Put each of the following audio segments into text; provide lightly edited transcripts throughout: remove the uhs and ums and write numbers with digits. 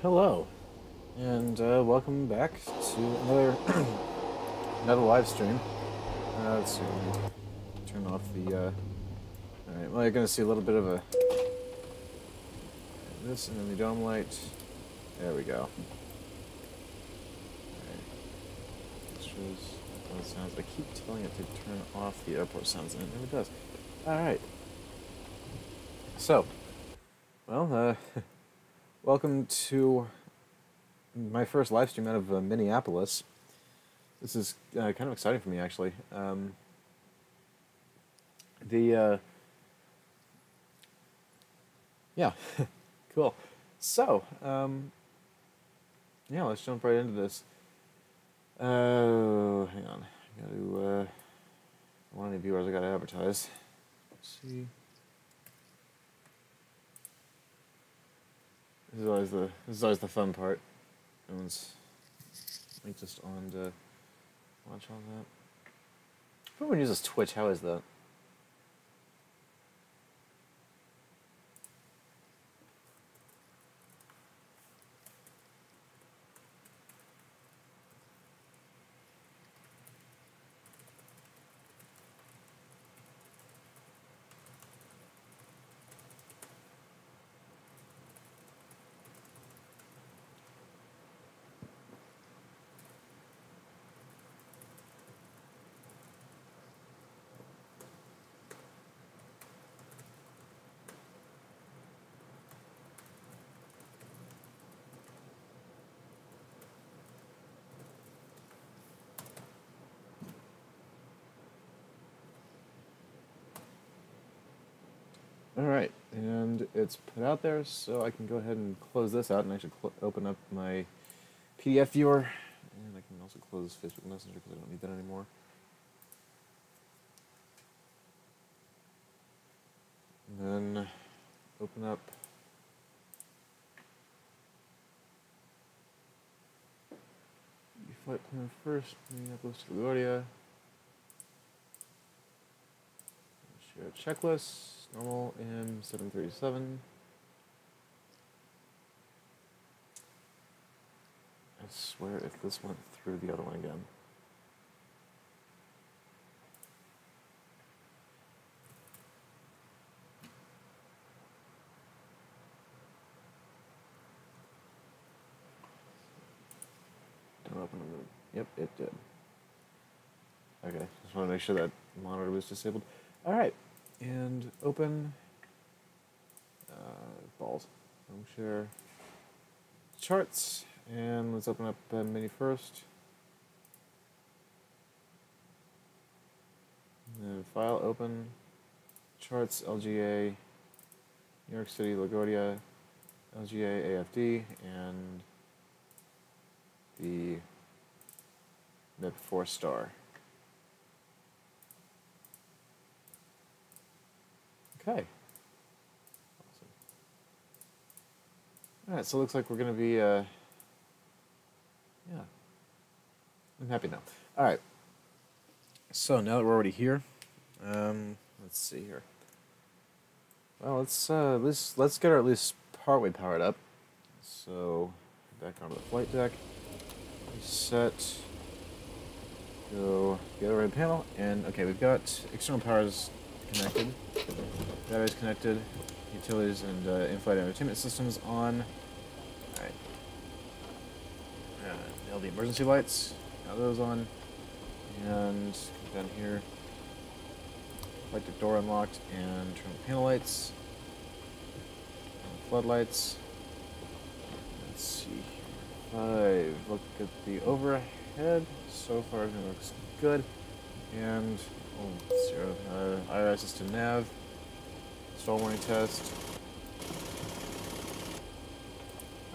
Hello, and welcome back to another another live stream. Let's see, let me turn off the. All right, well, you're gonna see a little bit of a this, and then the dome light. There we go. All right. This shows what it sounds. I keep telling it to turn off the airport sounds, and it never does. All right. So, well, welcome to my first live stream out of Minneapolis. This is kind of exciting for me, actually. Yeah, cool. So, yeah, let's jump right into this. Oh, hang on. I gotta, how many viewers I gotta advertise? Let's see. This is always the fun part. Everyone's like just on to watch all that. If everyone uses Twitch, how is that? Alright, and it's put out there, so I can go ahead and close this out and actually open up my PDF viewer. And I can also close Facebook Messenger because I don't need that anymore. And then open up flight plan first, Minneapolis to Guardia. Share checklist, normal M737. I swear if this went through the other one again. Don't open them. Yep, it did. Okay, just want to make sure that monitor was disabled. Alright, and open balls. Home share charts, and let's open up Mini first. And then file open charts LGA New York City LaGuardia LGA AFD and the MIP 4-star. Okay. Awesome. Alright, so it looks like we're going to be, yeah. I'm happy now. Alright. So now that we're already here, let's see here. Well, let's get her at least partway powered up. So, back onto the flight deck. Reset. Go the other right panel, and okay, we've got external powers connected, batteries connected, utilities and in-flight entertainment systems on. Alright. Now the emergency lights, now those on, and come down here, flight deck door unlocked, and turn on the panel lights, and floodlights. Let's see here. Look at the overhead. So far everything looks good. And oh, 0. IR assistant nav. Stall warning test.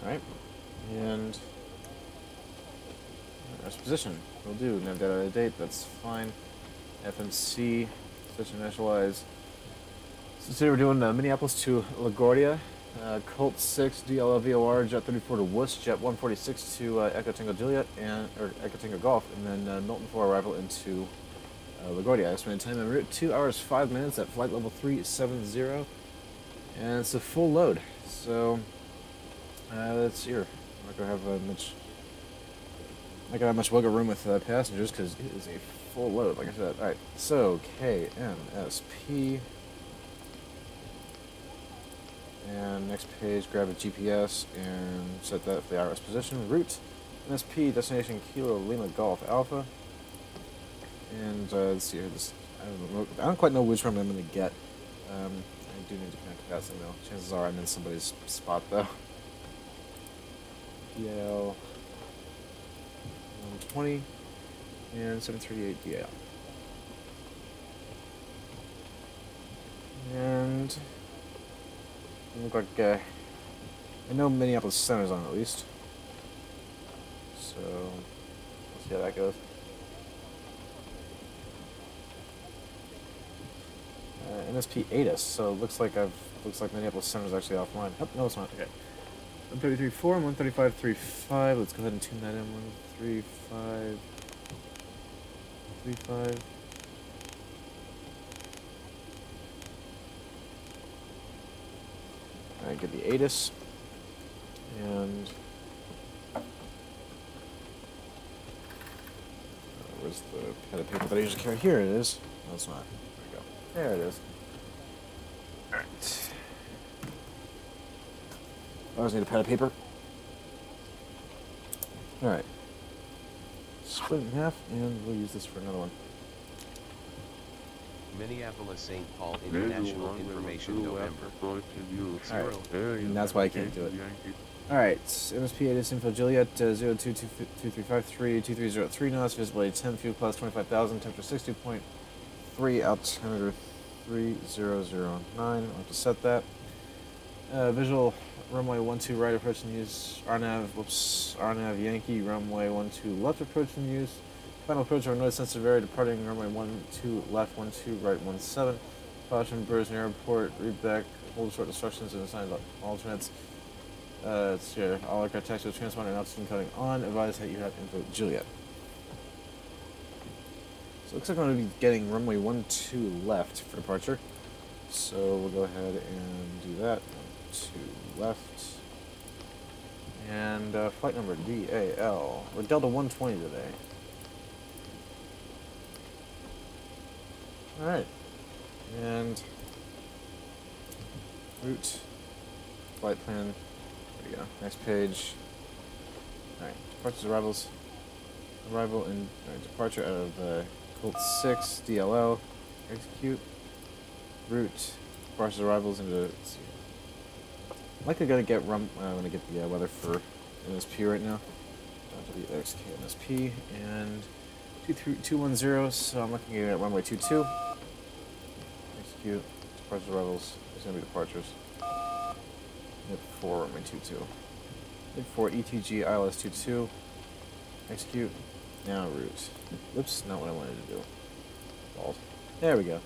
Alright. And rest position. Will do. Nav data out of date, that's fine. FMC. Station initialize. So today we're doing Minneapolis to LaGuardia. Colt 6, DLVOR, Jet 34 to WOOST, Jet 146 to Echo Tango Juliet, or Echo Tango Golf, and then Milton for arrival into LaGuardia. Estimated time en route 2 hours 5 minutes at flight level 370, and it's a full load. So that's here. not gonna have much. Not gonna have much wiggle room with passengers because it is a full load, like I said. All right, so KMSP, and next page, grab a GPS and set that for the IRS position. Route MSP destination Kilo Lima Golf Alpha, and let's see here. I don't quite know which one I'm gonna get. I do need to connect to VATSIM though. Chances are I'm in somebody's spot though. DAL120 and 738 DAL. And look like I know Minneapolis Center's on at least. So we'll see how that goes. MSP ate us, so it looks like Minneapolis Center's actually offline. Oh, no, it's not. Okay. 133.4 and 135.35. Let's go ahead and tune that in. 135.35. Alright, get the ATIS. And where's the pad of paper that I usually carry? Here it is. No, it's not. There we go. There it is. Alright. I always need a pad of paper. Alright. Split it in half, and we'll use this for another one. Minneapolis St. Paul International Information November. Alright, and that's why I can't do it. Alright, MSP ATIS info Juliet 0223532303 knots, visibility 10, fuel class 25,000, temperature 60.3, altimeter 3009. I'll have to set that. Visual runway 12 right approach and use RNAV Yankee, runway 12 left approach and use. Final approach over noise sensitive area, departing runway 12 left, 12 right, 17. Caution, birds near airport, read back, hold short instructions and assign alternates. It's here. All aircraft taxi with transponder and altitude coding on. Advise that you have info Juliet. So it looks like I'm going to be getting runway 12 left for departure. So we'll go ahead and do that. 12 left. And flight number DAL. We're DAL120 today. Alright. And route. Flight plan. There we go. Next page. Alright. Departures, arrivals. Arrival and departure out of Colt 6 DLL. Execute. Route. Departures, arrivals into. Let's see. I'm likely gonna get the weather for MSP right now. WXKMSP and 210. So I'm looking at runway 22. Execute. Departures, arrivals. There's gonna be departures. Yep, 4 runway 22. Yep, 4 ETG ILS 22. Execute. Now route. Oops, not what I wanted to do. Bald. There we go.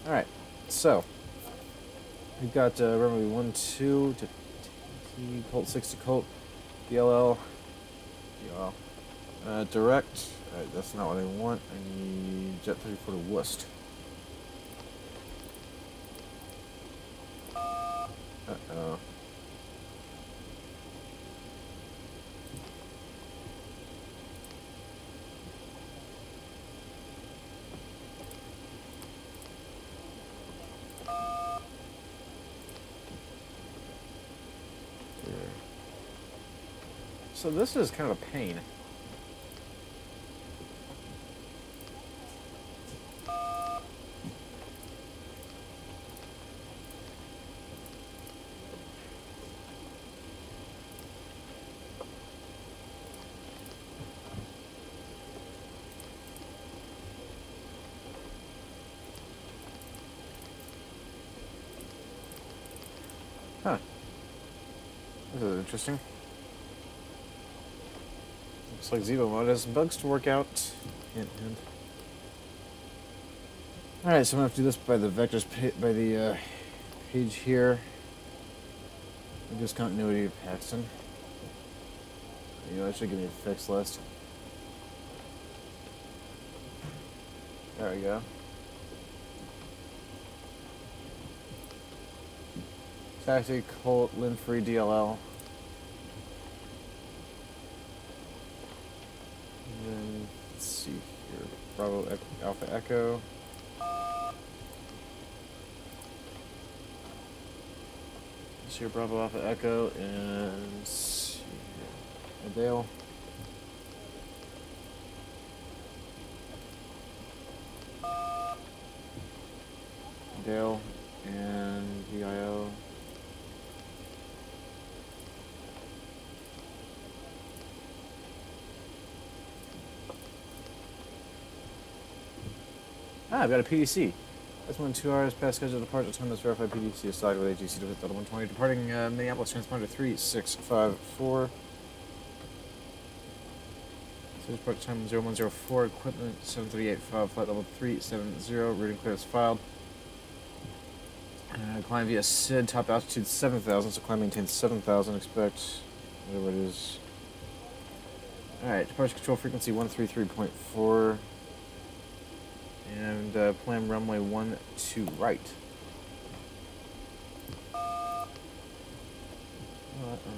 Alright, so we've got runway 12 to Colt 6 to Colt DLL. Direct. Alright, that's not what I want. I need Jet 34 to WOOST. Uh-oh. So this is kind of a pain. Huh. This is interesting. Looks like Zevo mode has some bugs to work out. Hint, hint. Alright, so I'm gonna have to do this by the vectors, by the page here. Discontinuity of Paxton. You know, that should give me a fixed list. There we go. Taxi, Colt, Lynn Free, DLL. Bravo Alpha Echo. Sierra Bravo Alpha Echo and Dale. Dale and VIO. Ah, I've got a PDC. That's 2 hours past scheduled departure time. That's verified PDC is slide with AGC to DAL120. Departing Minneapolis, transponder 3654. So departure time 0104. Equipment 7385. Flight level 370. Routing clear is filed. Climb via SID. Top altitude 7,000. So climb maintains 7,000. Expect whatever it is. Alright, departure control frequency 133.4. And plan runway 12 right. I'm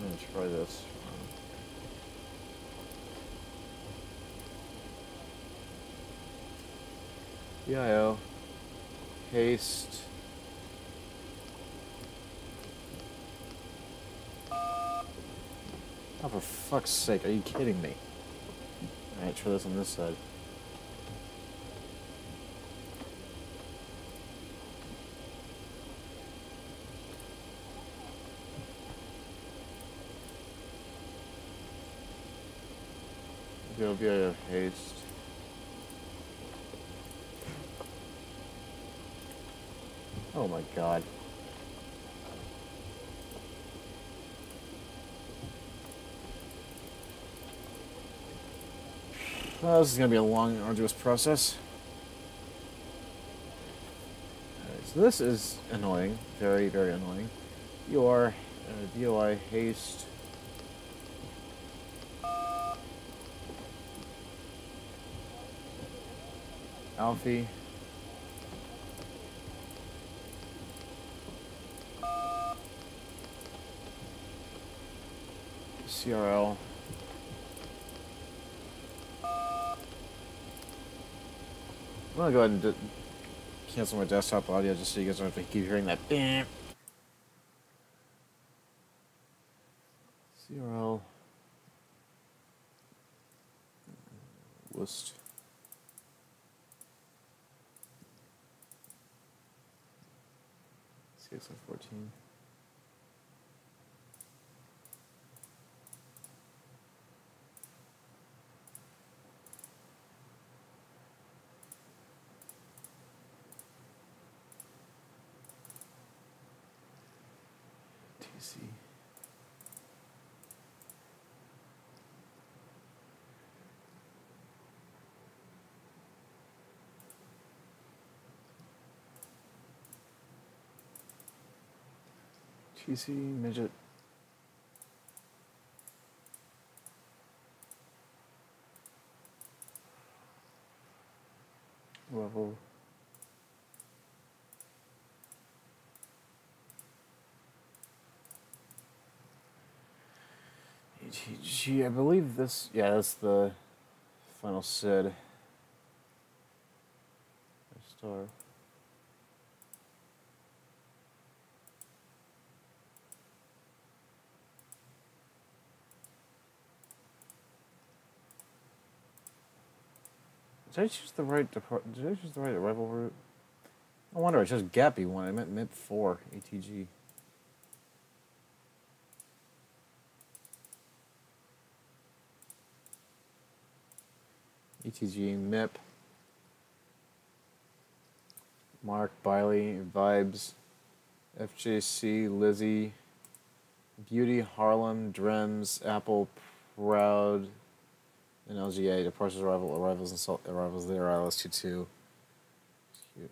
going to try this. VIO. Haste. Oh, for fuck's sake, are you kidding me? Alright, try this on this side. Go via haste. Oh my god. Well, this is going to be a long, arduous process. Alright, so this is annoying. Very, very annoying. VOI haste. Alfie. CRL. I'm gonna go ahead and cancel my desktop audio just so you guys don't have to keep hearing that. CRL. WOOST. CX-14. TC. TC midget. Level. ATG, I believe this, yeah, that's the final SID. Star. Did I choose the right Did I choose the right arrival route? No wonder I chose Gappy one. I meant MIP 4 ATG. ETG MIP. Mark Biley Vibes. FJC Lizzie. Beauty Harlem Drems Apple Proud. And LGA, departures, arrivals, and arrivals there, ILS-22. Cute.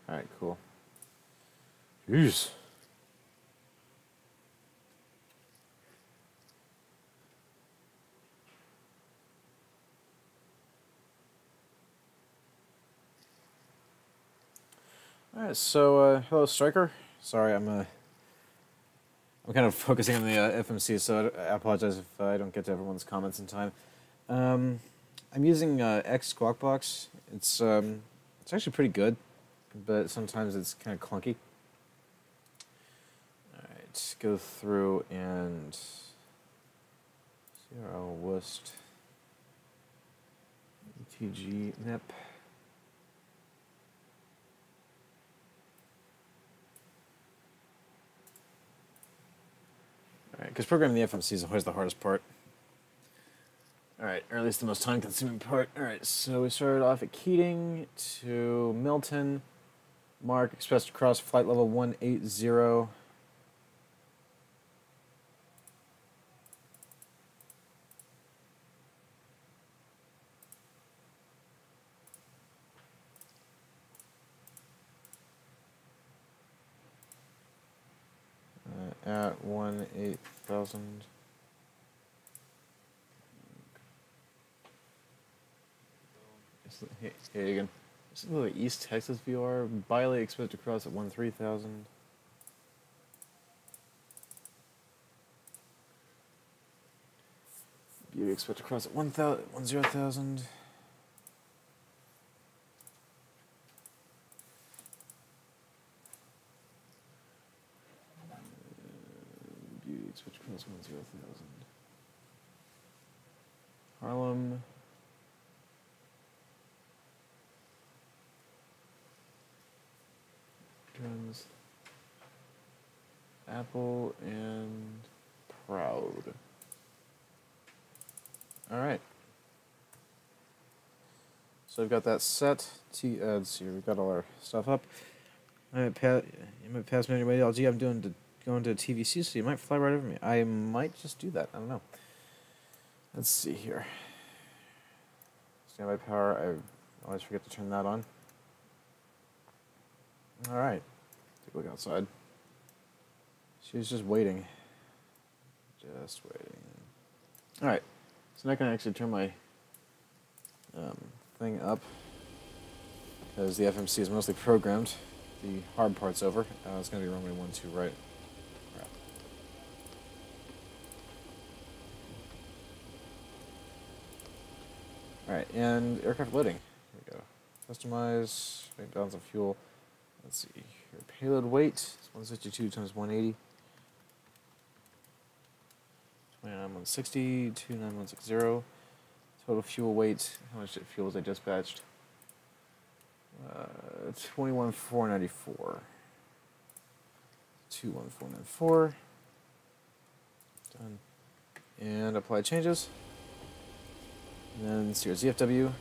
Alright, cool. Jeez. Alright, so, hello, Striker. Sorry, I'm kind of focusing on the FMC, so I apologize if I don't get to everyone's comments in time. I'm using X Squawkbox. It's actually pretty good, but sometimes it's kind of clunky. Alright, go through and CRL WOOST ETG NEP. Alright, because programming the FMC is always the hardest part. Alright, or at least the most time-consuming part. Alright, so we started off at Keating to Milton. Mark expressed across flight level 180. At 18,000. Hey again. This is the East Texas VR. Biley expected to cross at 13,000. Beauty expected to cross at 10,000. Beauty expected to cross 10,000. Harlem. Guns. Apple and Proud. Alright. So we've got that set. Let's see, we've got all our stuff up. You might pass me on your way to LG. I'm going to TVC, so you might fly right over me. I might just do that. I don't know. Let's see here. Standby power. I always forget to turn that on. Alright. Take a look outside. She was just waiting. Just waiting. Alright. So now I can actually turn my thing up, because the FMC is mostly programmed. The hard part's over. It's going to be runway 12, right? Crap. Alright, and aircraft loading. Here we go. Customize, make balance of fuel. Let's see here. Payload weight is 162 times 180. 29160, 29160. Total fuel weight. How much fuel was I dispatched? 21,494. 21494. Done. And apply changes. And then see our ZFW.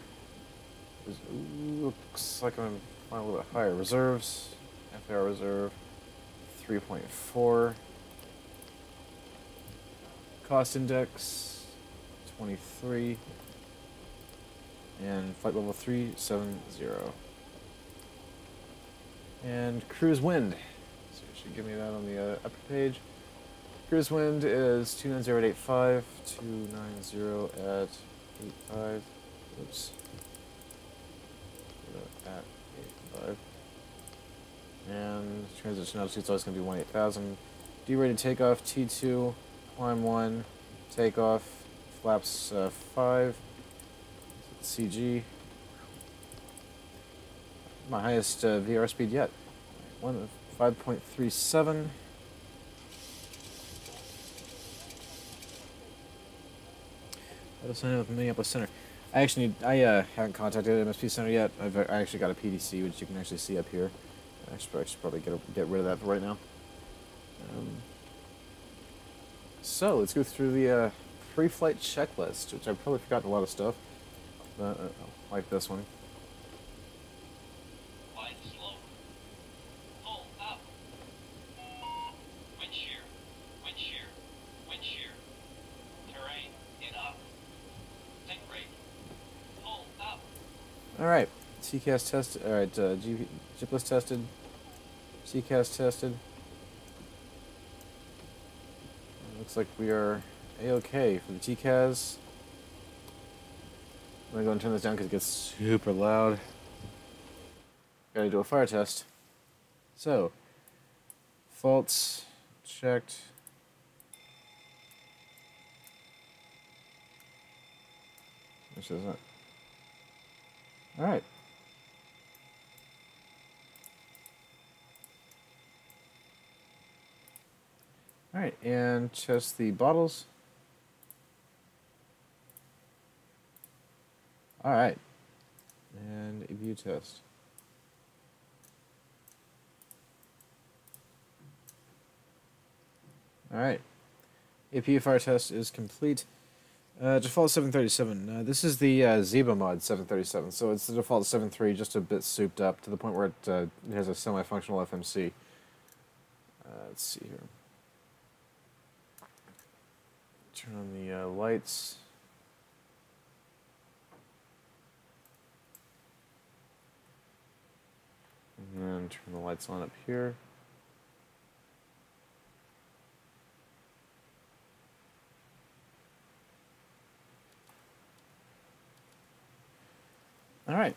Looks like I'm a little bit higher. Reserves. FAR reserve. 3.4. Cost index. 23. And flight level 370. And cruise wind. So it should give me that on the upper page. Cruise wind is 290 at 85, 290 at 85. Oops. At 85. And transition altitude is always going to be 18,000. D-rated takeoff, T2, climb 1, takeoff, flaps 5. CG. My highest VR speed yet. 5.37. I'll sign up with Minneapolis Center. I haven't contacted MSP Center yet. I actually got a PDC, which you can actually see up here. I should probably get rid of that for right now. So let's go through the pre-flight checklist, which I've probably forgotten a lot of stuff. Like this one. Flight slow. Pull up. Wind shear. Wind shear. Wind shear. Terrain in up. Sink rate. Pull up. Alright. CCAS tested. Alright, GPLS tested. CCAS tested. Looks like we are A-OK for the TCAS. I'm going to go and turn this down because it gets super loud. Gotta do a fire test. So, faults checked. Which is it? Alright. Alright, and test the bottles. Alright. And a view test. Alright. APFR test is complete. Default 737. This is the Zeba mod 737, so it's the default 7.3, just a bit souped up to the point where it has a semi-functional FMC. Let's see here. Turn on the lights. And then turn the lights on up here. Alright.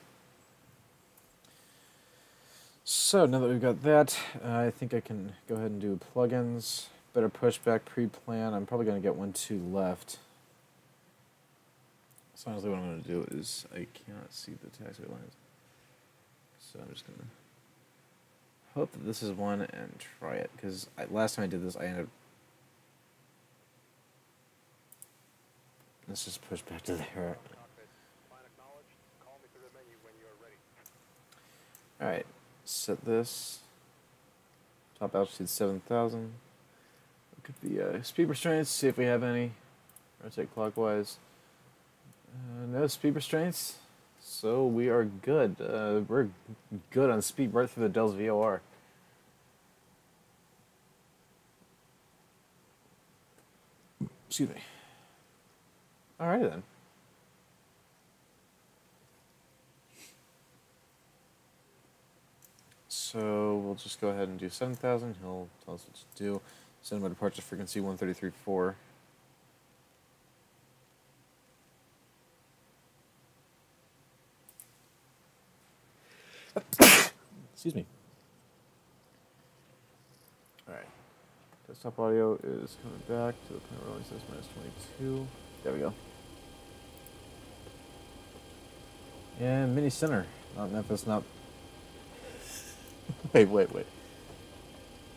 So now that we've got that, I think I can go ahead and do plugins. Better pushback pre-plan. I'm probably going to get 1-2 left. So honestly what I'm going to do is I cannot see the taxiway lines. So I'm just going to hope that this is one and try it. Because last time I did this I ended up... Let's just push back to there. Alright, set this. Top altitude 7,000. Look at the speed restraints, see if we have any. Rotate clockwise. No speed restraints, so we are good. We're good on speed right through the DAL's VOR. Excuse me. Alrighty then. So we'll just go ahead and do 7,000. He'll tell us what to do. Send my departure frequency 133.4. Excuse me. Alright. Desktop audio is coming back to the point where it says -22. There we go. And Mini Center. Not Memphis, not... Wait.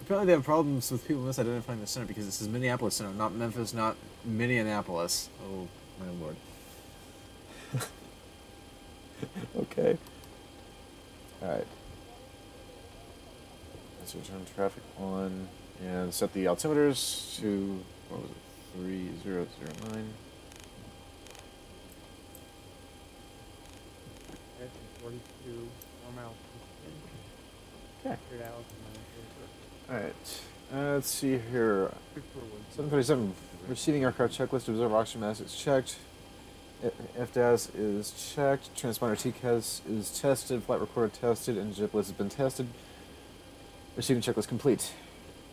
Apparently they have problems with people misidentifying the center because this is Minneapolis Center, not Memphis, not Minneapolis. Oh, my lord. Okay. Alright. Let's return traffic on and set the altimeters to, what was it, 3009. Okay. Alright. Let's see here. 737. Receiving aircraft checklist. Observe oxygen mask is checked. FDAS is checked. Transponder TCAS is tested. Flight recorder tested. And JIP list has been tested. Receiving checklist complete.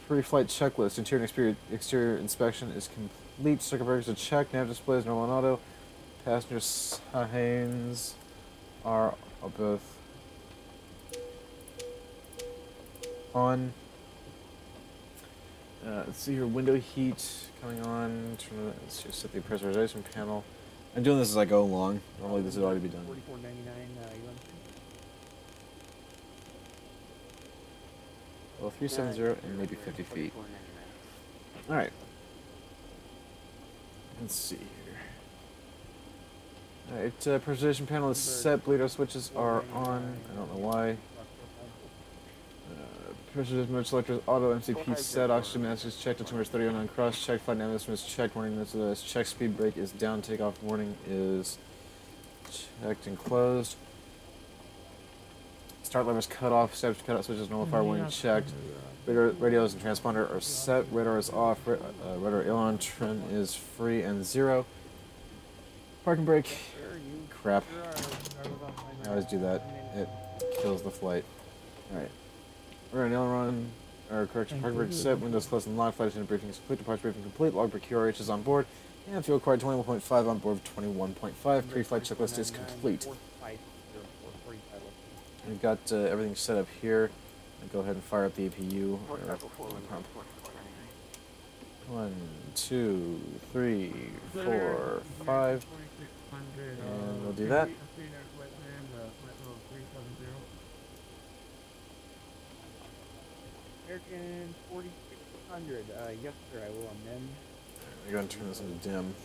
Pre-flight checklist. Interior and exterior inspection is complete. Circuit breakers are checked. Nav displays normal and auto. Passenger signs are both on. Let's see here, window heat coming on. Let's just set the pressurization panel. I'm doing this as I go along. Normally this would already be done. 44.99. Well, 370 and maybe 50 feet. Alright. Let's see here. Alright, pressurization panel is set. Bleeder switches are on. I don't know why. Pressurization mode selector auto MCP set. Oxygen mask is checked. Altimeter 3009 cross checked. Flight nav is checked. Warning is checked. Speed brake is down. Takeoff warning is checked and closed. Start lever is cut off. Steps cut off. Switches normal fire warning checked. Radios and transponder are set. Radar is off. Radar aileron trim is free and 0. Parking brake. Crap. I always do that. It kills the flight. Alright. We're an aileron, or correction, parking brake set, windows closed and locked, flight attendant briefing is complete, departure briefing complete, logbook QRH is on board, and fuel required 21.5 on board 21.5, pre-flight checklist is complete. We've got everything set up here. Go ahead and fire up the APU. One, two, three, 4, 5. And we'll do that. American 4600. Yes, sir, I will amend. We're going to turn this into dim.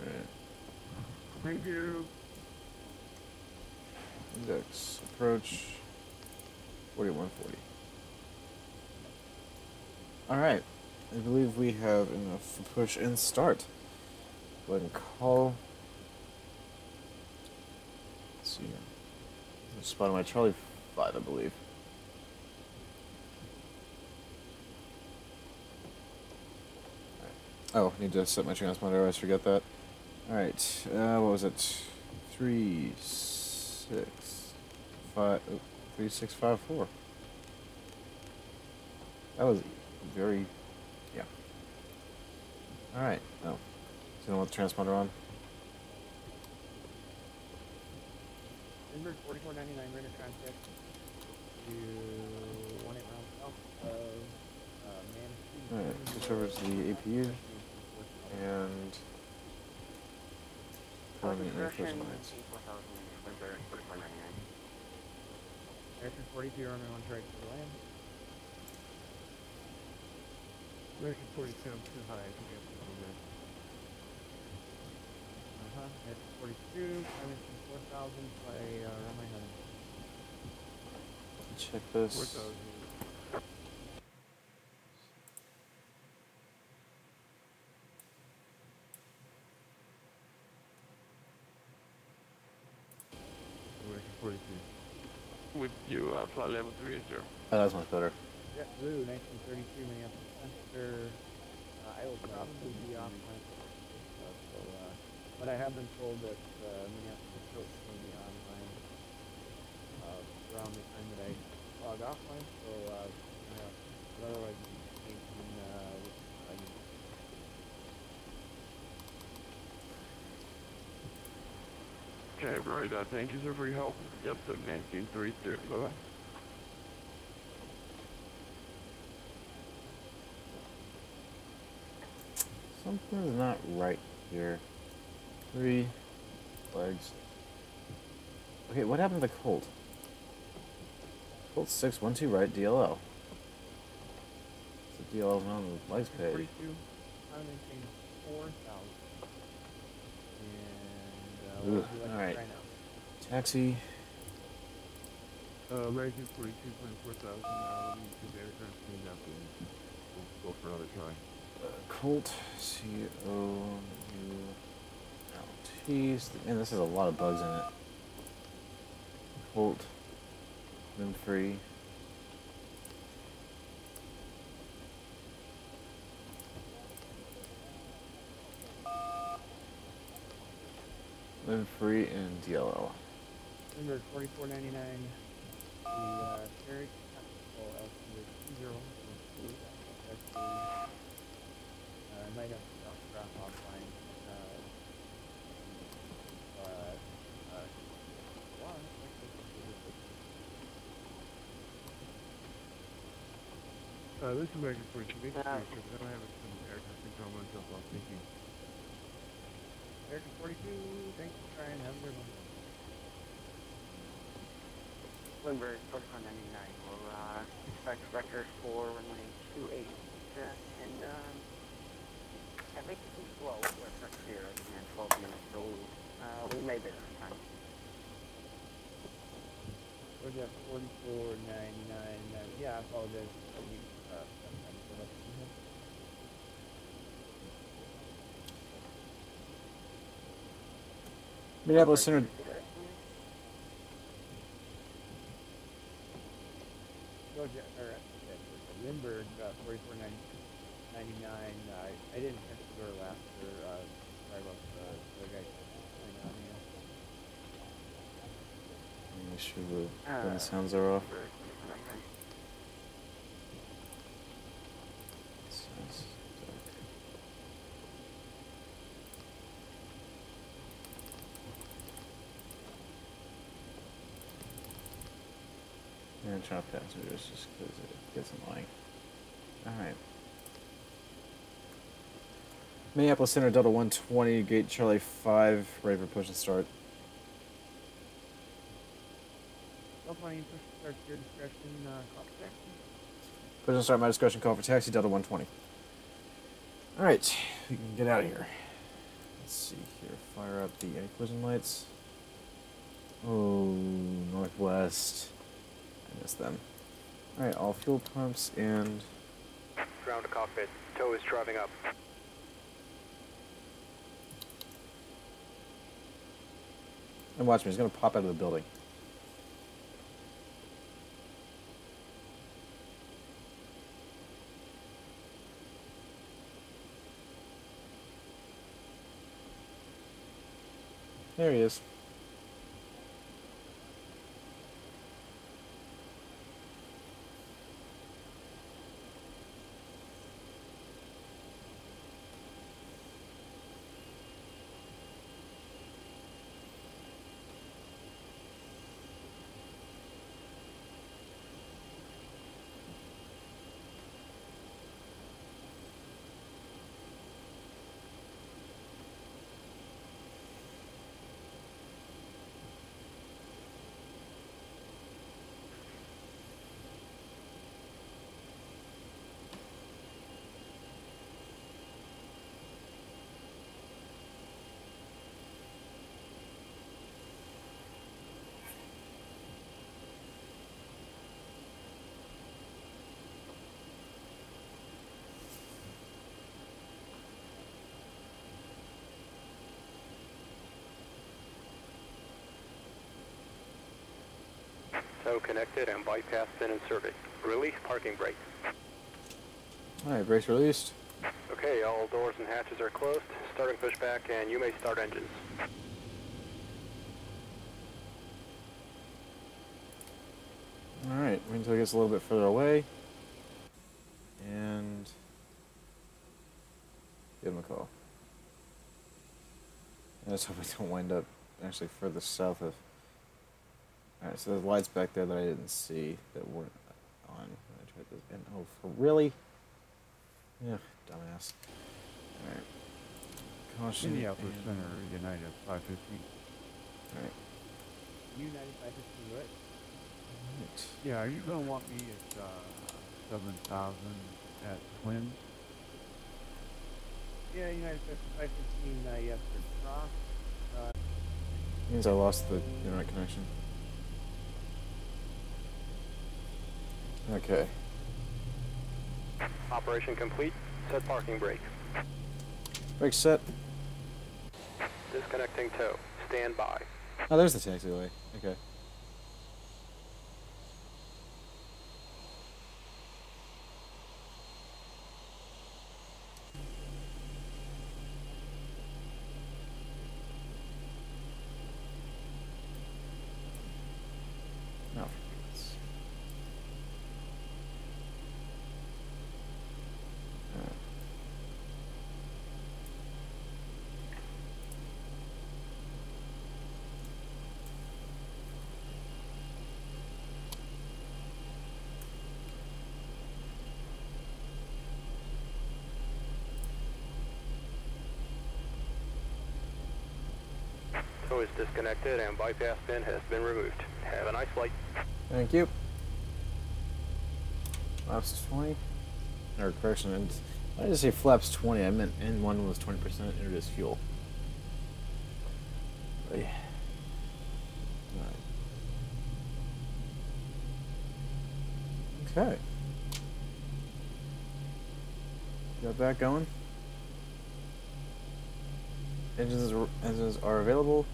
Alright. Thank you. Index, approach, 4140. Alright. I believe we have enough to push and start. Go ahead and call. Let's see here. Spot on my Charlie 5, I believe. Oh, I need to set my transponder. I always forget that. Alright, what was it? 3, 6, 5, 3, 6, 5, 4. That was very, yeah. Alright, oh. So you don't want the transponder on? Denver 4499, radar contact to 18 miles south of Manistee. Alright, switch over to the APU and put on the airforce lines. American 42, runway 1 strike to land. American 42, I'm too high. I think I have to go there. American 42, climbing to 4000 by runway 9. Check this. 4,000. American 42. With you, flight level 3 is 0. Oh, that's much better. JetBlue 1932, Minneapolis Center. I will probably be offline. But I have been told that Minneapolis Coast will be online around the time that I log offline. So, but otherwise, Okay, right. Thank you, sir, for your help. Yep, so 1932. Bye-bye. Something's not right here. 3 legs. Okay, what happened to the Colt? Colt 612 right, DLL. So DLL's not on the legs page. 42, I'm maintain 4,000. And Ooh, what would you like alright. to try now? Taxi. American 42, 24,000. Let me get the aircraft cleaned up and we'll go for another try. Colt COULT. Man, this has a lot of bugs in it. Colt. Limb free. Limb free and DLL. Number 4499. The Cherry Capital LC 20. I might have to drop offline. This is American 42. Make sure, because I don't have some aircraft control myself while thinking. American 42, thanks for trying. Have a good one. Bloomberg 4499 will expect record for runway 28 and everything slow with our clear and 12 minutes, so we may be on time. We're at 4499. Yeah, I apologize. Minneapolis Center. Lindbergh 4499. I didn't catch the door last year. Sorry about the guy playing on you. Make sure the sounds are off. And turn off passengers just because it gets annoying. Alright. Minneapolis Center, Delta 120, Gate Charlie 5, ready for push and start. Delta 120, push and start, your discretion, call for taxi. Push and start, my discretion, call for taxi, Delta 120. Alright, we can get out of here. Let's see here, fire up the anti-collision lights. Oh, northwest. I missed them. Alright, all fuel pumps and... Ground to cockpit. Tow is driving up. And watch me, he's gonna pop out of the building. There he is. Tow connected and bypass pin in service. Release parking brake. Alright, brakes released. Okay, all doors and hatches are closed. Starting pushback, and you may start engines. Alright, wait until it gets a little bit further away. And... give him a call. I just hope I don't wind up actually further south of... Alright, so there's lights back there that I didn't see that weren't on when I tried this. And oh, for really? Yeah, dumbass. Alright. Caution. Minneapolis and... Center, United 515. Alright. United 515, right? Right. Yeah, are you going to want me at 7,000 at Twins? Yeah, United 515, yes, for cross. Means I lost the internet connection. Okay. Operation complete. Set parking brake. Brake set. Disconnecting tow. Stand by. Oh, there's the taxiway. Okay. Oh, for goodness. Alright. Tow is disconnected and bypass pin has been removed. Have a nice flight. Thank you. Flaps 20. Or correction, I didn't say flaps 20. I meant N1 was 20% introduced fuel. But yeah. Alright. Okay. Got that going. Engines are available.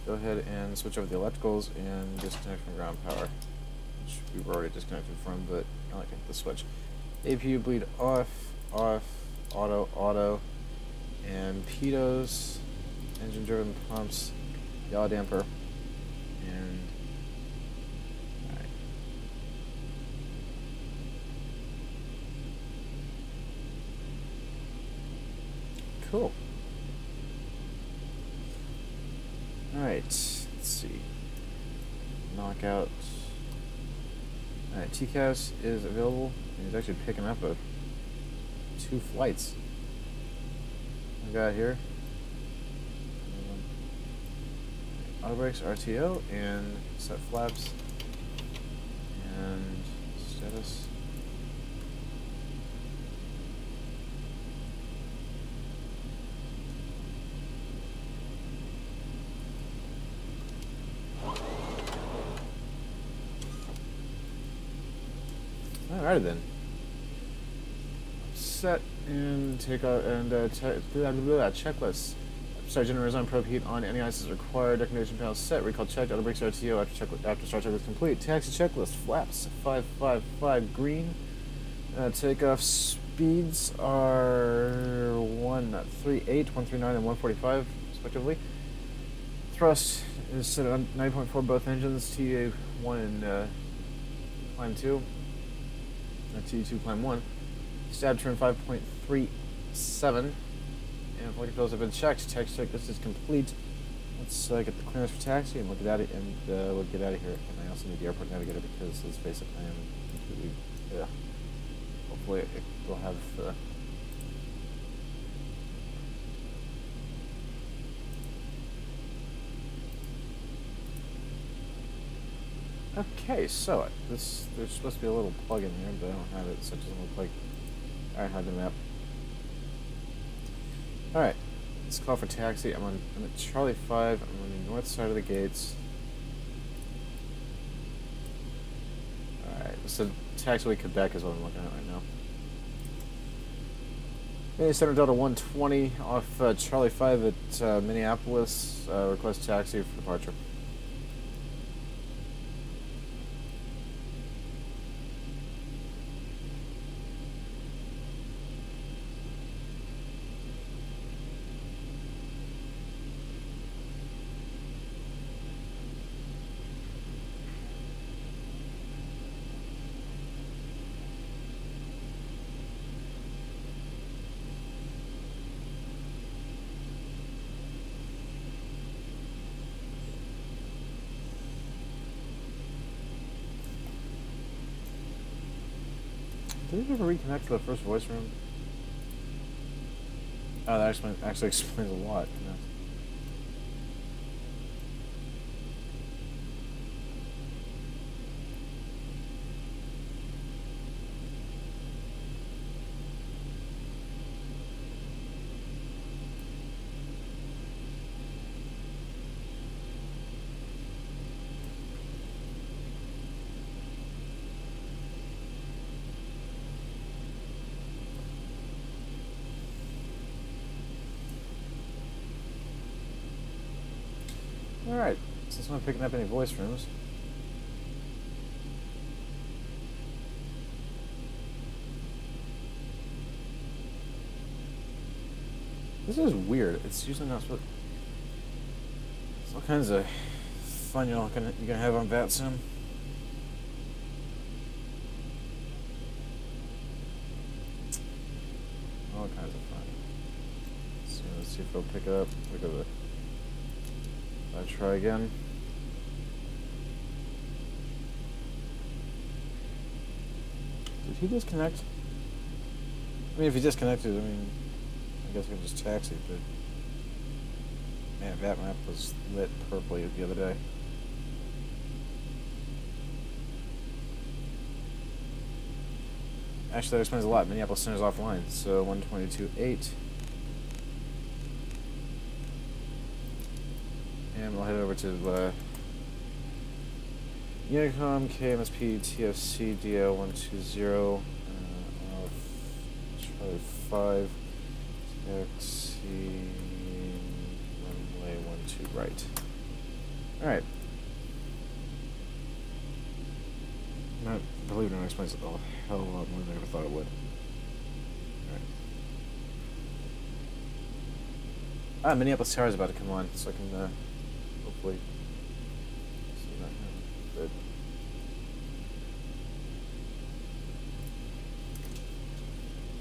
Go ahead and switch over the electricals and disconnect from ground power, which we were already disconnected from, but I like the switch. APU bleed off, auto, and pitos, engine driven pumps, yaw damper, and alright. Cool. Alright, let's see. Knockout. Alright, TCAS is available. He's actually picking up 2 flights. I got here. Auto brakes, RTO, and set flaps. And status. Alrighty then. Set and take out and checklist. Start generators on probe heat on, any ice is required. Declination panel set. Recall checked. Auto brakes RTO after start checklist complete. Taxi checklist. Flaps 555 green. Takeoff speeds are 138, 139, and 145 respectively. Thrust is set at 9.4 both engines. TA1 and climb 2. T2 climb 1. Stab turn 5.37. And flight controls have been checked. Taxi checklist is complete. Let's get the clearance for taxi and we'll get out of here. And I also need the airport navigator because let's face it, I am completely. Hopefully it will have. Okay, so there's supposed to be a little plug-in here, but I don't have it, so it doesn't look like I have the map. Alright, let's call for taxi. I'm at Charlie 5. I'm on the north side of the gates. Alright, so taxiway Quebec is what I'm looking at right now. Center Delta 120 off Charlie 5 at Minneapolis. Request taxi for departure. Did it ever reconnect to the first voice room? Oh, that actually explains a lot. You know? Alright, since I'm not picking up any voice rooms. This is weird. It's usually not supposed. There's all kinds of fun you're gonna have on VATSIM. All kinds of fun. So let's see if it'll pick it up. Look at it. I'll try again. Did he disconnect? I mean, if he disconnected, I mean, I guess we can just taxi, but man, that map was lit purpley the other day. Actually, that explains a lot. Minneapolis Center's offline, so 122.8. And we'll head over to Unicom, KMSP, TFC, DAL120, Charlie 5, taxi, runway 12 right. Alright. Not, believe it or not, explains a hell of a lot more than I ever thought it would. Alright. Minneapolis Tower is about to come on, so I can hopefully see that happen.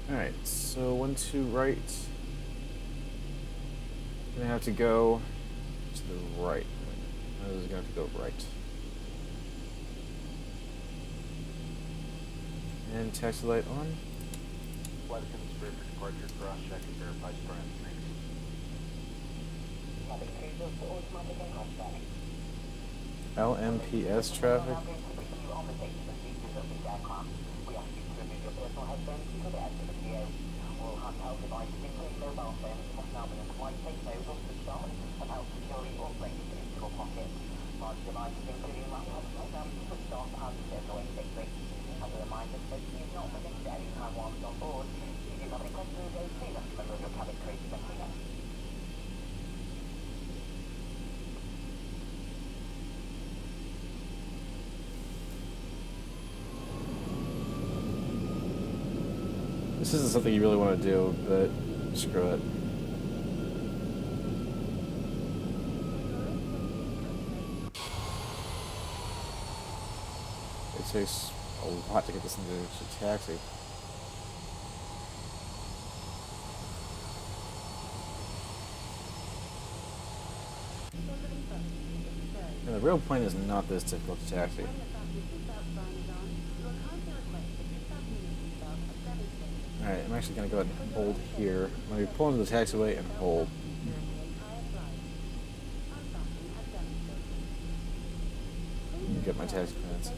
But alright, so 12 right. Gonna have to go to the right. I was gonna have to go right. and taxi light on. Flight attendants cleared for departure, cross check and verify spread. Thanks. LMPS traffic. This isn't something you really want to do, but screw it. It takes a lot to get this into a taxi. And the real point is not this difficult to taxi. Alright, I'm actually going to go ahead and hold here. I'm going to pull into the taxiway and hold. Get my taxi plans.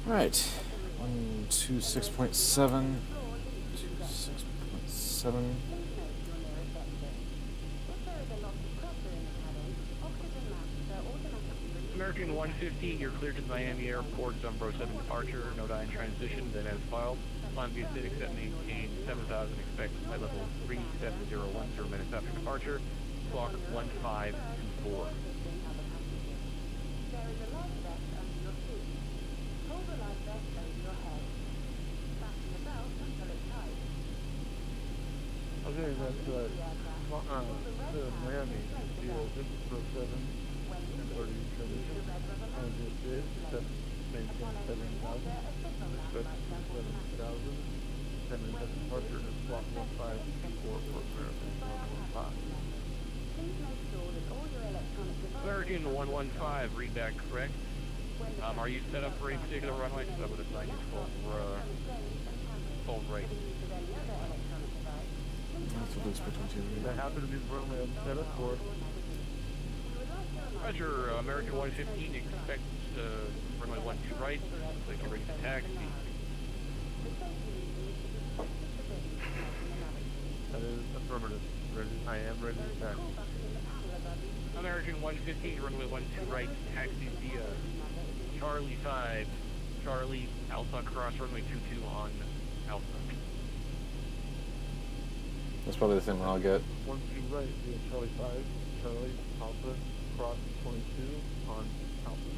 Alright, 126.7, 26.7. American 150, you're cleared to Miami Airport, Zumbro 7 departure, no die in transition, then as filed. Climb via Civic set maintain 7,000, expect flight level 3701, 0 minutes after departure, clock 1524. Okay, that's Miami. Yeah, this is Pro 7. And already transition. And this is maintain 7,000. Expect 7,000. 10 minutes after departure is block 1524 for American 115. American 115, read that correct. Are you set up for a particular runway? Because I would assign you full right. That's what I was expecting to read. That happened to be the runway I'm set up for. Roger, American 115, expect runway 12 right. Looks like you're ready to taxi. That is affirmative. Ready. I am ready to taxi. American 115, runway 12 right, taxi via Charlie 5, Charlie, Alpha, cross runway 22 on Alpha. That's probably the same one I'll get. 12 right via Charlie 5, Charlie, Alpha, cross 22 on Alpha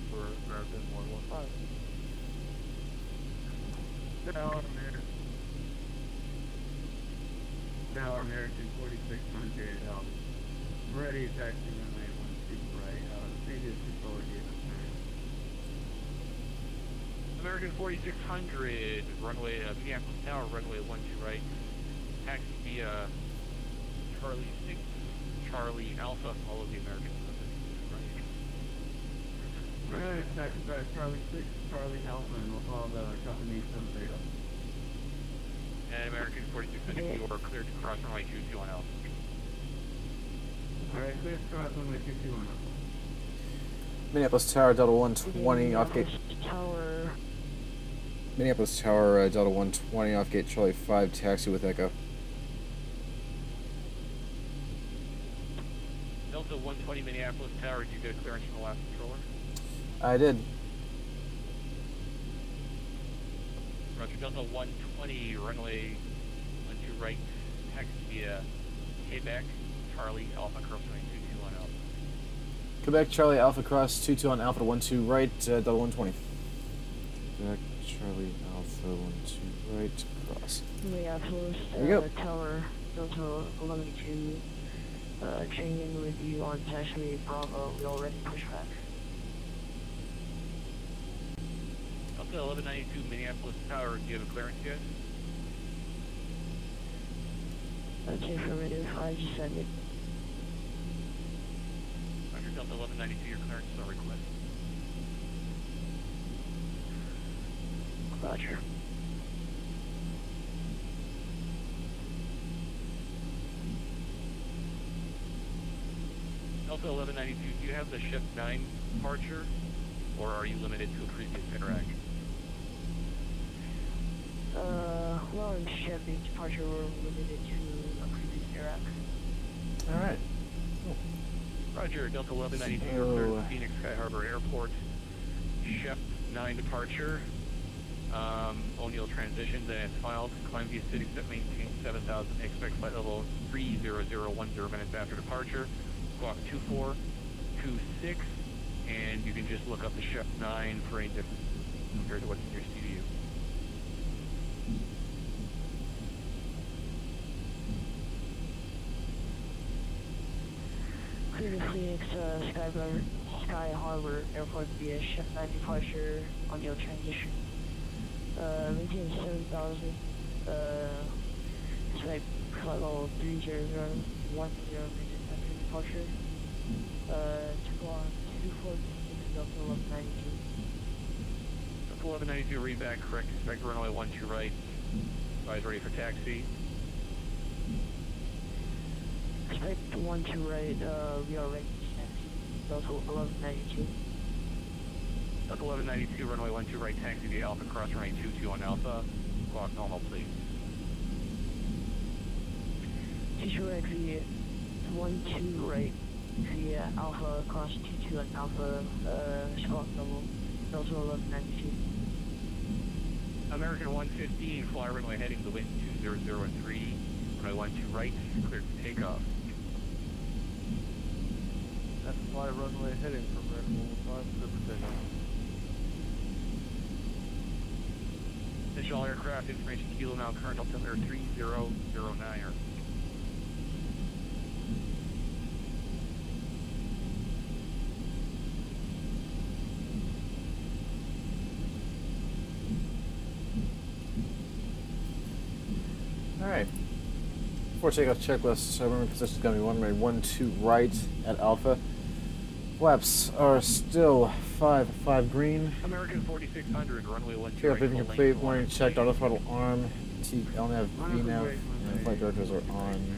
for American 115. Now American 4600 ready taxi runway 12 right, previous control gate. American 4600, runway, Minneapolis Tower, runway 12 right, taxi via Charlie 6, Charlie Alpha, follow the American 115, right. Ready taxi by Charlie 6, Charlie Alpha, and we'll follow the company some data. And American 4600, you are cleared to cross runway 22 on Alpha. Alright, clear to cross runway 22 on Alpha. Minneapolis Tower, Delta 120, off gate. Minneapolis Tower, Delta 120, off gate Charlie 5, taxi with Echo. Delta 120, Minneapolis Tower, did you get a clearance from the last controller? I did. Roger, Delta 120, runway 12 right, taxi via Quebec, Charlie, Alpha, cross runway 22 on Alpha. Quebec Charlie Alpha cross 22 on Alpha to 12 right, Delta 120. Quebec Charlie Alpha 12 right, cross. Minneapolis, There you go. Tower, Delta 112, checking in with you on taxiway Bravo, we already push back. Delta 1192 Minneapolis Tower, do you have a clearance yet? Okay, affirmative. I just sent it. Roger, Delta 1192, your clearance is on request. Roger. Delta 1192, do you have the Shift 9 departure, or are you limited to a previous interaction? Well, in Chevy departure, we're limited to a previous interaction. Alright. Roger, Delta 1192, you're cleared to Phoenix Sky Harbor Airport. Shift 9 departure. O'Neill transition, then it's filed. Climb via City set maintain 7000, expect flight level 30010 minutes after departure. Squawk 2426, and you can just look up the Shift 9 for any difference compared to what's in your CDU. Clear to Phoenix, Sky Harbor Airport via Shift 9 departure, O'Neill transition. Maintain 7000, expect flight level 30010 minutes after departure. To go on 2426 Delta 1192. Delta 1192, read back, correct, expect runway 12 right. Advise ready for taxi. Expect 12 right, we are ready to taxi. Delta 1192. Delta 1192, runway 12 right, taxi via Alpha, cross runway 22 on Alpha. Squawk normal, please. Teacher via 12 right, via Alpha, cross 22 on Alpha, squawk normal. Delta 1192. American 115, fly runway heading the wind 20013, runway 12 right, cleared for takeoff. That's fly runway heading from American 115, clear for takeoff. Initial aircraft information kilo now current altimeter 3009. Alright. Before takeoff checklist, so runway position is going to be runway 12 right at Alpha. Flaps are still 5 green. American 4600, runway 12 Takeoff right. briefing complete, warning checked, auto throttle arm, LNAV, VNAV, and flight directors are on.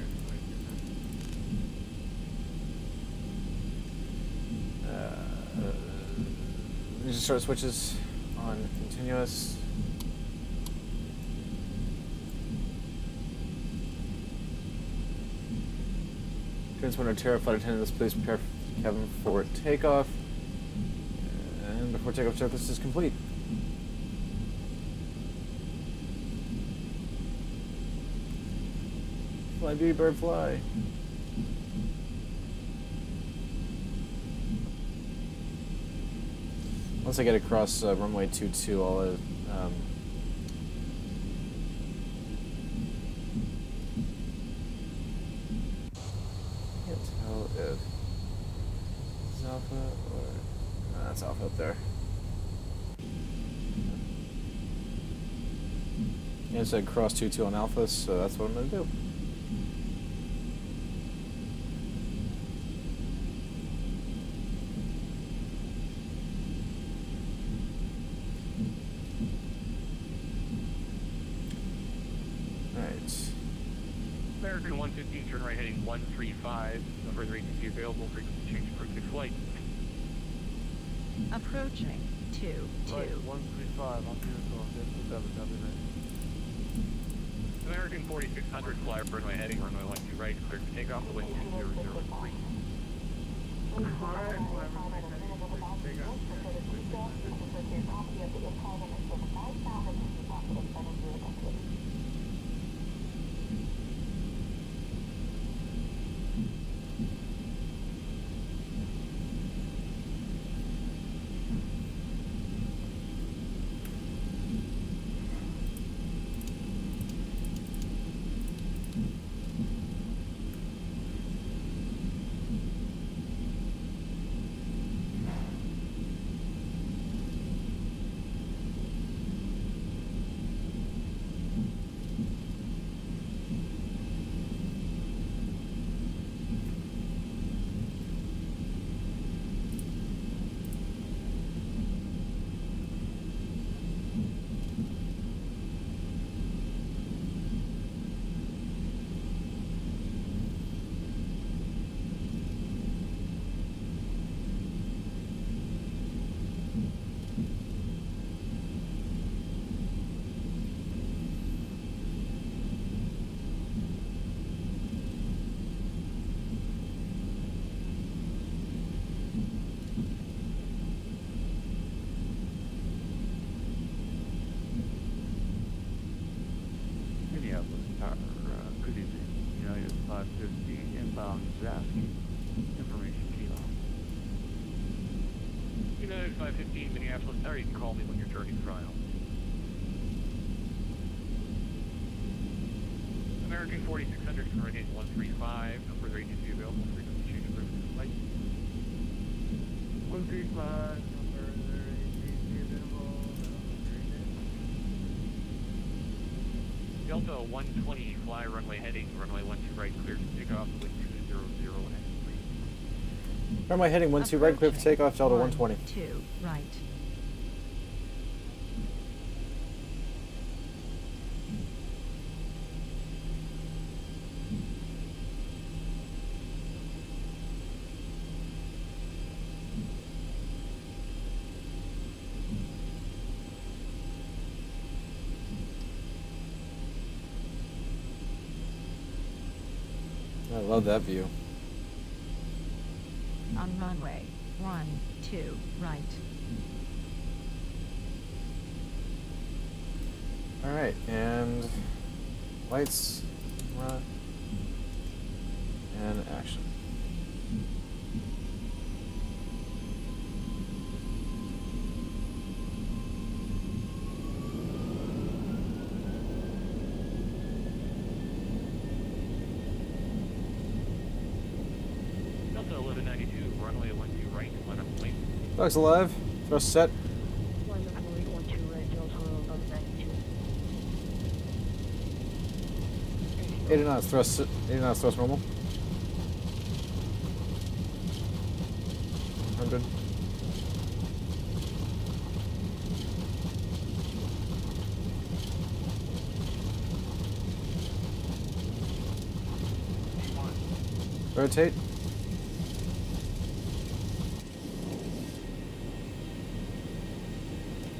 Engine start switches on continuous. Transponder Terra flight attendants, please prepare cabin for takeoff. And before takeoff checklist is complete. Fly B, bird fly. Once I get across runway 22, I'll can't tell if it's Alpha or no, that's Alpha up there. Yeah, it said cross 22 on Alpha, so that's what I'm gonna do. American 115, turn right heading 135. No further agency available. Frequency change for quick flight. Approaching 2-2. Right, 135, I'm here for 57, copy that. American 4600, fly runway heading, runway 12 right, cleared for takeoff, the wind 2003. Alright, fly runway heading, cleared for takeoff. Just asking. Information kilo. United 515 Minneapolis, or you can call me when you're turning trial. American 4600, current is 135, no further agency available, frequency change of service flight. 135, no further ATC available. Delta 120, fly runway heading, runway 12 right, clear to take off, wind 200 and Runway heading 12 right, clear for takeoff, Delta 120. 2 right. I love that view. On runway 12 right. Alright, and lights, camera, and action. Delta 1192, runway 12 right, line up plane. Dogs alive, thrust set. Line up runway 12 right, Delta 1192. 80 knots, thrust, 80 knots, thrust normal. 100. Rotate.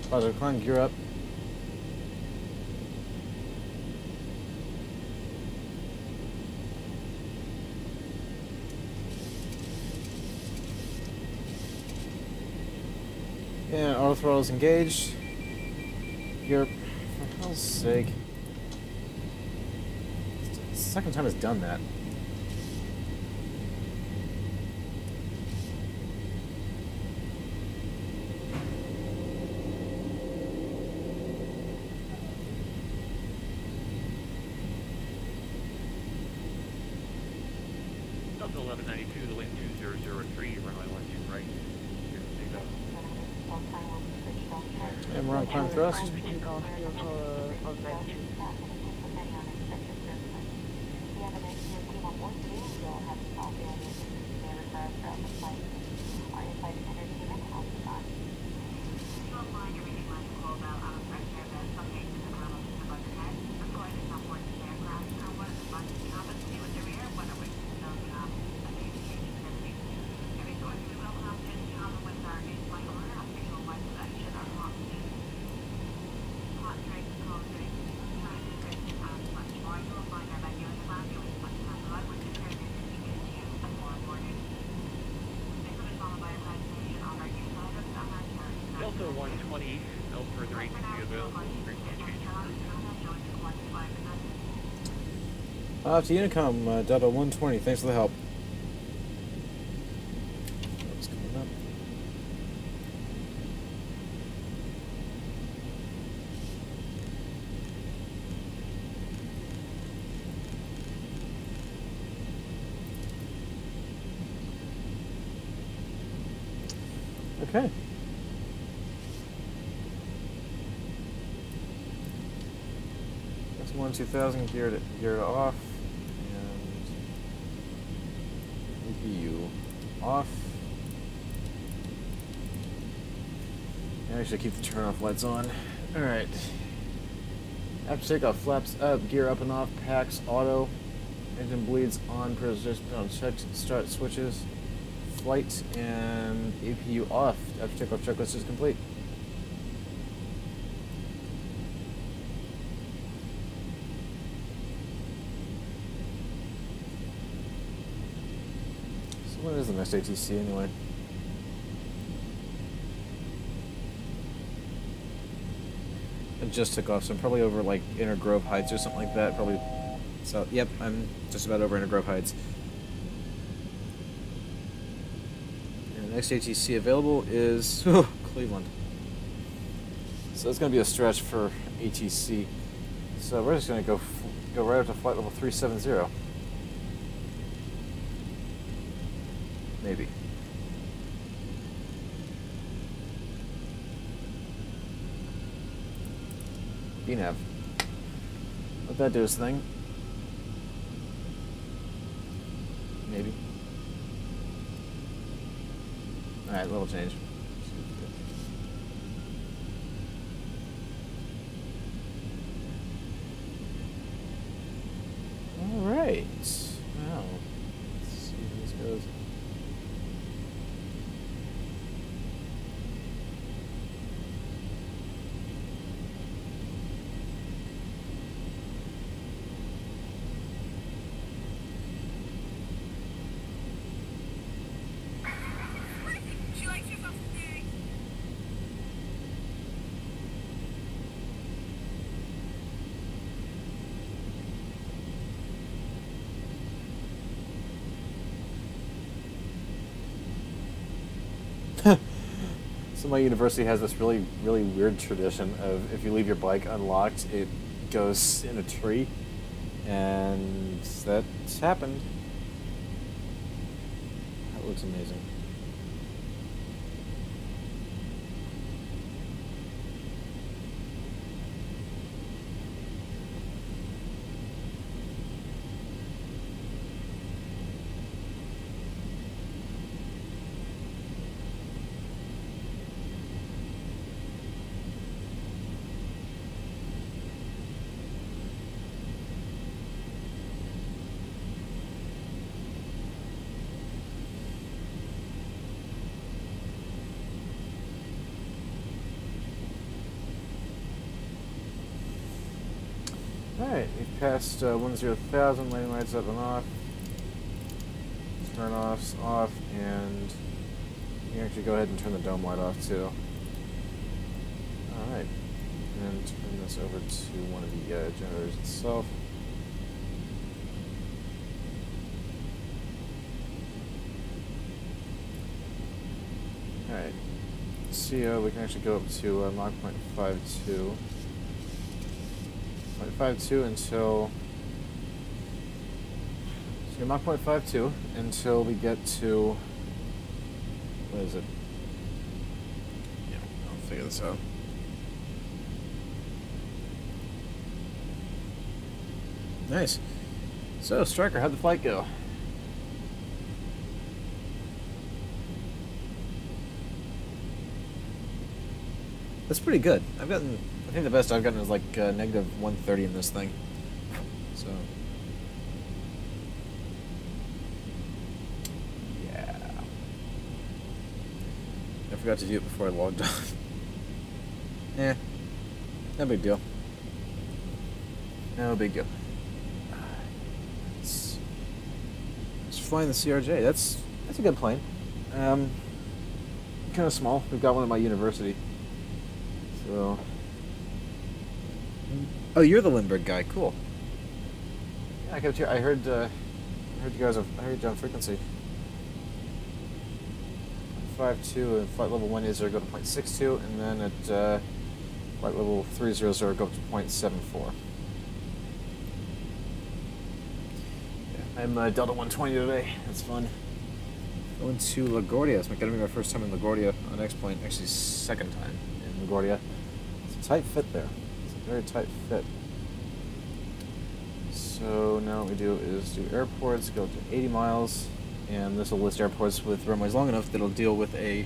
Positive climb, gear up. And auto throttle is engaged. Gear up. For hell's sake. It's the second time it's done that. Delta 1192, the wind 2003, runway 12 right, clear to take off. And we're on climb thrust. Climb to take off, Delta 1192. Delta 120, no further agency available, frequency change of service. To Unicom, Delta 120, thanks for the help. What's coming up? Okay. That's 2000 geared off, and EPU off. And I should keep the turn off lights on. All right. After takeoff, flaps up, gear up and off, packs auto, engine bleeds on, check start switches, flight, and APU off. After takeoff, checklist is complete. So when is the next ATC anyway? I just took off, so I'm probably over like Inner Grove Heights or something like that. Probably. So, yep, I'm just about over Inner Grove Heights. The next ATC available is Cleveland. So it's going to be a stretch for ATC. So we're just going to go right up to flight level 370. Maybe. BNAV. Let that do its thing. Maybe. Alright, little change. Alright. Wow. Let's see how this goes. So my university has this really weird tradition of if you leave your bike unlocked, it goes in a tree, and that's happened. That looks amazing. Alright, we've passed 10,000, landing lights up and off, turn offs off, and you can actually go ahead and turn the dome light off too. Alright, and turn this over to one of the generators itself. Alright, CO, we can actually go up to Mach 0.52. 0.52 until Mach 0.52 until we get to, what is it? Yeah, I'll figure this out. Nice. So, Striker, how'd the flight go? That's pretty good. I think the best I've gotten is like negative 130 in this thing. So, yeah. I forgot to do it before I logged off. Eh, no big deal. No big deal. It's flying the CRJ. That's a good plane. Kind of small. We've got one at my university. So. Oh, you're the Lindbergh guy. Cool. Yeah, I heard you guys. I heard you on frequency. 5.2 and flight level 180 go to 0.62, and then at flight level 300 go up to 0.74. Yeah, I'm DAL120 today. That's fun. Going to LaGuardia. It's gonna be my first time in LaGuardia on X-Plane. Actually, second time in LaGuardia. It's a tight fit there. It's a very tight fit. So now what we do is do airports, go to 80 miles, and this will list airports with runways long enough that it'll deal with a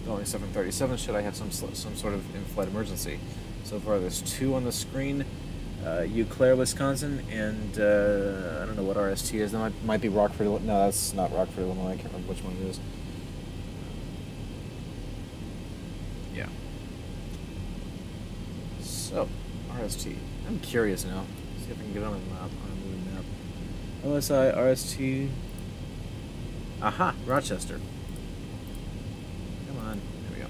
Boeing 737 should I have some sort of in-flight emergency. So far there's 2 on the screen, Eau Claire, Wisconsin, and I don't know what RST is. That might be Rockford. No, that's not Rockford, Illinois. I can't remember which one it is. Yeah. So, RST. I'm curious now. See if I can get on a map, on a moving map. LSI, RST. Aha, Rochester. Come on. There we go.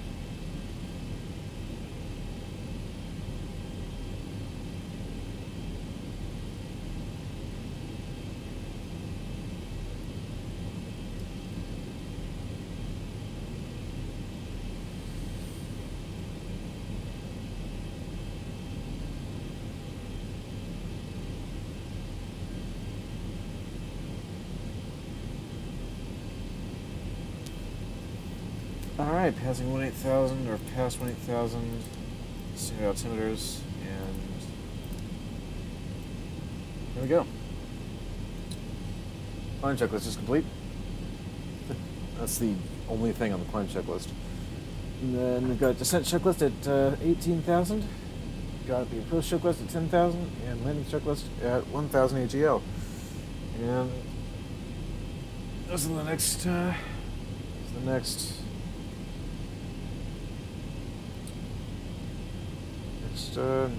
Alright, passing 18,000, or past 18,000. Seeing the altimeters, and there we go. Climb checklist is complete. That's the only thing on the climb checklist. And then we've got descent checklist at 18,000. Got the approach checklist at 10,000, and landing checklist at 1,000 AGL. And those are the next.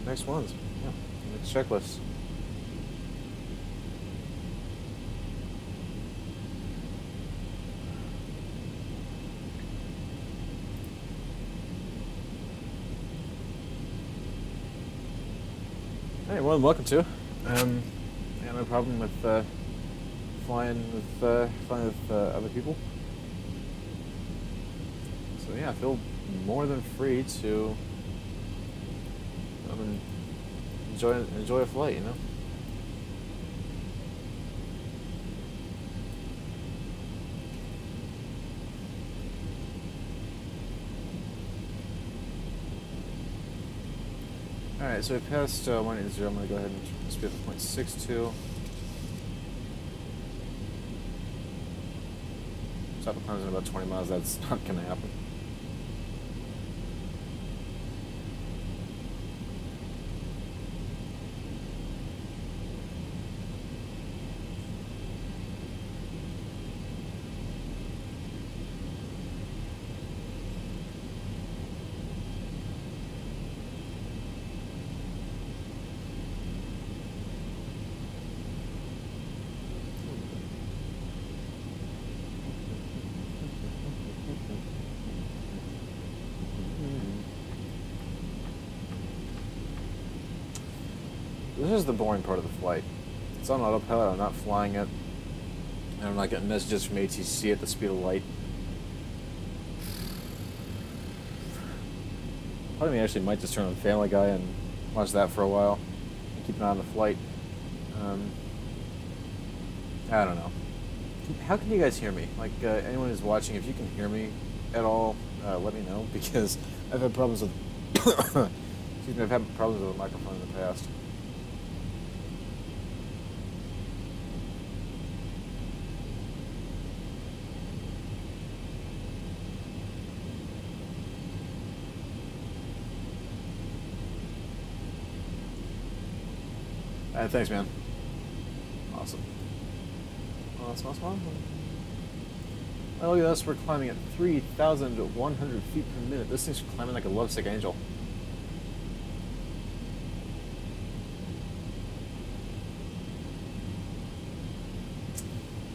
Next ones. Yeah, next checklist. Hey, well, welcome to. Yeah, no problem with flying with other people. So yeah, feel more than free to enjoy a flight, you know. Alright, so we passed 180. I'm going to go ahead and speed up to 0.62. Stop the climbs in about 20 miles. That's not going to happen. This is the boring part of the flight. It's on autopilot, I'm not flying it, and I'm not getting messages from ATC at the speed of light. Part of me actually might just turn on Family Guy and watch that for a while, and keep an eye on the flight. I don't know. How can you guys hear me? Like, anyone who's watching, if you can hear me at all, let me know, because I've had problems with... excuse me, I've had problems with the microphone in the past. Thanks, man. Awesome. Awesome. Oh, look at us. We're climbing at 3,100 feet per minute. This thing's climbing like a lovesick angel.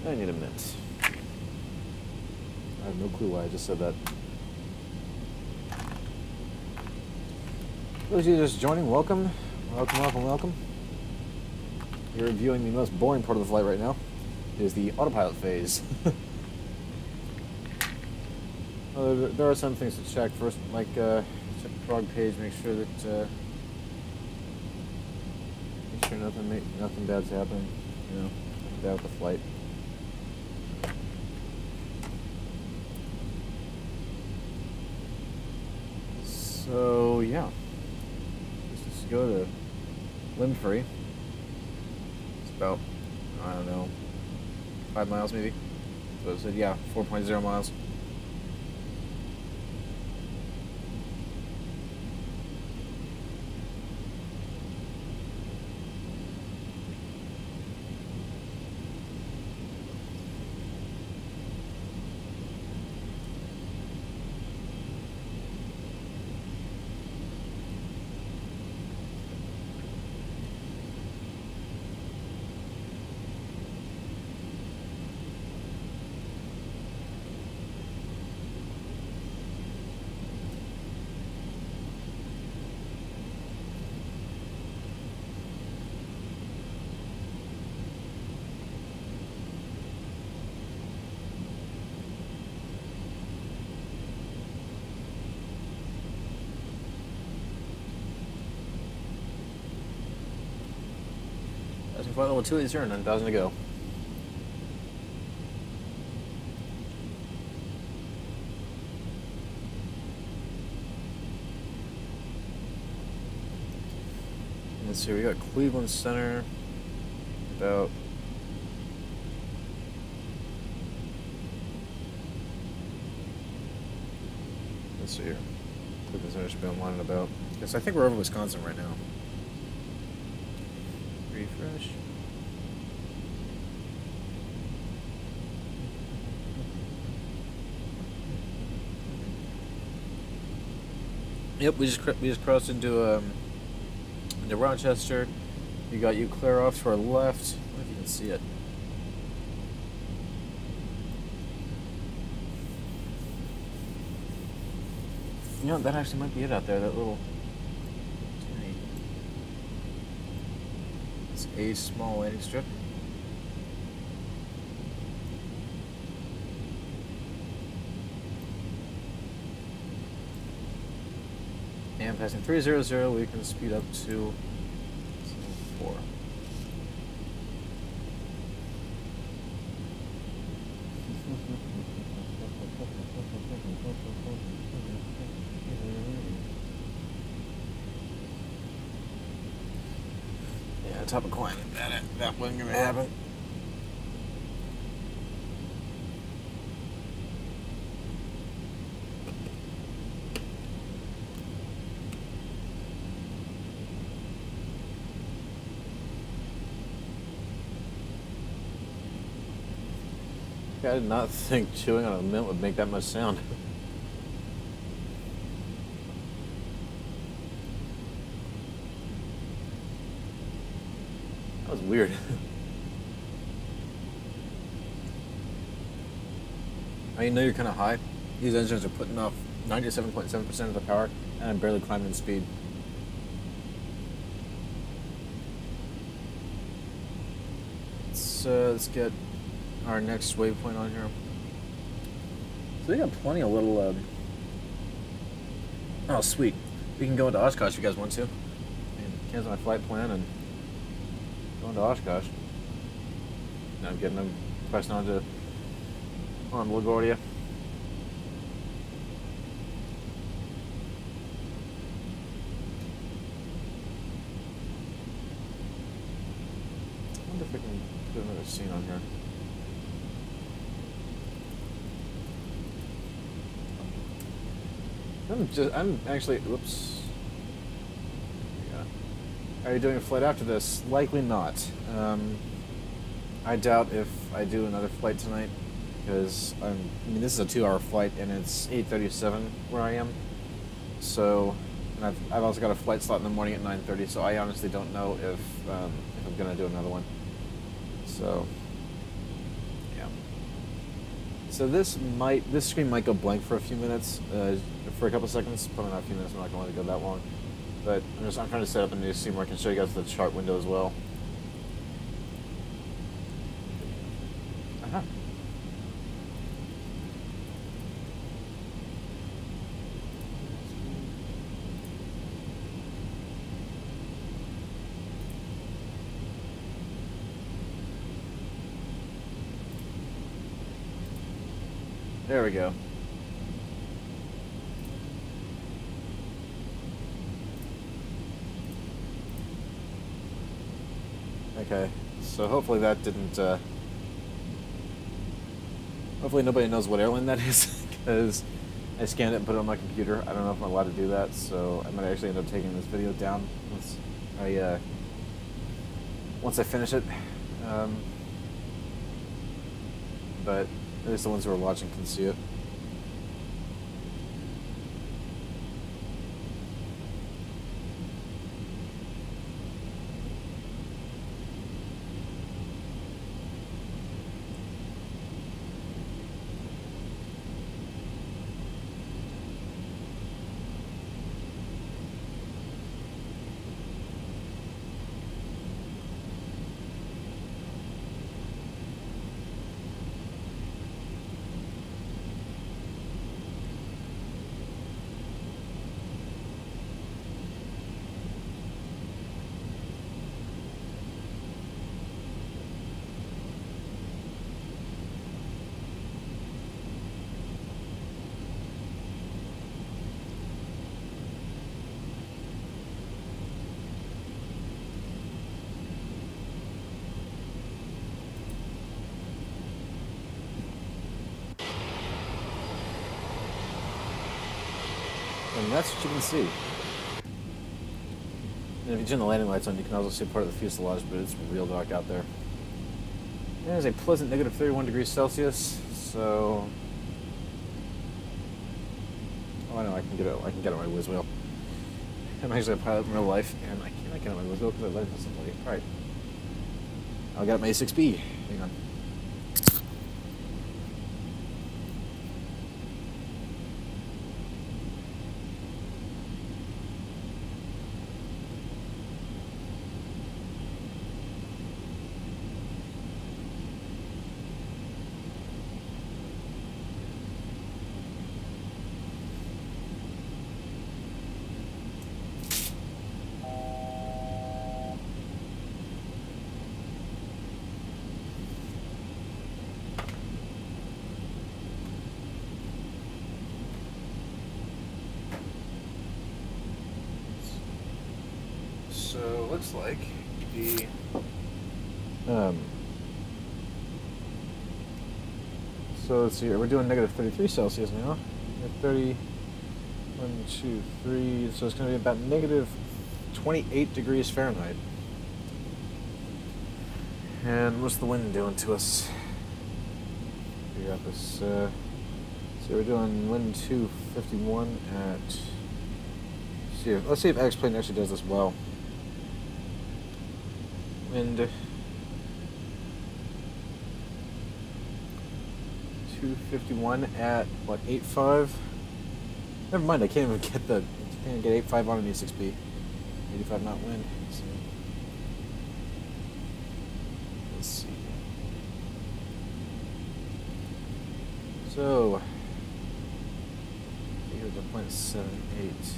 I need a minute. I have no clue why I just said that. Those of you just joining, welcome. Welcome. You're viewing the most boring part of the flight right now. It is the autopilot phase. There are some things to check. First, like check the prog page, make sure nothing bad's happening. You know, nothing bad with the flight. So yeah, let's just go to limb free. About, I don't know, 5 miles maybe. So I said, yeah, 4.0 miles. Flight level 280, 9,000 to go. Let's see, we got Cleveland Center about let's see here. Cleveland Center should be online in about. Yes, I think we're over Wisconsin right now. Refresh. Yep, we just crossed into Rochester. You got you clear off to our left. I don't know if you can see it. You know, that actually might be it out there. That little tiny. It's a small landing strip. And passing 300, we can speed up to 4. Yeah, top of coin. That wasn't gonna happen. I did not think chewing on a mint would make that much sound. That was weird. I know you're kind of high. These engines are putting off 97.7% of the power, and I'm barely climbing in speed. Let's get our next waypoint on here. So we got plenty of little. Oh, sweet. We can go into Oshkosh if you guys want to. And cancel my flight plan and go into Oshkosh. Now I'm getting them pressed onto LaGuardia. I wonder if we can put another scene on here. I'm actually, whoops. Yeah. Are you doing a flight after this? Likely not. I doubt if I do another flight tonight, because I mean, this is a 2-hour flight, and it's 8:37 where I am. So, and I've also got a flight slot in the morning at 9:30, so I honestly don't know if I'm gonna do another one. So, yeah. So this screen might go blank for a few minutes, for a couple seconds. Probably not a few minutes. I'm not gonna let it go that long. But I'm trying to set up a new scene where I can show you guys the chart window as well. There we go. Okay, so hopefully that didn't, hopefully nobody knows what airline that is, because I scanned it and put it on my computer. I don't know if I'm allowed to do that, so I might actually end up taking this video down once I finish it. But at least the ones who are watching can see it. that's what you can see. And if you turn the landing lights on, you can also see part of the fuselage, but it's real dark out there. It is a pleasant negative 31 degrees Celsius, so... Oh, I know, I can get on my whiz wheel. I'm actually a pilot in real life, and I cannot get on my whiz wheel because I learned this somebody. Alright. I'll get my A6B. Hang on. So looks like the so let's see here, we're doing negative 33 Celsius now. 30, 1, 2, 3, so it's going to be about negative 28 degrees Fahrenheit. And what's the wind doing to us? We got this, so we're doing wind 251 at, let's see if X-Plane actually does this well. Wind 251 at what, 8.5? Never mind, I can't even get 8.5 on an E6B. 85 knot wind. So, let's see. So here's the 0.78.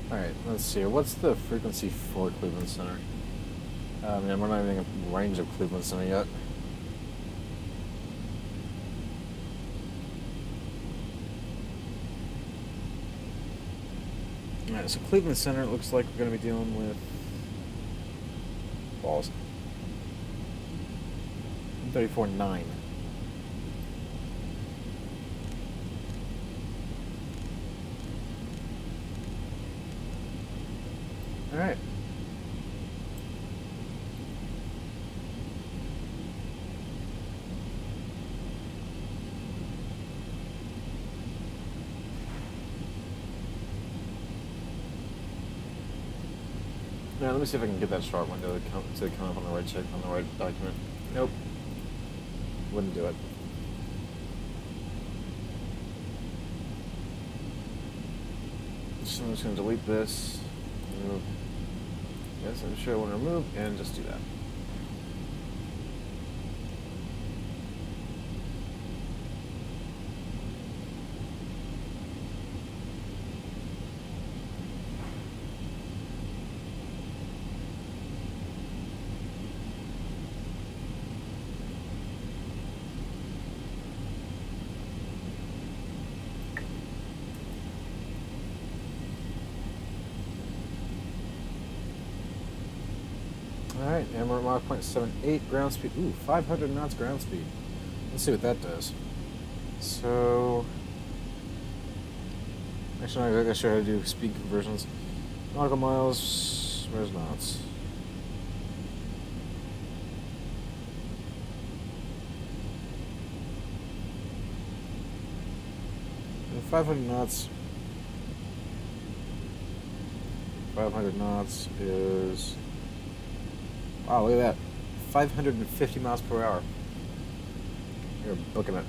Alright, let's see. What's the frequency for Cleveland Center? Man, we're not even in a range of Cleveland Center yet. Alright, so Cleveland Center, it looks like we're going to be dealing with balls. 34.9. Alright. Now let me see if I can get that start window to come up on the right check on the right document. Nope. Wouldn't do it. So I'm just going to delete this. Remove. Yes, I'm sure I want to remove and just do that. Alright, and we're at Mach 0.78 ground speed. Ooh, 500 knots ground speed. Let's see what that does. So, actually, I'm not exactly sure how to do speed conversions. Nautical miles, where's knots? And 500 knots. 500 knots is... Wow, look at that. 550 miles per hour. You're booking it.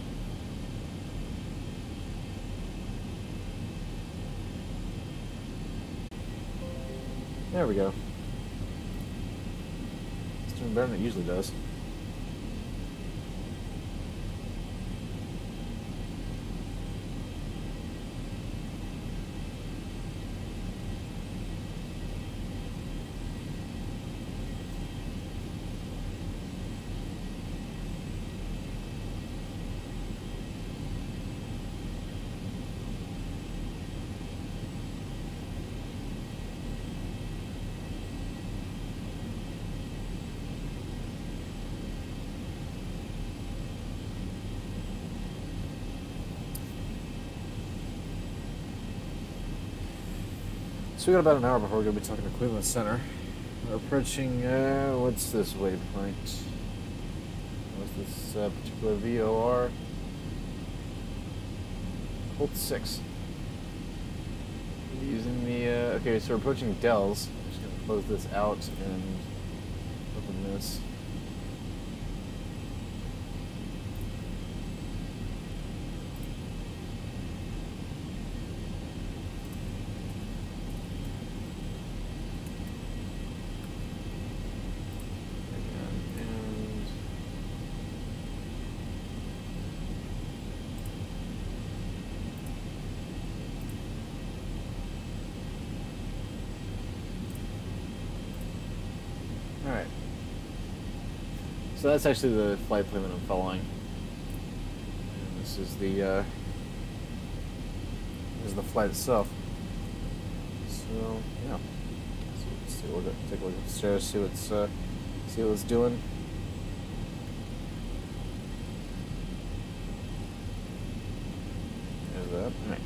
There we go. It's doing better than it usually does. So we got about an hour before we're going to be talking to Cleveland Center. We're approaching, what's this waypoint? What's this particular VOR? Colt 6. Using the, okay, so we're approaching Dells. I'm just going to close this out and open this. Alright. So that's actually the flight plan that I'm following. And this is the flight itself. So yeah. So we'll take a look upstairs, see what it's doing. There's that. Alright.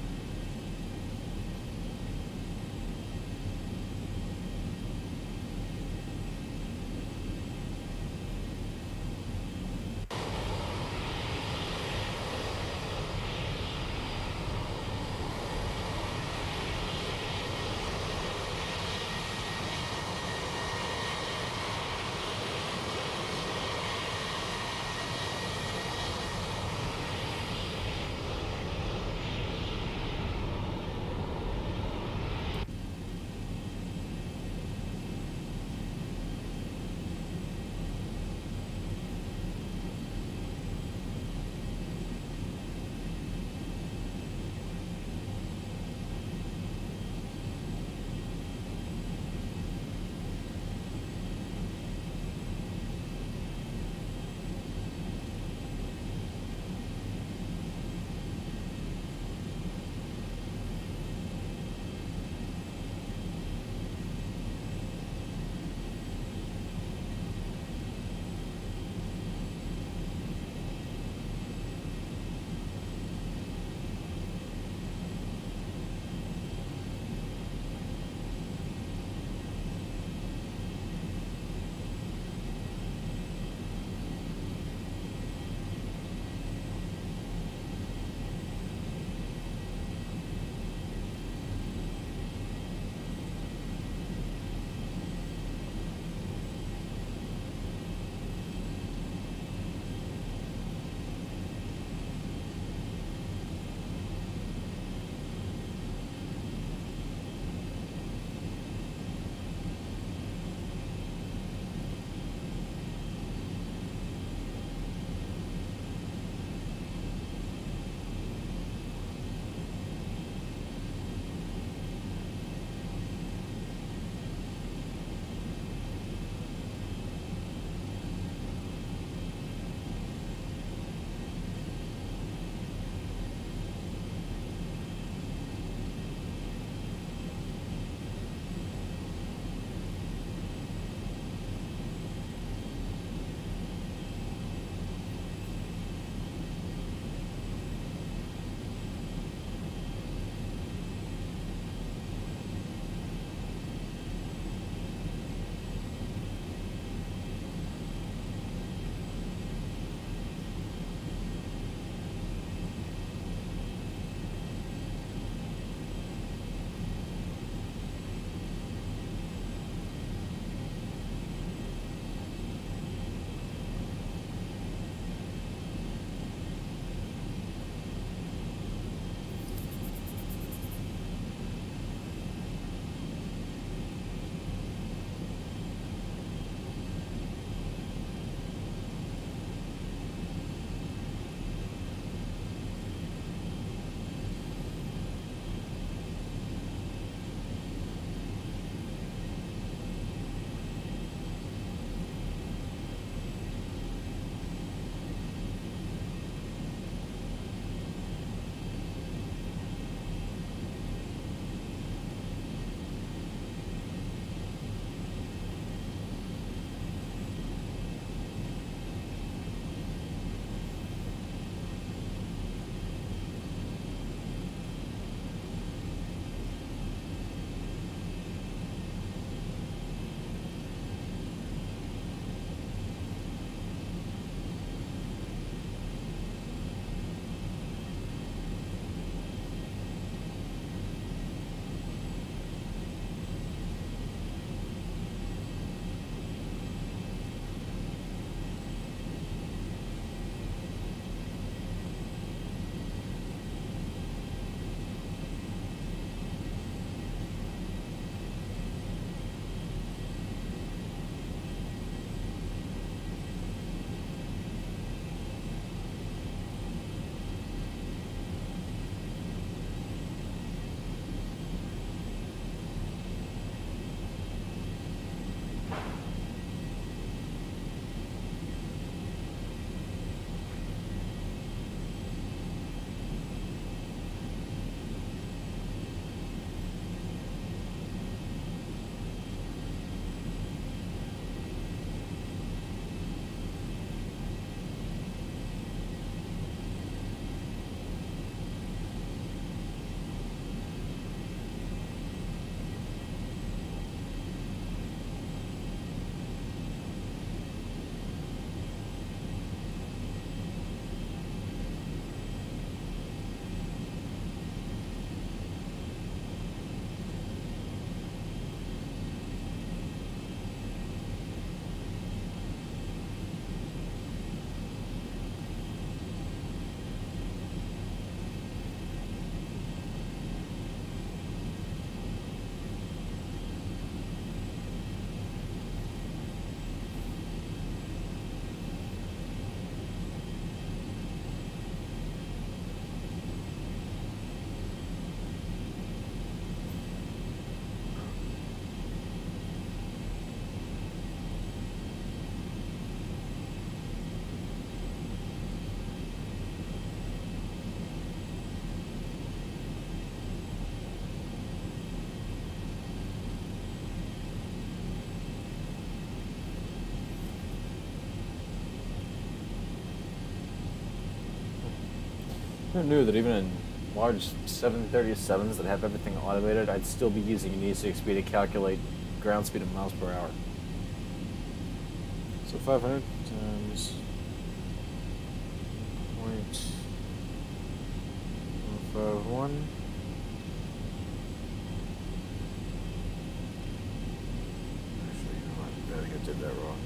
Who knew that even in large 737s that have everything automated, I'd still be using an E6B to calculate ground speed in miles per hour. So 500 times 0.151. Actually, you know what? I think I did that wrong.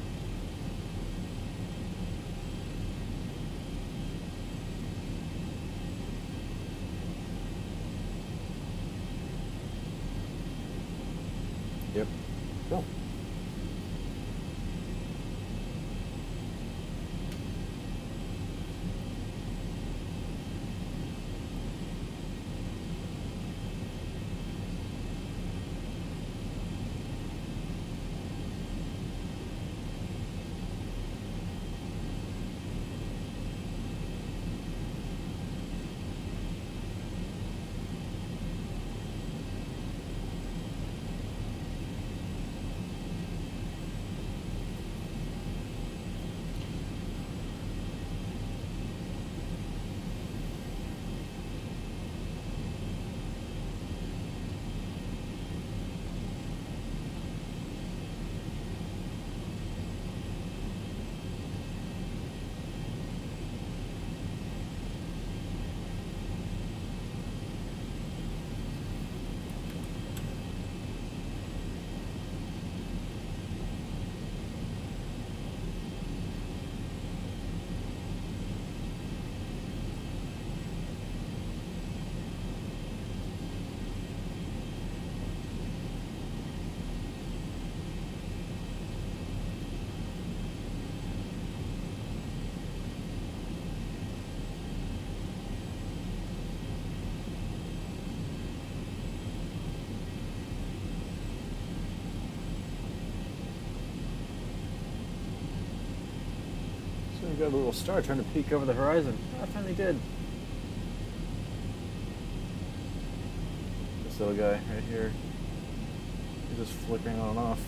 Yep. Cool. So we got a little star trying to peek over the horizon. Oh, I finally did. This little guy right here. He's just flickering on and off.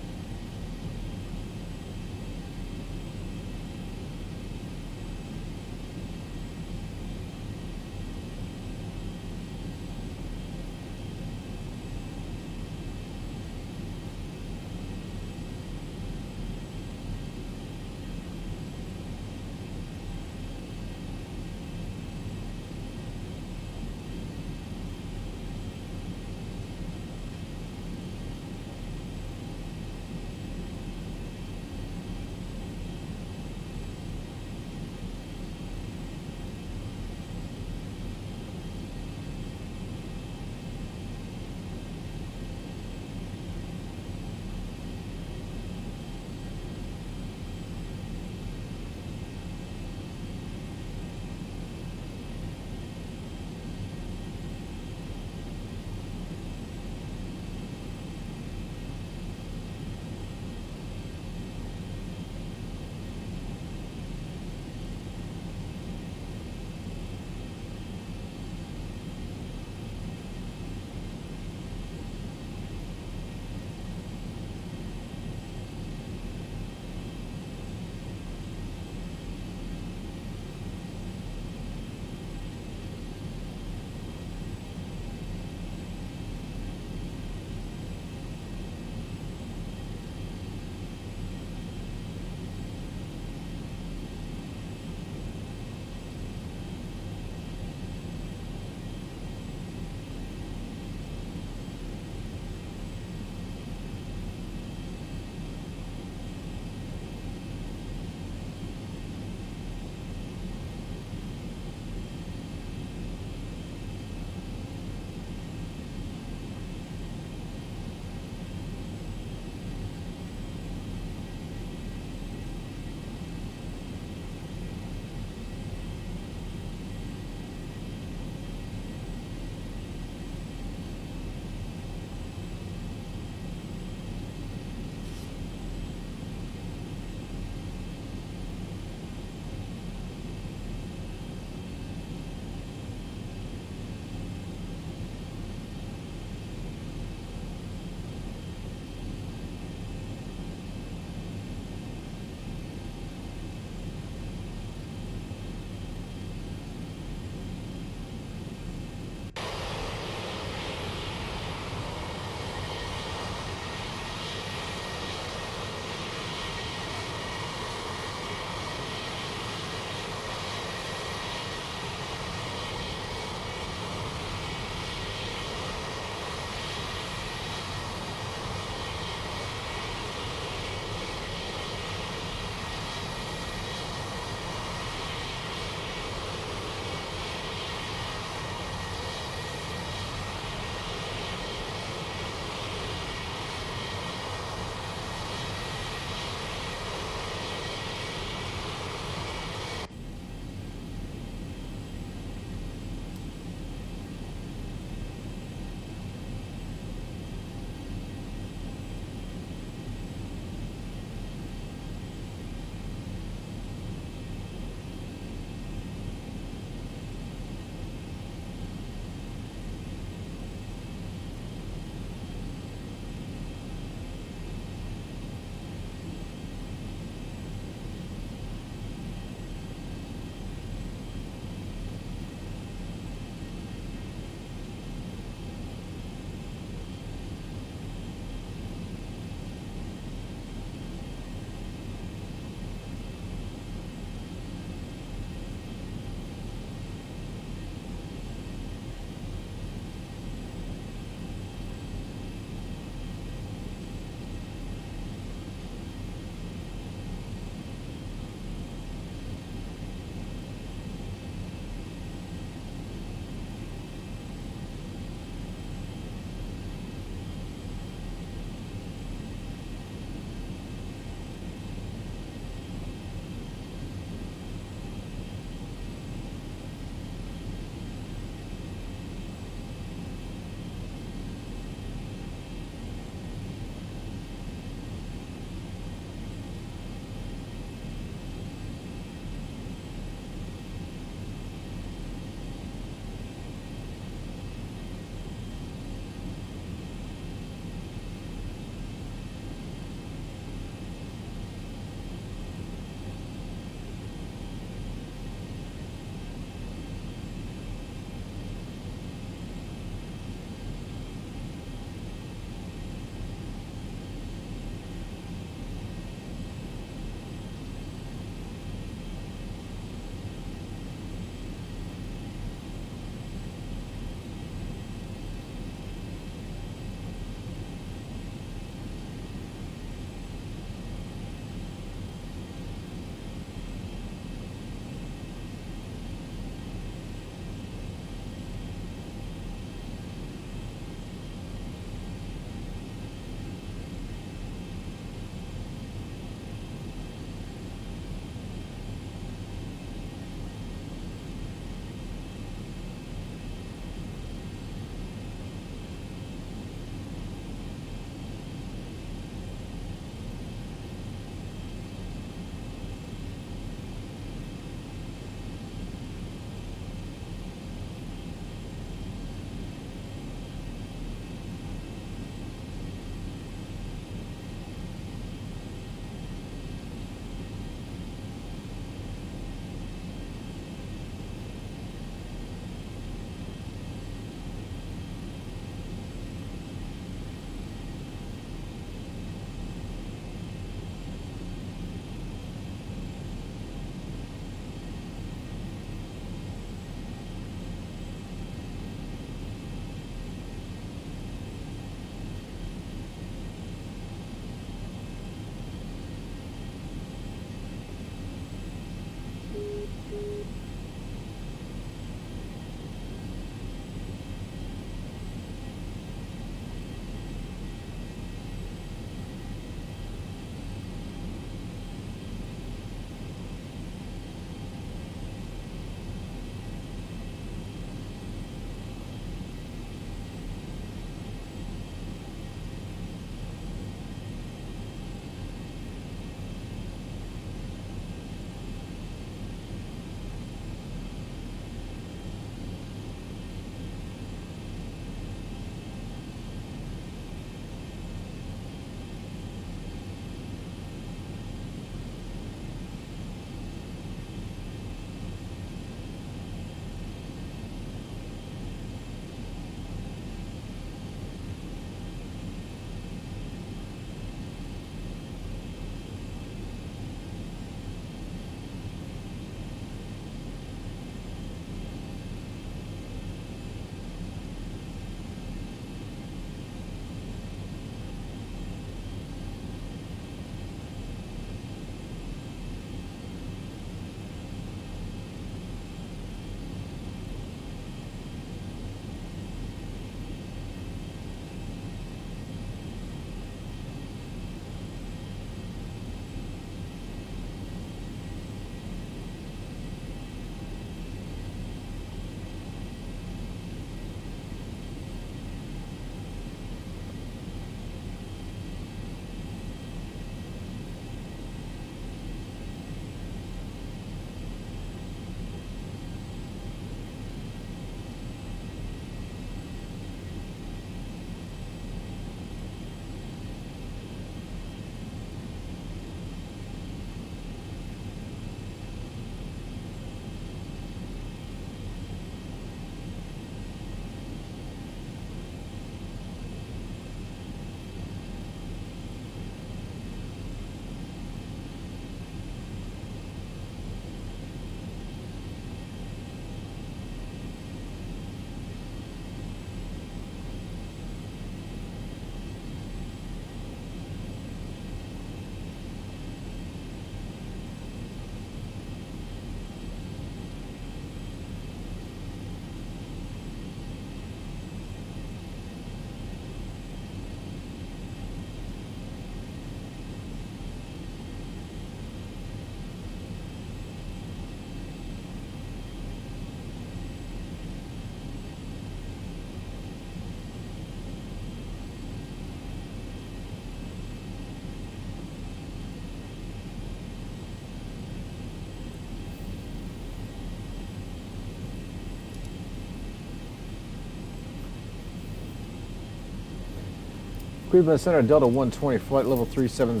Cleveland Center, Delta 120, flight level 370.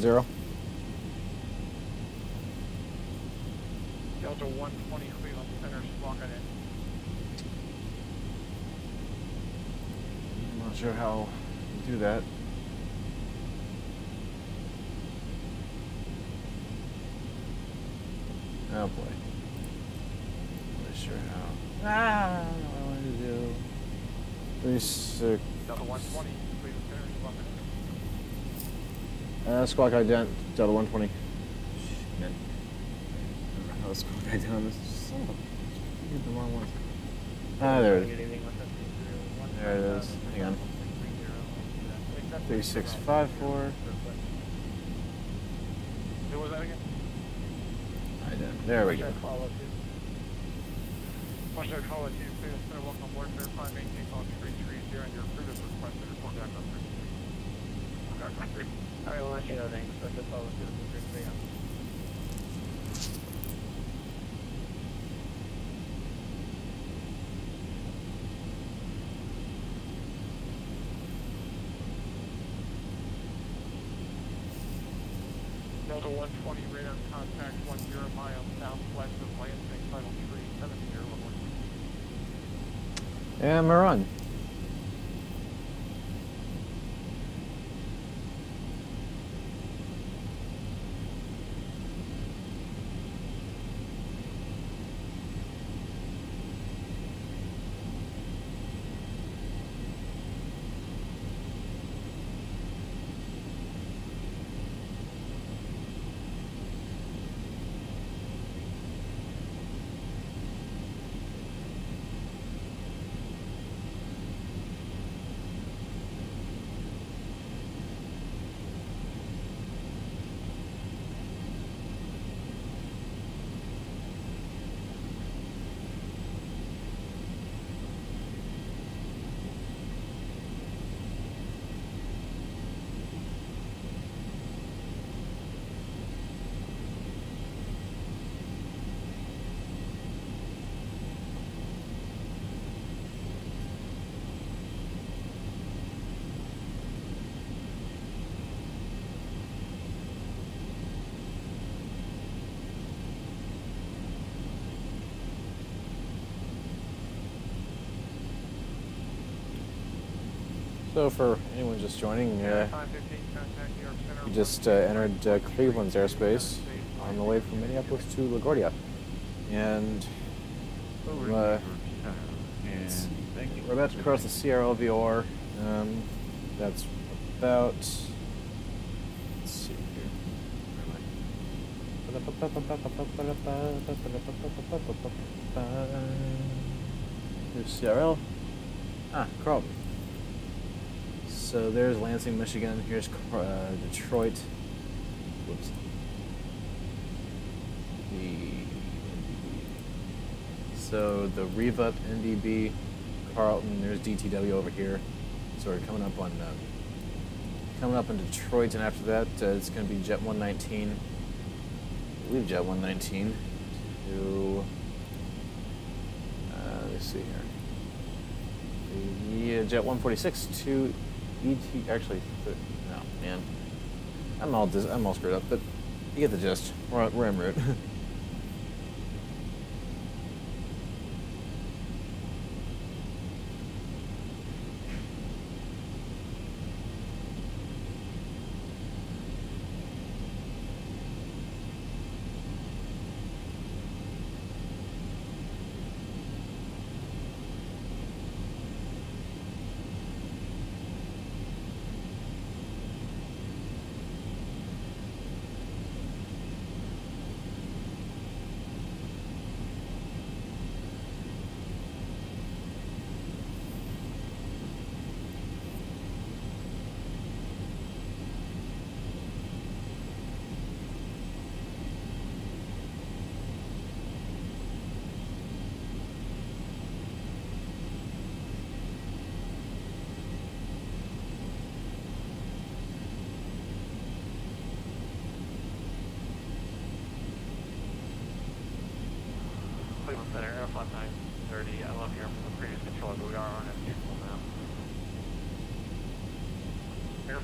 Delta 120, Cleveland Center, squawk on in. I'm not sure how to do that. Oh boy. Not sure how. I don't know what I want to do. 36. Delta 120, Cleveland Center, squawk on in. Squawk ident, Delta 120. Shit. I don't know how to squawk ident this. Son of a. I did the wrong one. Ah, there it is. There it is. Hang on. 3654. Who was that again? Ident. There we go. Watch that call at you, Cleveland Center, welcome aboard, verify, maintain call 330, and your previous request to report back on 3. Alright, we'll let you know, thanks. That's all we'll do with 3 p.m. Delta 120, radar contact 10 miles southwest of Lansing, final 370. And we're on. So for anyone just joining, we just entered Cleveland's airspace on the way from Minneapolis to LaGuardia. And we're about to cross the CRLVR. That's about, let's see here, where am I? Here's CRL. Ah, Carlton. So there's Lansing, Michigan. Here's Detroit. Whoops. So the Rev up NDB, Carlton. There's DTW over here. So we're coming up in Detroit, and after that it's going to be Jet 119. I believe Jet 119 to. Let's see here. Yeah, Jet 146 to. Actually, no, man. I'm all screwed up, but you get the gist. We're en route.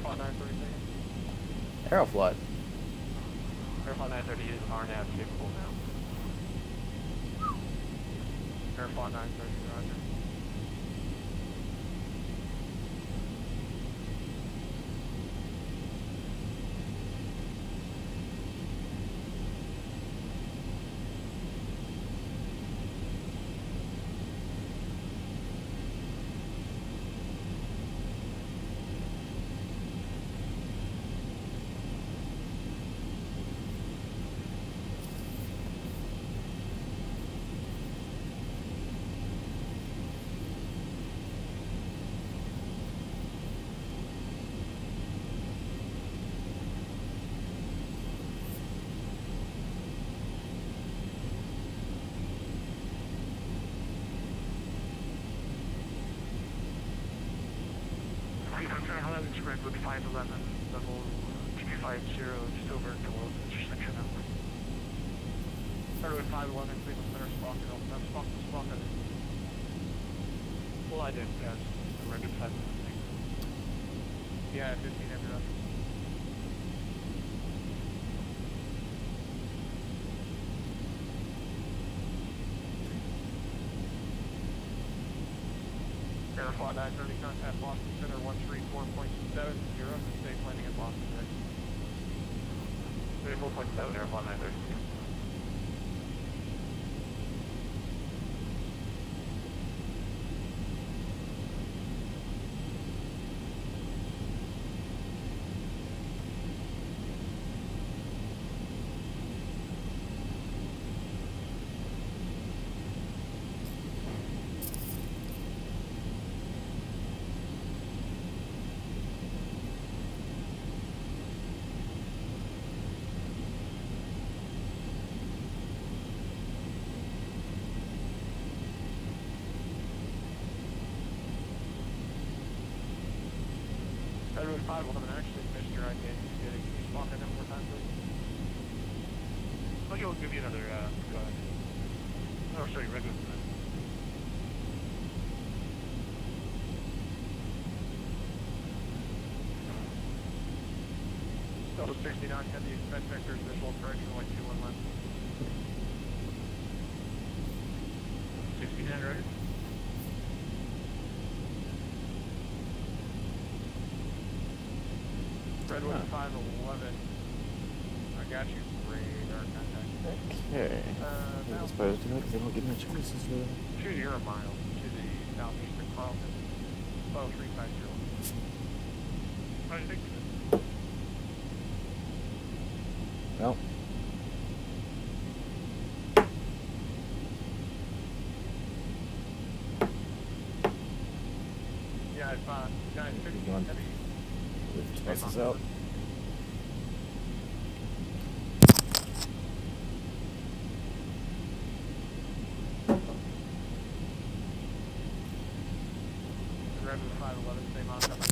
Airflow 930 seconds. Aeroflot. Airflow 930 is RNAV capable now. Airflow 930, roger. Redwood 511, level 250, just over Duluth intersection now. Redwood 511, Cleveland Center, Spock. Well, I did, yes. Redwood 511. Yeah, 15 every other. Airflow 930, contact Boston Center 134.70, safe landing at Boston Center. 34.7, Airflow 930. Redwood 511 actually missed your idea. Can you spawn that one more time, please? Okay, we'll give you another, go ahead. Oh, sorry, Redwood 5. Delta 69, have the expense vectors visual correction, like 21 left. 69, right? Redwood 511. I got you. Radar contact. Okay. I suppose do it because they don't give me choices really. 20 miles to the southeast of Carlton. 350. How do you think? Well. Yeah, it's fine. 950 heavy. Test this out. Redwood 511, same on coming.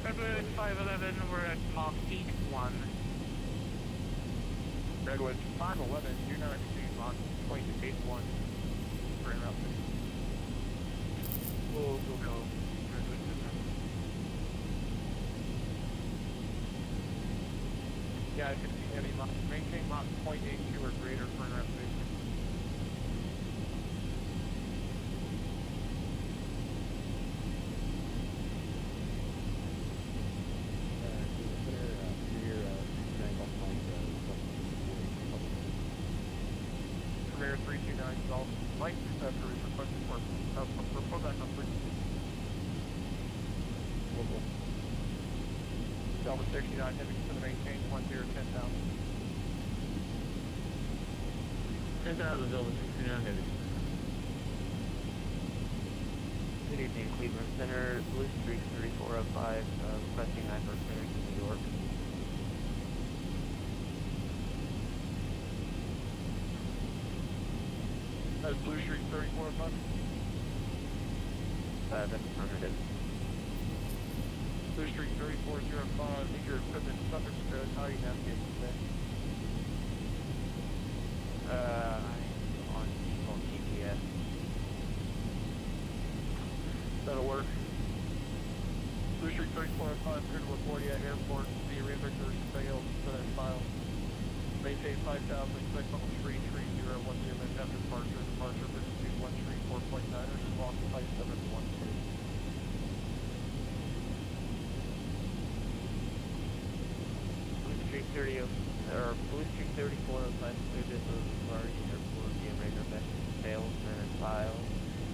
Redwood 511, we're at Mach Peak 1. Redwood 511, you're not exceeding Mach 28.1 for interruption. We'll go. Yeah, I can see heavy Mach. Maintain Mach 0.82 or greater for interruption. Premier 329 Golf Flight Service requested for report back on frequency. Local. Delta 69 heavy to maintain 10,000. 10,000 Delta 69 heavy. Good evening, Cleveland Center, Blue Street 3405, requesting network clearance in New York. That's Blue Street 3405? That's affirmative. Blue Street 3405, need your equipment subject to how you navigate today. On GPS. That'll work. Blue Street 3405, good to Guardia Airport. The rear-vector failed, so that's filed. Maintain 5,000, expect level 33010 minutes after departure. Departure altitude 134.9ers, squawk 5712. Blue Street 30, or Blue Street 3405, clear this of Guardia Airport. The radar vector failed, and then filed.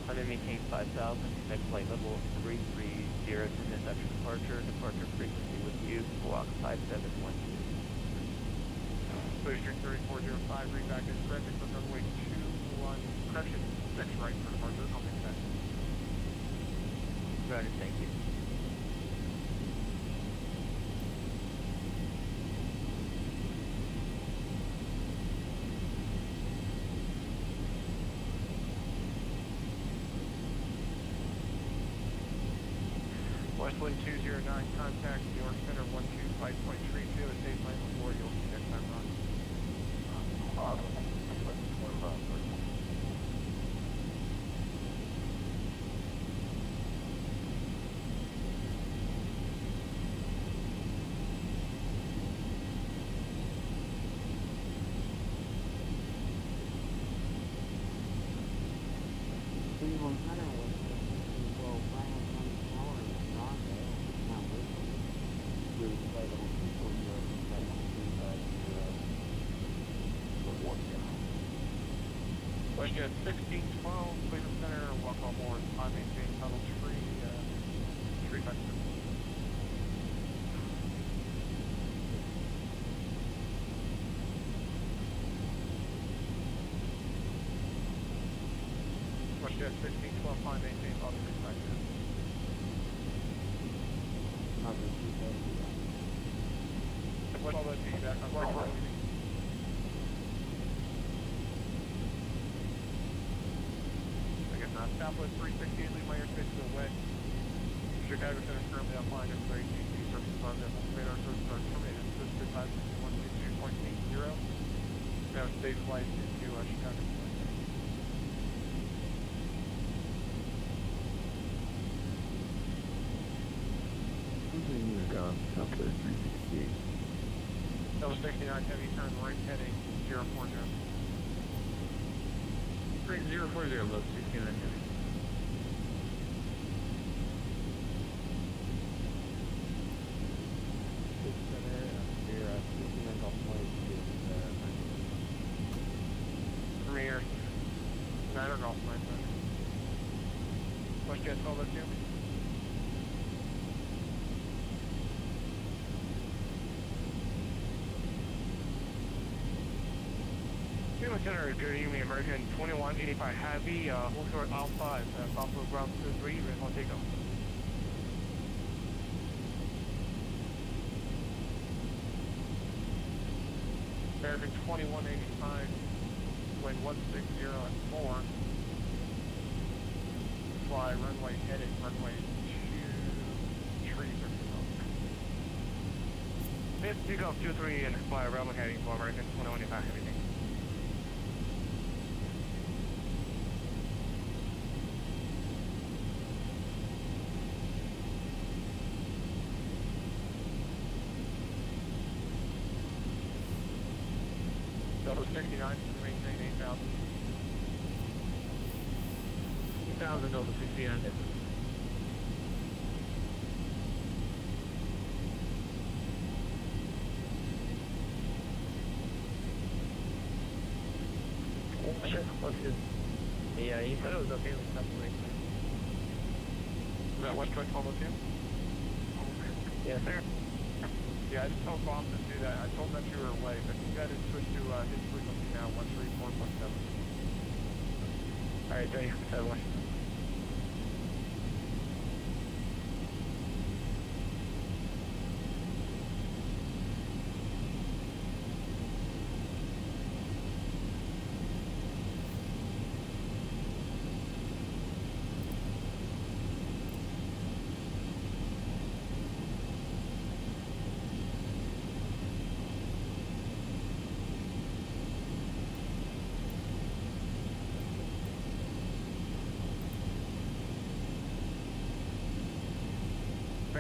Under maintain 5,000, expect flight level 330 minutes after departure. Departure frequency with you, squawk 5712. Blue Street 3405, read back as correct, on runway 21, correction, 6 right for departure, I'll make that. Roger, thank you. West Wind 209, contact New York Center 125.32, a safe flight before you'll see next time run. WestJet 1612, Cleveland Center, welcome aboard. I maintain tunnel tree vector. WestJet 1612, I maintain tunnel tree vector. What's all that feedback on board? Southwest 368, leave my airspace to the west. Chicago Center is currently offline at 30 GT service positive. Radar service are terminated. Sister time 122.80. Now stage flight into Chicago. Who's in your gun? Southwest 368. That was 69 heavy turn right heading 040. 3040, low 69 heavy. Premier, Niner Golf 9. WestJet 1202. Itinerary, good evening, American 2185 Heavy, hold short Al 5, Buffalo ground 23, ready for takeoff. American 2185, wind 160 at 4, fly runway headed, runway 2, trees are below. Takeoff 23 and fly runway heading for American 2185 Heavy. Delta 69, maintain 8,000. 8,000, Delta 69. Yeah, he said it was okay with separation. Is that WestJet 1202? Yes, sir. Yeah, I just told Bob to do that. I told him that you were away, but you got to switch to his frequency now, 134.7. Alright, 37.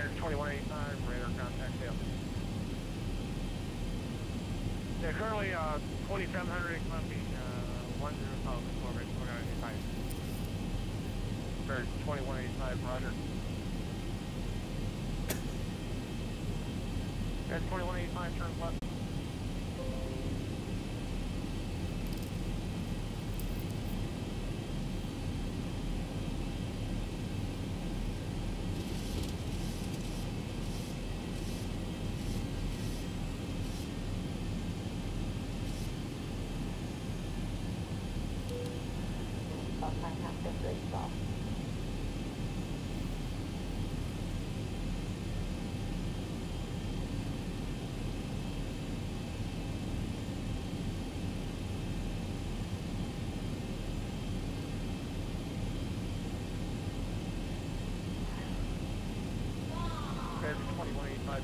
American 2185, radar contact failed. Yeah, currently 2700 climbing 10 kilometers, 2185. American 2185, roger. American 2185, turn left.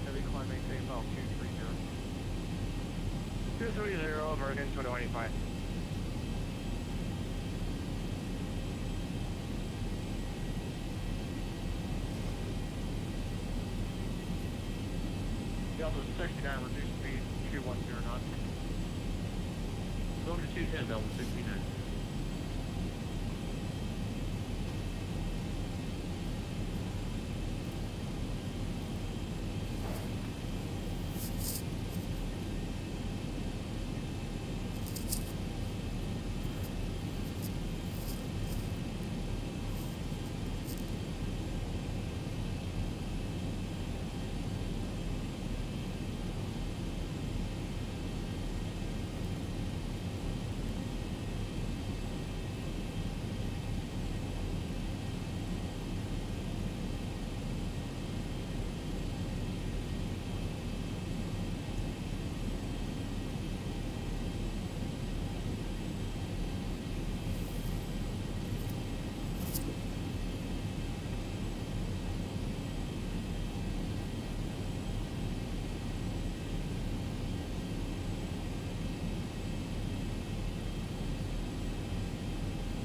Heavy climb, maintain file 230. 230, American 2185. Delta 69, reduce speed 210 knots. Go to 210, Delta 69.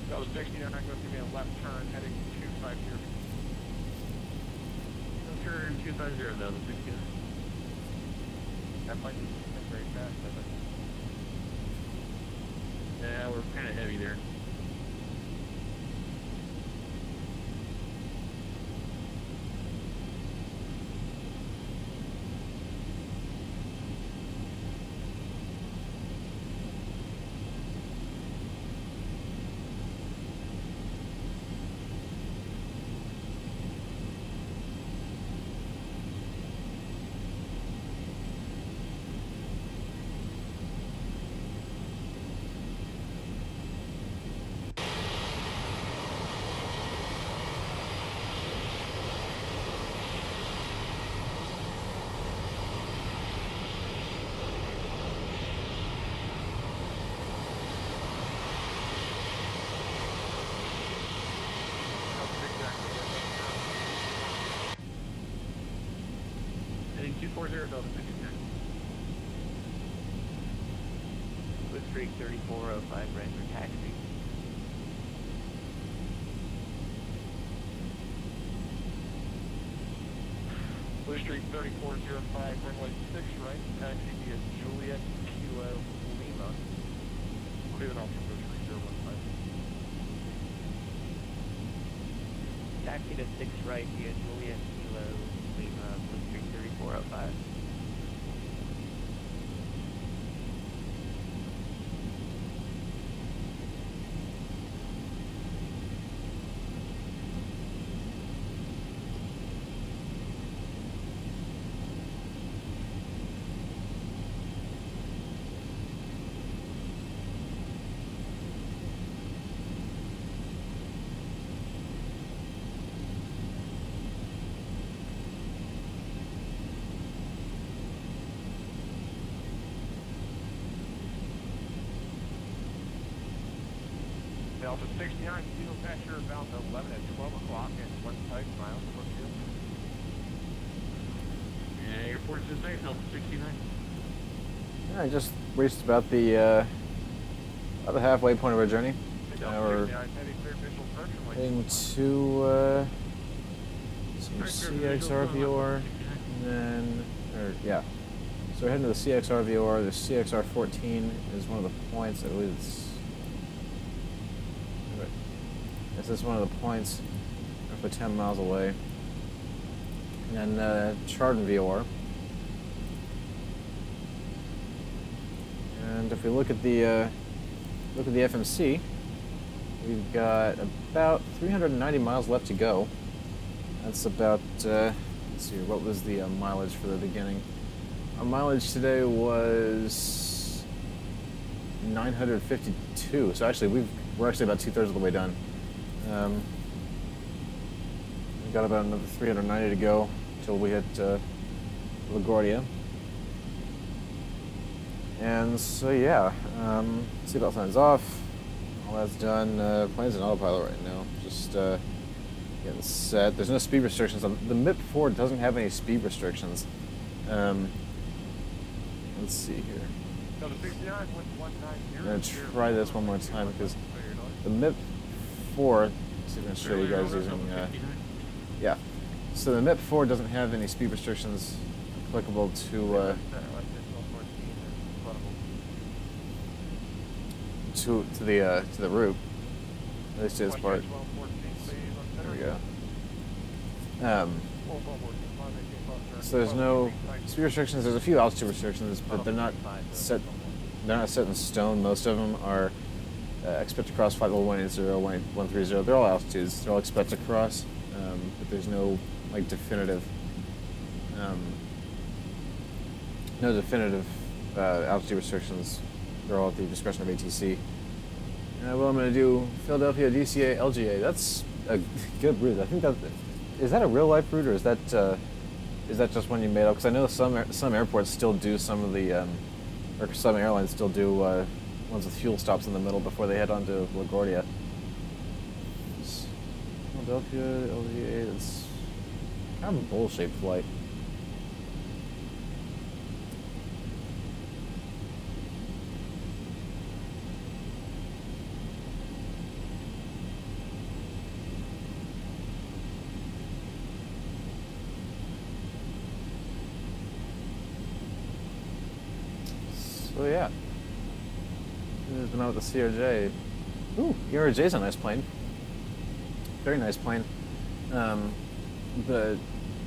That was 69, I'm going to give me a left turn heading 250. Turn 250, though, the 69. That might be very fast, I think. Yeah, we're kind of heavy there. Heading 240, Delta 69. Blue Streak 3405, right for taxi. Blue Streak 3405, runway 6 right, taxi via Juliet Kilo Lima. Clear an altitude Blue Streak 015. Taxi to 6 right via Juliet Kilo Lima, Blue Streak 3405. Delta 69, fuel passenger about 11 at 12 o'clock and 1 type miles per fuel. Yeah, airport is safe, Delta 69. I just reached about the halfway point of our journey. Now we're heading to Some CXRVOR, and then, yeah. So we're heading to the CXRVOR. The CXR14 is one of the points. I believe it's. This is one of the points, roughly 10 miles away. And then Chardon VOR. And if we look at the FMC, we've got about 390 miles left to go. That's about, let's see, what was the mileage for the beginning? Our mileage today was 952. So actually, we're actually about 2/3 of the way done. We've got about another 390 to go till we hit LaGuardia. And so yeah, seatbelt signs off. All that's done. Plane's in autopilot right now. Just getting set. There's no speed restrictions. The MIP-4 doesn't have any speed restrictions. Let's see here. I'm gonna try this one more time because the MIP-4. So I'm gonna show you guys using. Yeah. So the MIP-4 doesn't have any speed restrictions applicable to the route. At least to this part. There we go. So there's no speed restrictions. There's a few altitude restrictions, but they're not set. They're not set in stone. Most of them are expected to cross flight level 180, 130. They're all altitudes. They're all expected to cross, but there's no like definitive, altitude restrictions. They're all at the discretion of ATC. Well, I'm going to do Philadelphia, DCA, LGA. That's a good route. I think is that a real life route, or is that just one you made up? Because I know some airports still do some of the, or some airlines still do ones with fuel stops in the middle before they head on to LaGuardia. Philadelphia, LGA. It's kind of a bowl-shaped flight. So yeah, it's been out with the CRJ. Ooh, ERJ's a nice plane. Very nice plane. The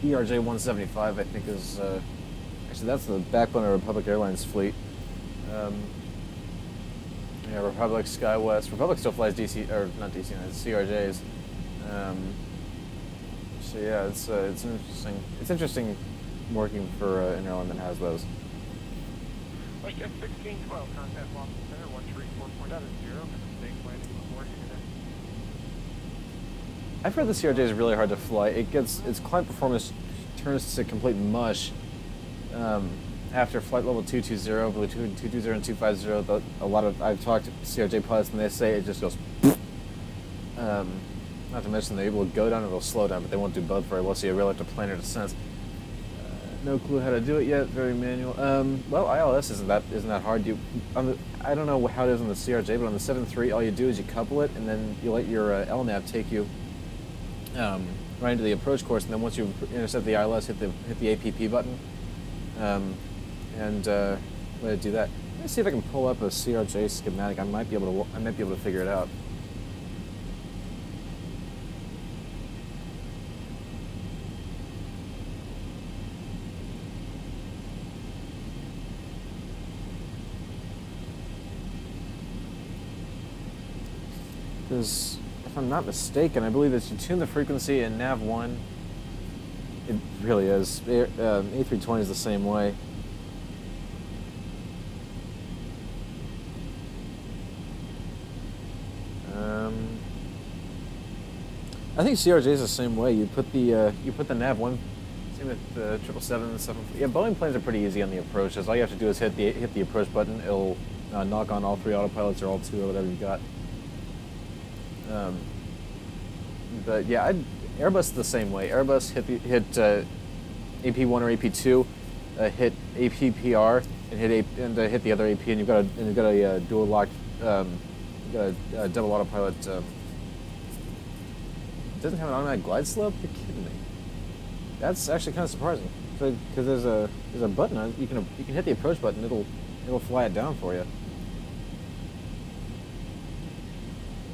ERJ 175, I think, is actually that's the backbone of Republic Airlines fleet. Yeah, Republic, SkyWest. Republic still flies DC, or not DC, it's CRJs. So yeah, it's interesting. It's interesting working for an airline that has those. Like F-1612, contact Boston Center, 134.0, mistake landing before unit. I've heard the CRJ is really hard to fly. Its climb performance turns to complete mush after flight level 220, between 220 and 250. I've talked to CRJ pilots and they say it just goes. Not to mention they will go down and they'll slow down, but they won't do both very well. So you really have to plan your descent. No clue how to do it yet. Very manual. Well, ILS isn't that hard. I don't know how it is on the CRJ, but on the 7.3, all you do is you couple it, and then you let your LNAV take you right into the approach course, and then once you intercept the ILS, hit the APP button, and let it do that. Let me see if I can pull up a CRJ schematic. I might be able to figure it out. Because if I'm not mistaken, I believe that you tune the frequency in nav1. It really is. A320 is the same way. I think CRJ is the same way. You put the nav1. Same with the 777, 7. Yeah, Boeing planes are pretty easy on the approaches. All you have to do is hit the approach button. It'll knock on all 3 autopilots or all 2 or whatever you got. But yeah, Airbus is the same way. Airbus hit AP1 or AP2, hit APPR, and hit the other AP, and you've got a dual locked, you've got a double autopilot. It doesn't have an automatic glide slope. You're kidding me. That's actually kind of surprising. Because there's a button on it. You can hit the approach button. It'll fly it down for you. At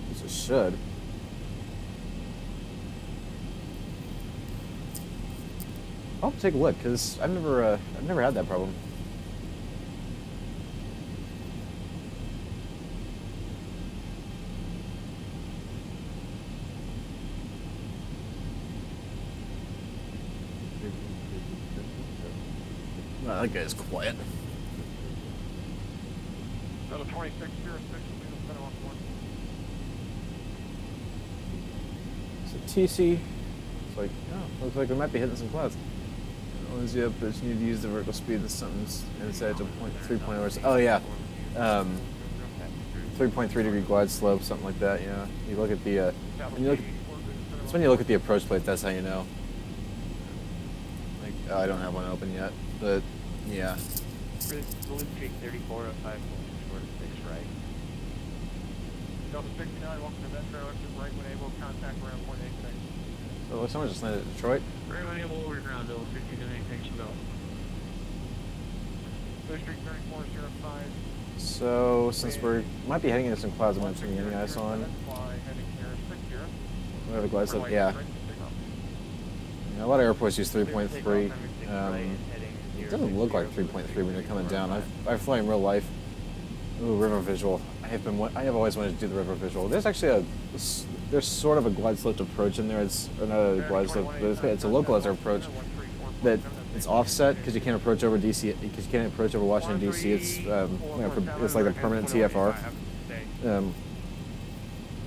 least it should. I'll take a look because I've never had that problem. Wow, that guy's quiet. Another 26, 06, center on board. So TC, it's like, oh, looks like we might be hitting some clouds. As you up, but you need to use the vertical speed and something's inside to 3.0. Oh yeah, 3.3 degree glide slope, something like that. Yeah, you look at the. It's when you look at the approach plate. That's how you know. Like, oh, I don't have one open yet, but yeah. Balloon Peak 34 at 5.6 right. Delta 69, welcome to Metro. Exit right when able. Contact around 0.86. So looks someone just landed at Detroit. Right when able over ground, Delta 69, thanks for going. Street 3405. So since we might be heading into some clouds, I'm going to turn the ice on. We have a glide slope. Yeah. A lot of airports use 3.3. It doesn't look like 3.3 when you're coming down. I've flown in real life. Ooh, river visual. I have always wanted to do the river visual. There's actually there's sort of a glide sloped approach in there. It's not a glide slope, but it's a localizer approach that it's offset because you can't approach over DC because you can't approach over Washington DC. It's like a permanent TFR.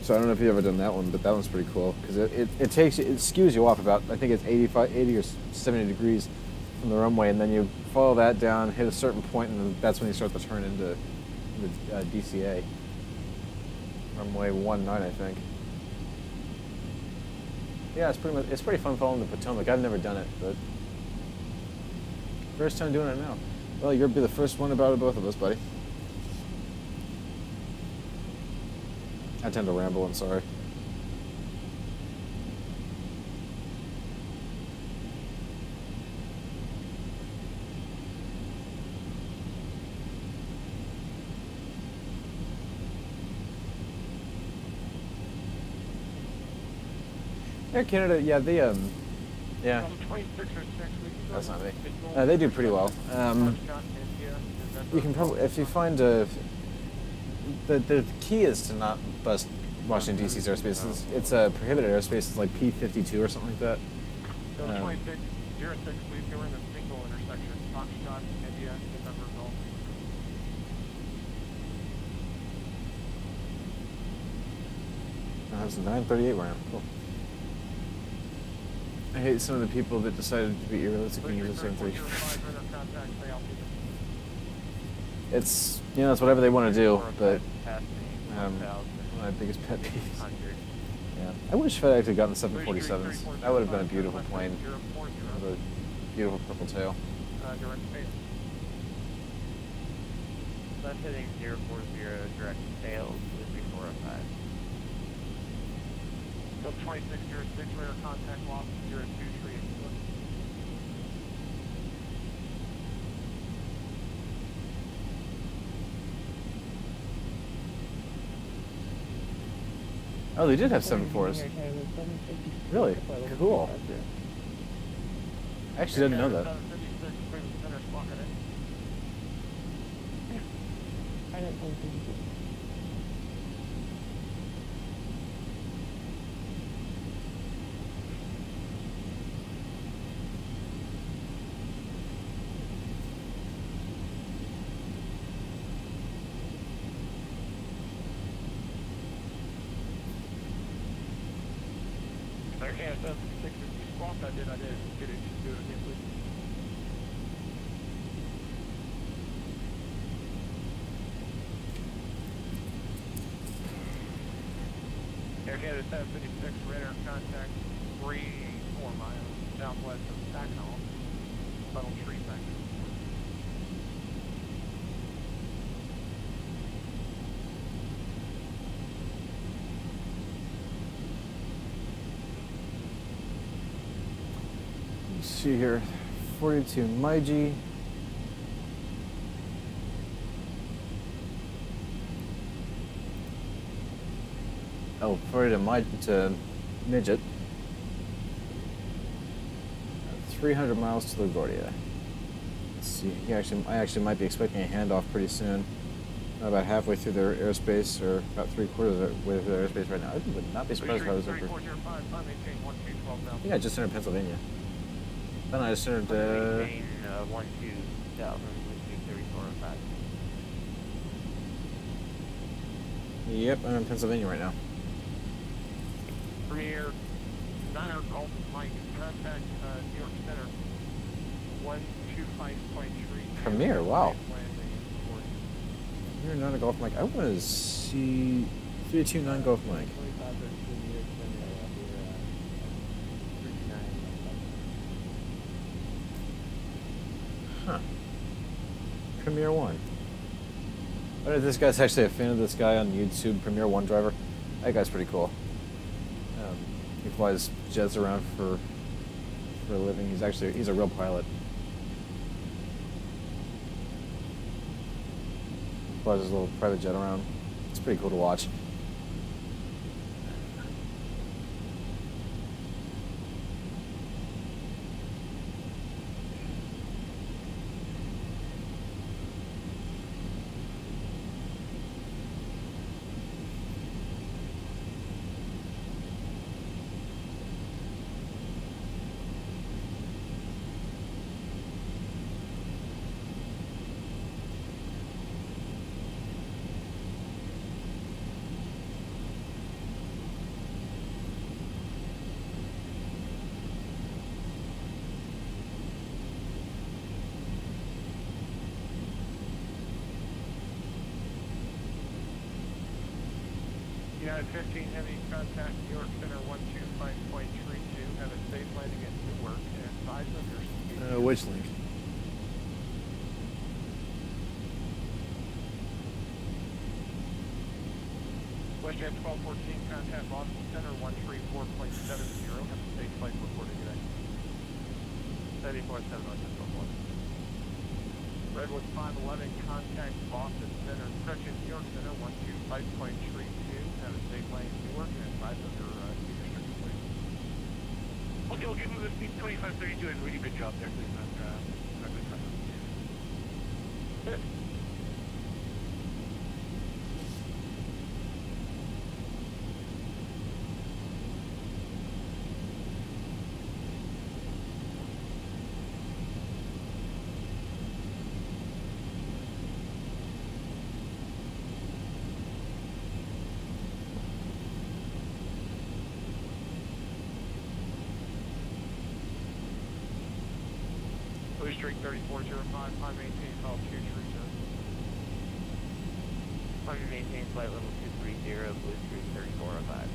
So I don't know if you've ever done that one, but that one's pretty cool because it skews you off about, I think it's 80 or 70 degrees from the runway, and then you follow that down, hit a certain point, and then that's when you start to turn into DCA. Runway 19, I think. Yeah, it's pretty fun following the Potomac. I've never done it, but first time doing it now. Well, you'll be the first one about it, both of us, buddy. I tend to ramble, I'm sorry. Air Canada, yeah, yeah. That's not me. They do pretty well. You can probably, if you find the key is to not bust Washington DC's airspace. It's a prohibited airspace. It's like P52 or something like that. 26, 06, please go in the single intersection. Foxtrot, India, November Golf. That's a 938 round. Cool. I hate some of the people that decided to be irrealistic and use the same thing. It's, it's whatever they want to do, but my biggest pet peeves. Yeah. I wish FedEx had gotten 747s. That would have been a beautiful plane. With a beautiful purple tail. Left heading 040, direct tails, 3405. Delta 2606, radar contact lost, 023. Oh, they did have 7.4s. Really? Cool. I actually didn't know that. Okay, so 650 squawk, I did. Get it, do it again, please. Air Canada 756, radar contact 3-4 miles southwest of Saginaw, Funnel Tree Factory. Let's see here. 42 Maiji. Oh, 40 to Midget. 300 miles to LaGuardia. Let's see. I actually might be expecting a handoff pretty soon. About halfway through their airspace, or about 3/4 of the way through their airspace right now. I would not be surprised if I was over. I think I just entered Pennsylvania. Then I just entered. 12,000 3405. Yep, I'm in Pennsylvania right now. Premier 90 Golf Mike, contact New York Center 125.3. Premier, wow. Premier 9 Golf Mike. I want to see 329 Golf Mike. Huh. Premier 1. I wonder if this guy's actually a fan of this guy on YouTube, Premier 1 driver. That guy's pretty cool. He flies jets around for a living. He's a real pilot. Flies his little private jet around. It's pretty cool to watch. United 15 Heavy, contact New York Center 125.32. Have a safe landing at Newark and advise of your speed. Which link? WestJet 1214, contact Boston Center 134.70. Have a safe flight reported today. 34.7 on Central Florida. Redwood 511, contact Boston Center, correction, New York Center 125.32. Have a safe landing at Newark and advise of your speed restriction, please. Okay, move the speed 2532 and really good job there, please. Not good time. Good. Blue Streak 3405, climb maintain call 230. Climb maintain flight level 230, Blue Streak 3405.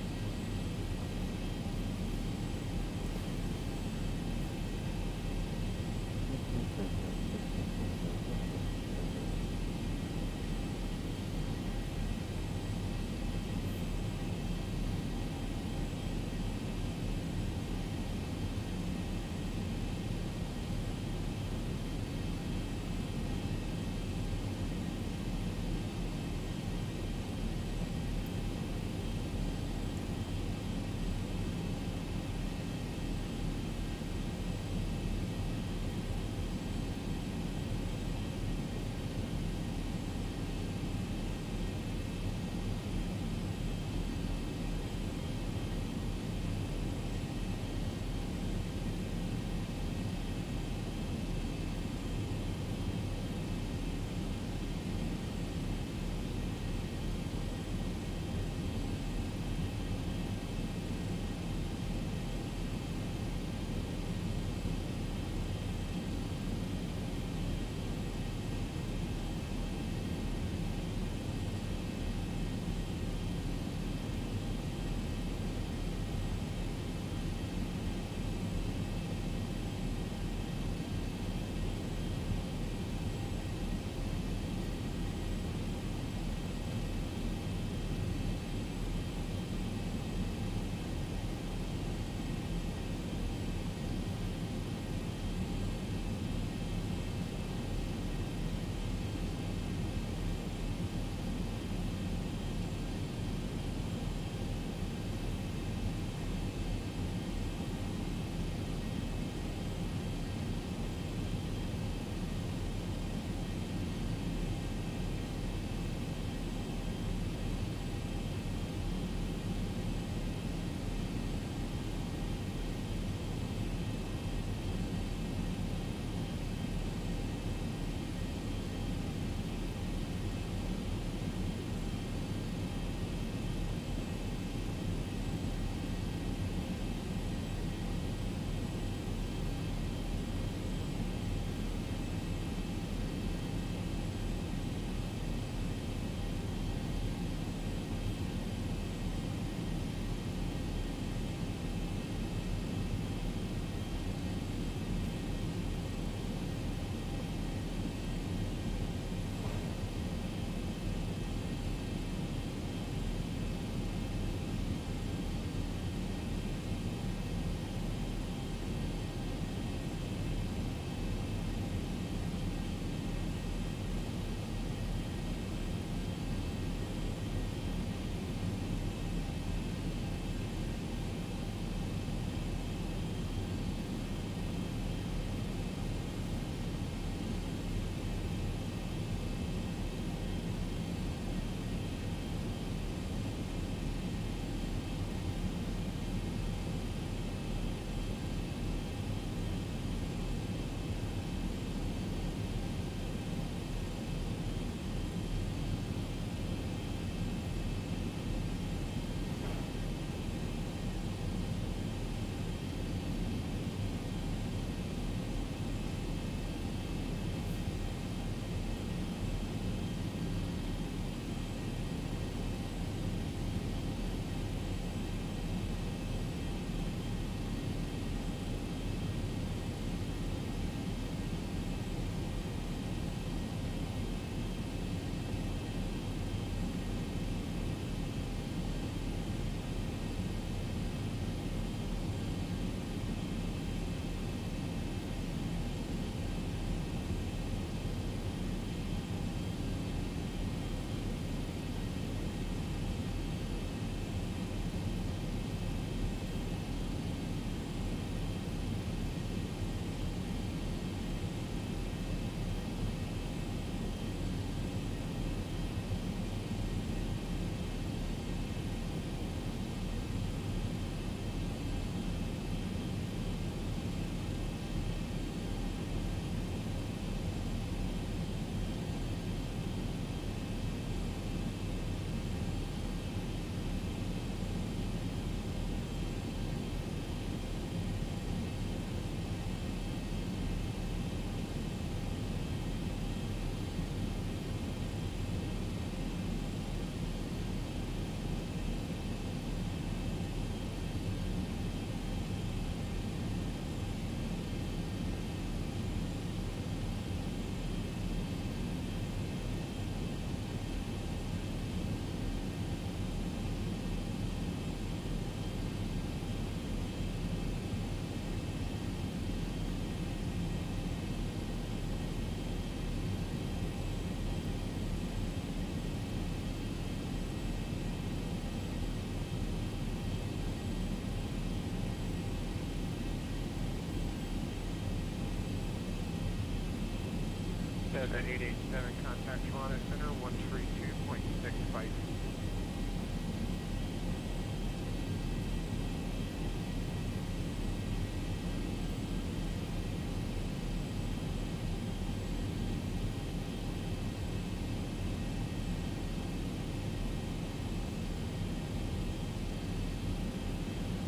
Cessna 887, contact Toronto Center 132.65.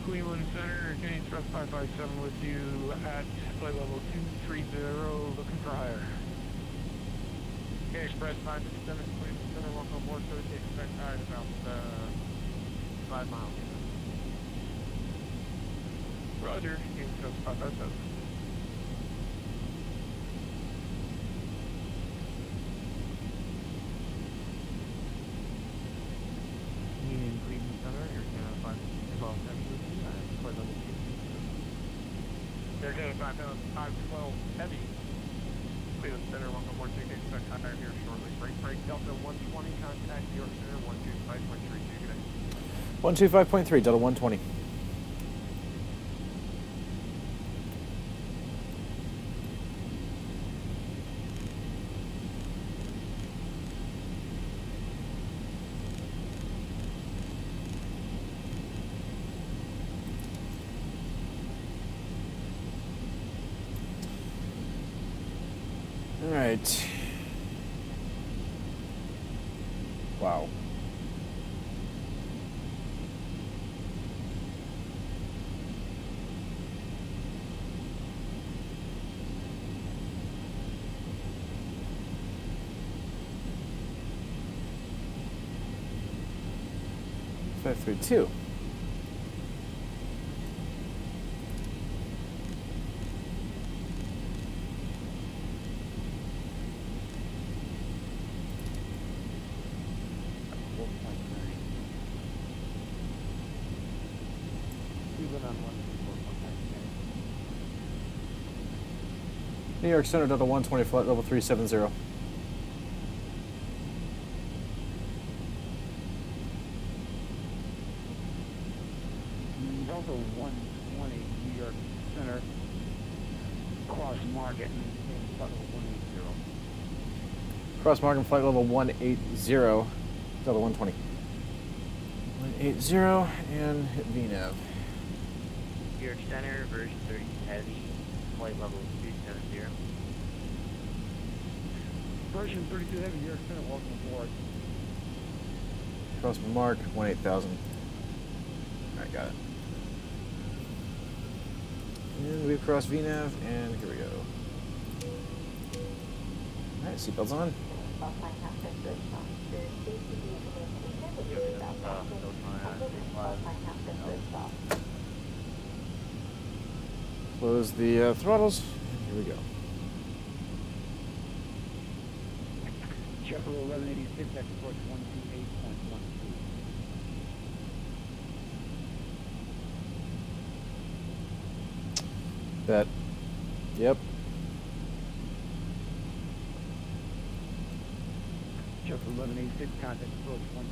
Cleveland Center, James Trust 557 with you at flight level 230, looking for higher. Okay, Express 557, Cleveland Center, welcome aboard, so we expect higher at about 5 miles. Roger, James Trust 557. Union Cleveland Center, Air Canada 512 with you at flight level 2. Air Canada 512 Heavy. Cleveland Center, welcome aboard, so you expect higher here shortly. Break Delta 120, contact New York Center 125.32, good day. 125.3, Delta 120. All right. Wow. Five, 3, 2. New York Center, Delta 120, flight level 370. Delta 120, New York Center, cross market, and flight level 180. Cross Markham, flight level 180, Delta 120. 180, and hit VNAV. New York Center, version 30 heavy, flight level 270. Version 32 heavy, New York Center, welcome aboard. Cross Mark, 18,000. Alright, got it. And we've crossed VNAV, and here we go. Alright, seatbelts on. Close the throttles. Here we go. Sheffield 1186, approach 128.12. Bet. Yep. Sheffield 1186, contact approach 128.12.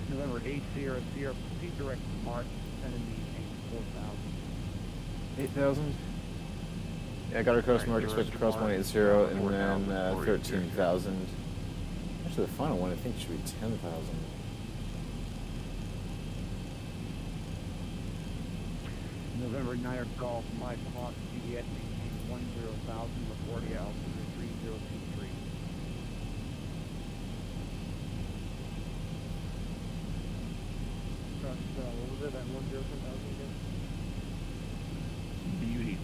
November 8 Sierra Sierra, proceed direct to Mark, sending me 4,000. 8,000? Yeah, I got her cross Mark, expected to cross 180, and then 13,000. Actually, the final one I think should be 10,000. November 9 Golf, Mike Hawk, GDS, 10,000, Guardia, altitude 3023. What was it, that 10,000 again? Beauty.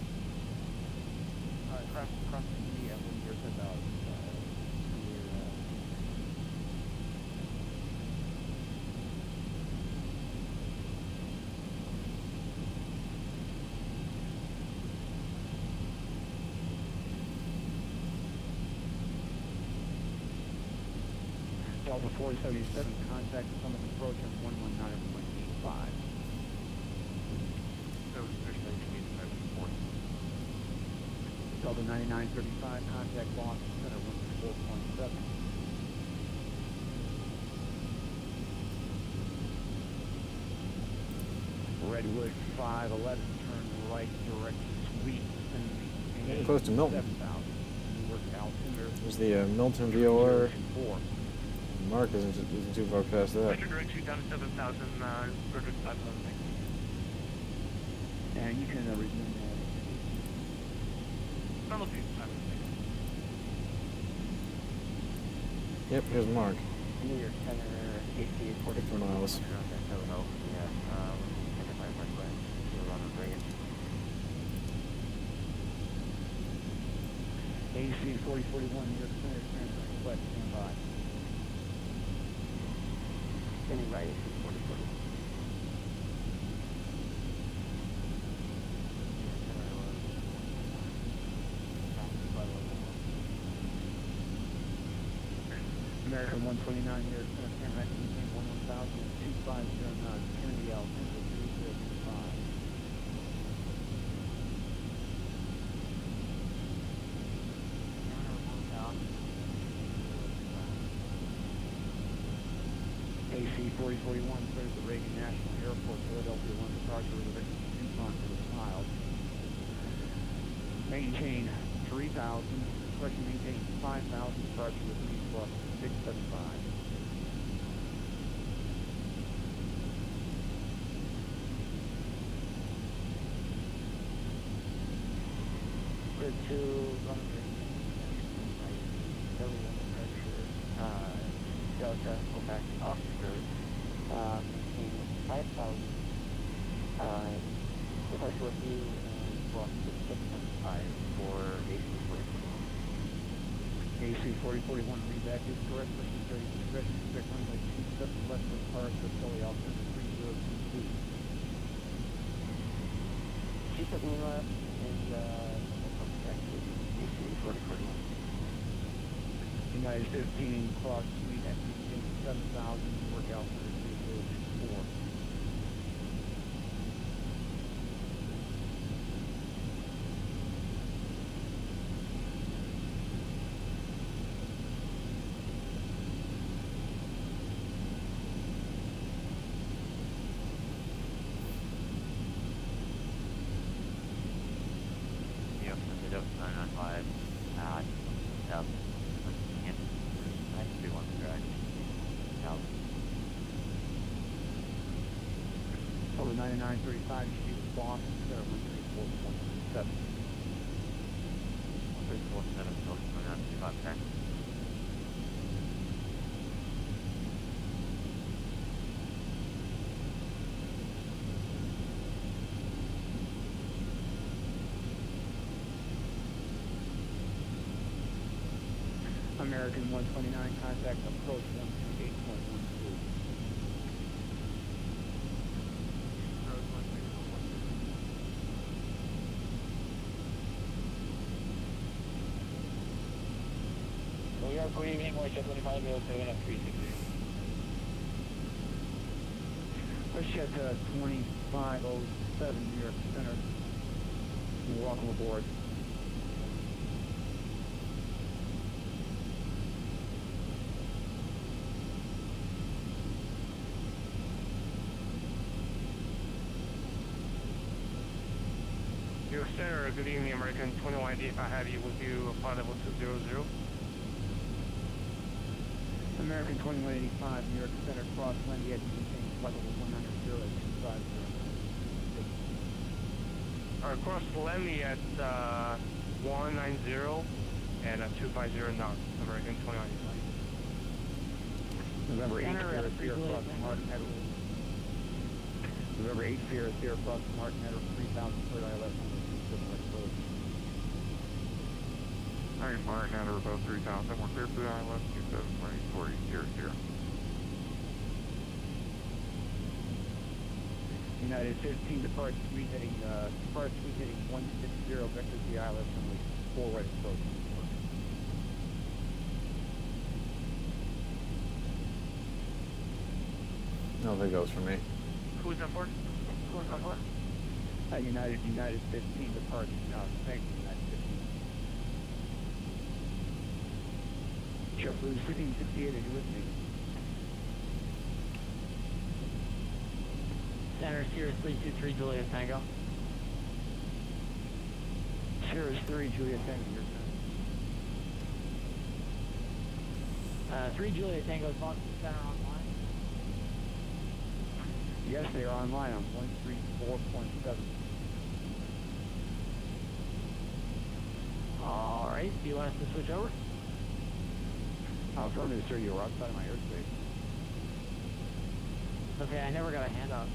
Cross the beauty at 10,000. Delta 477, contact Summit approach on 119.85. Delta 9935, contact Boston Center 114.7. Redwood 511, turn right, direct sweep, Getting close to Milton. 7,000. Work altimeter. There's the Milton VOR. 4. Mark isn't too far past that. Roger, direct you down to 7,000, Redwood 511. And you can resume that. I'm looking at 511. Yep, here's Mark. New York Center, AC 50 miles. AC 4041, New York Center, transfer request, stand by. Standing by, AC 4041. American 129, New York Center, Fahrenheit, 11,000, 250 knots, Kennedy altimeter 3035. AC 4041 clears the Reagan National Airport, Philadelphia 1 departure with a DuPont to the miles. Maintain 3,000, correction, maintain 5,000, departure with lead plus 675. Grid 2, runway, pressure, Delta, go back to Oscar, maintain 5,000, departure with you, and plus 675 for AC 4041. AC 4041, read that is correct, pushing 30 discretion, expect runway 27 left of Park, Philly, altimeter 3022. Chief of Lima and AC 4041. United 15, cross suite at 7,000, work altimeter 3024. Over 9935, shoot Boston, Center 134.7. 134.7, Delta 9935, American 129, contact approach 128.12. We are good evening, Moisture 2507 at 360. Push at 2507, New York Center. Welcome aboard. New York Center, good evening, American 21 if I have you with you, flight level 200. American 2185, New York Center, cross landing at flight level 190 at 250. Alright, cross Lemmy at 190 and 250 knots, American 2185. November 8th, Sierra Sierra cross Martin Header. November 8th, Sierra Sierra cross Martin Header, 3,000 per ILS. Alright, Martin Header above 3,000. We're clear for the ILS 2720 40 United 15 depart suite heading 160 vector to the ILS runway 4 right approach. don't think it goes for me. Who's on board? Who's on board? United 15 departure. No, thanks, United 15. JetBlue 1668, are you with me? Center, Sirius 323, Juliet Tango. Sirius 3, Juliet Tango, your turn. 3 Juliet Tango, Boston Center online. Yes, they are online on 134.7. Alright, do you want us to switch over? Oh, affirmative, sir, you're outside of my airspace. Okay, I never got a handout.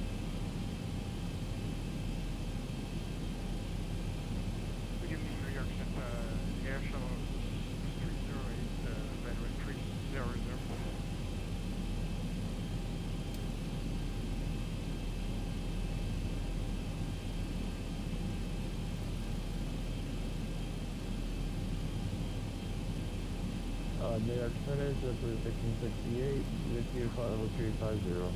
Good evening, New York Center, Air Shuttle 308, runway 300. New York Center, JetBlue 1668, with you, flight level 350.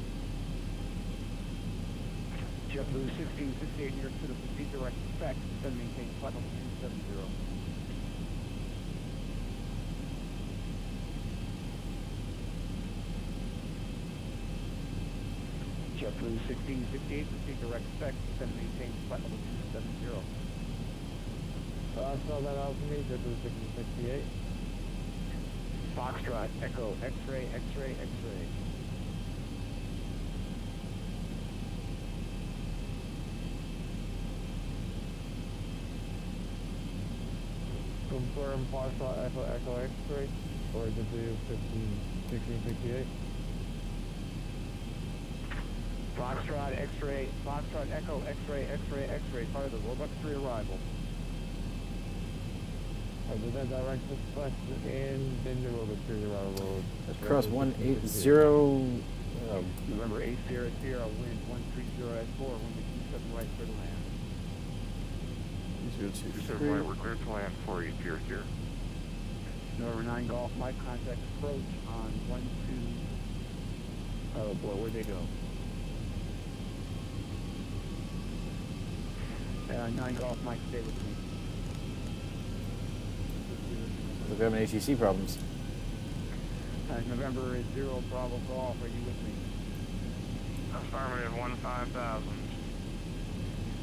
JetBlue 1668, New York Center, proceed direct spec, then maintain flight level 370. JetBlue 1668, proceed direct spec, then maintain flight level 270. Spell that out for me, JetBlue 1668. Foxtrot, Echo, X-ray, X-ray, X-ray. Confirm Foxtrot, Echo, Echo, X-ray, or W1668. Foxtrot, X-ray, Foxtrot, Echo, X-ray, X-ray, X-ray, part of the Robux 3 arrival. Other than direct dispatch and then the Robux 3 arrival. Let's cross 180. November 800, wind 130 at 4, wind 27 right for the land. 27 right, we're clear to land 4800. November 9 Golf, Mike, contact approach on 12. Oh boy, where'd they go? 9 Golf, Mike, stay with me. We're having ATC problems. November is 0 Bravo Golf, are you with me? Affirmative 15,000.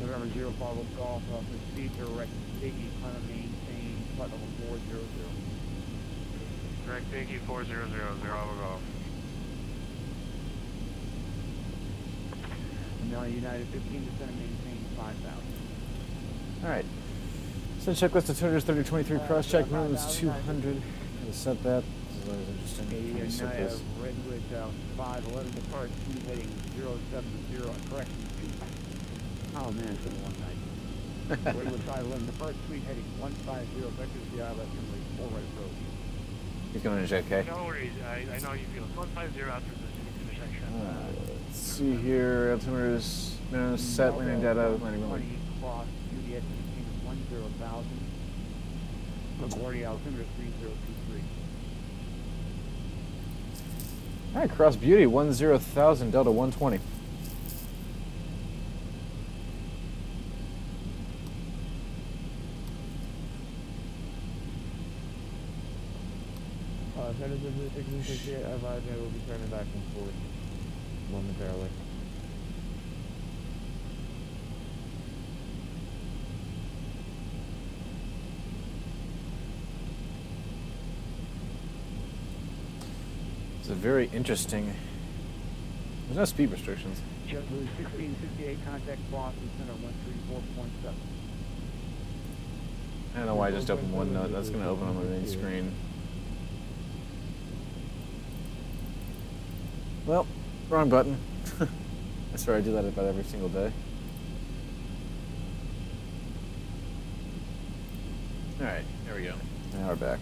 November 0 Bravo Golf, proceed direct Iggy, plan to maintain flight level 400. Direct Iggy 400, Bravo Golf. Now United 15 descend and maintain 5,000. Alright. So checklist of 230-23 cross-check moves 200. I'll set that. This is always interesting. Let me set this. Redwood 511 depart 2 heading 070 correction 2. Oh man, it's been a long night. Redwood 511 depart 2 heading 150 vectors the left runway 4 right approach. He's going to JK. No worries, I know you feel 150 after this intersection. Let's see here. Altimeters, set landing data, landing runway. Cross UDS 10,000. Guardia altimeter 3023. Alright, cross beauty 10,000 Delta 120. Tentative 1668, I advise I will be turning back and forth momentarily. It's a very interesting. There's no speed restrictions. JetBlue 1668, contact Boston Center 134.7. I don't know why I just opened one note. That's going to open on my main screen. Well, wrong button. I swear I do that about every single day. Alright, there we go. Now we're back.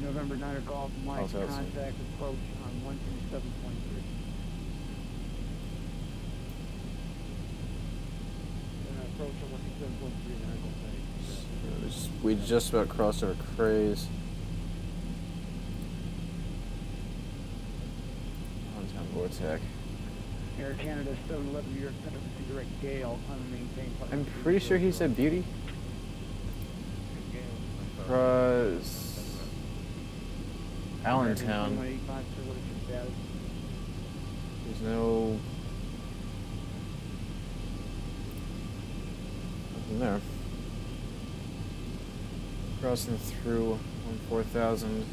November 9 Golf, Mike, contact approach on 127.3. Approach on We just about crossed over Craze. On-town Vortec. Air Canada 711 New York Center to direct Gale on maintain. I'm pretty sure he said Beauty. Cross Allentown. There's no nothing there. Crossing through 14,000.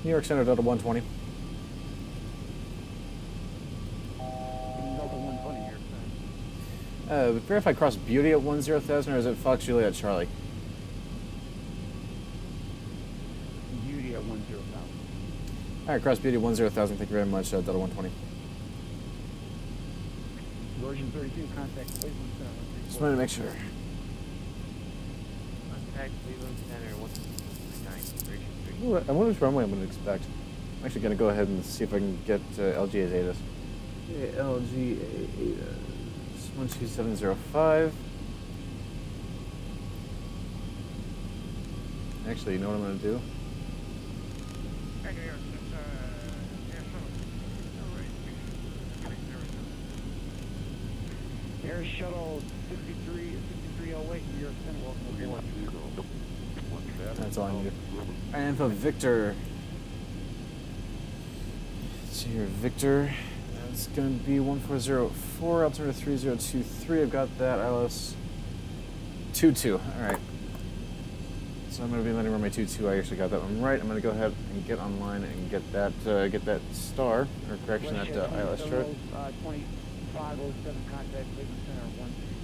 New York Center, Delta 120. Delta 120 here. Verify cross Beauty at 10,000, or is it Fox Juliet Charlie? Beauty at 10,000. Alright, cross Beauty 10,000. Thank you very much, Delta 120. Version 32, contact Cleveland Center. Just wanted to make sure. Contact Cleveland Center, 139, Ooh, I wonder which runway I'm going to expect. I'm actually going to go ahead and see if I can get LGA's ATIS. Okay, LGA ATIS 12705. Actually, you know what I'm going to do? Air Shuttle 6308, New York Center, welcome aboard. That's all I need. Alright, info Victor. Let's see here, Victor. That's going to be 1404, altimeter 3023. I've got that. ILS 22. Alright. So I'm going to be landing runway 22. I actually got that one right. I'm going to go ahead and get online and get that star, or correction, that ILS chart. 2507, contact Cleveland Center,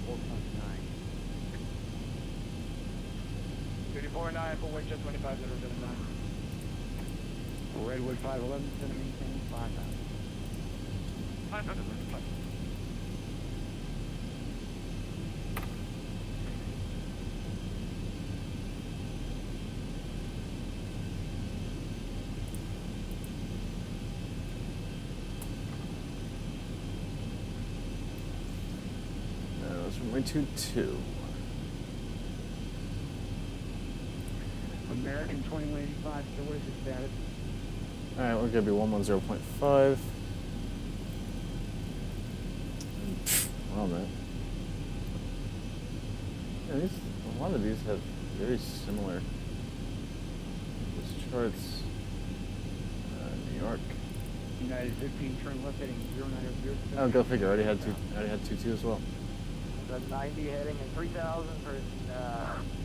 134.9. 34.9 for Winchester 25079. Redwood 511, center maintain 5,000. 500. That's runway 22. American 2185, so what is the status? Alright, we're going to be 110.5. Well, man. Yeah, a lot of these have very similar charts. New York. United 15, turn left heading 090. Oh, go figure. I already had 22 as well. The 90 heading in 3,000 for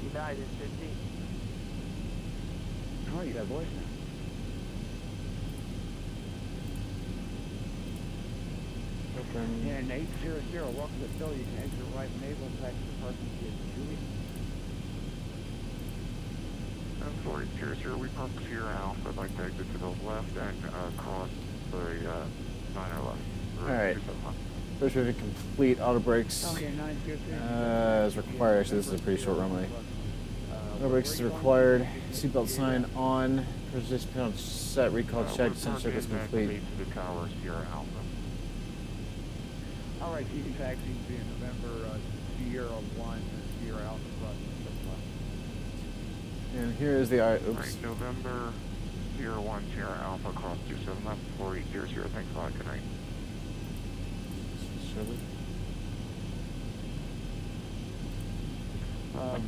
United 15. Oh, you got voice now. And 800, welcome to Philly. You can exit right naval taxi parking to Julie. I'm sorry, 00, we park Sierra Alpha. I'd like to exit to the left and cross the 911. Alright. First we have to complete auto brakes. Okay, 950. As required. Actually, this is a pretty short runway. Auto brakes is required. Seatbelt sign on. Position panel set. Recall check. Center circle is complete. The tower, Sierra Alpha. All right, TV taxi will be in November, Sierra 1, Sierra Alpha crossing the And here is the oops. Right, November, Sierra 1, Sierra Alpha, cross 27 left, 4800. Thanks a lot, good night.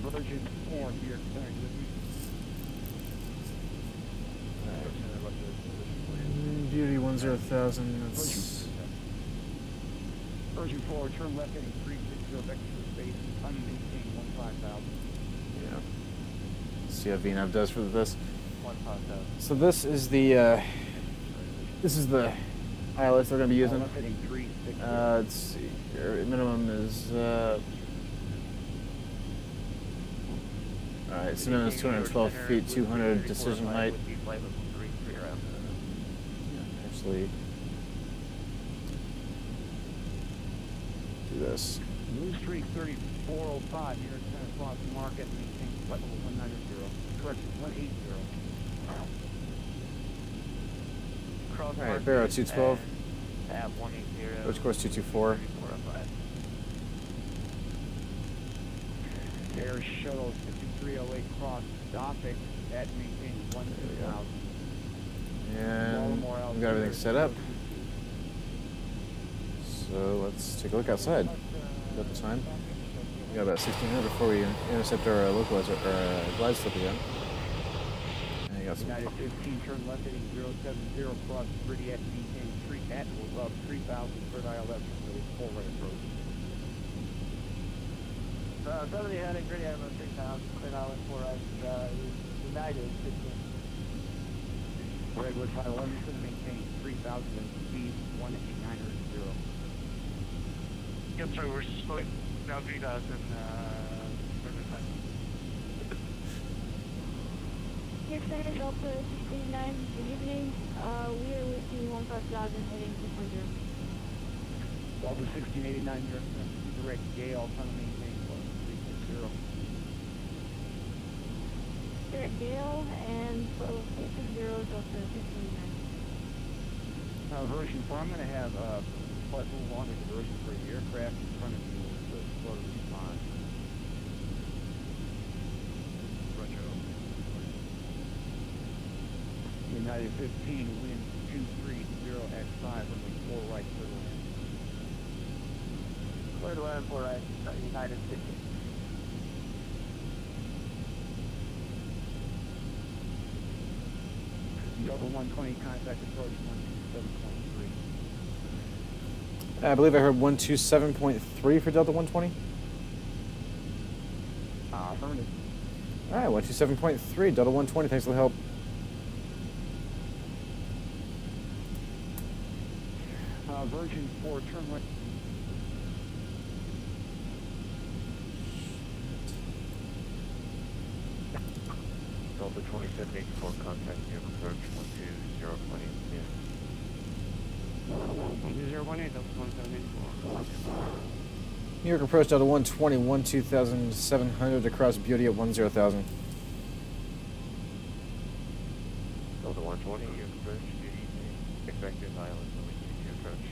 Virgin 4, New York Center. Beauty 10,000. That's Virgin 4, turn left heading 360 back to space, unmaintained 15,000. Yeah. Let's see how VNAV does for this. 15,000. So this is the ILS they're going to be using. Left heading 360. Let's see here. Minimum is alright, so minimum is 212 feet, 200 decision height. Actually, do this. Blue Street 3405, New York Center, Cross Market, maintain flight level 190. Correction, 180. Alright, Barrow 212. Lab 180. Approach course 224. 3405. Air Shuttle 5308 cross stopping at maintain 12000. And we've got everything set up. So let's take a look outside. About the time. We got about 16 minutes before we intercept our localizer, glide slip again. And you got some. United 15, turn left heading 070, cross Guardia at maintain 3 at or above 3000 for dial left, really full right approach. 70 heading Guardia at about 3000, clear dial in 4 right, United 15. Redwood 511, maintain 3000 and speed 18900. Yep, sorry, we're slowing down 3000. Here, Center Delta 689, good evening. We are with you 15000 heading 200. Delta 1689, direct Gale, trying to maintain 360. Direct Gale and 360 Delta 689. Version 4, I'm going to have a slightly longer diversion for the aircraft in front of you with the slow to respond. United 15, wind 230 at 5, runway 4 right, clear to land. Clear to land 4 right, United 15. Delta 120, contact approach 127.3. I believe I heard 127.3 for Delta 120. Affirmative. Alright, 127.3, Delta 120, thanks for the help. Version 4, turn right. Delta 2784, contact New York approach 12020. Yeah. 018, Delta 2784. New York approach Delta 120, 12700 across Beauty at 10,000. Delta 120, New York approach, good evening. Expected island, limit to approach.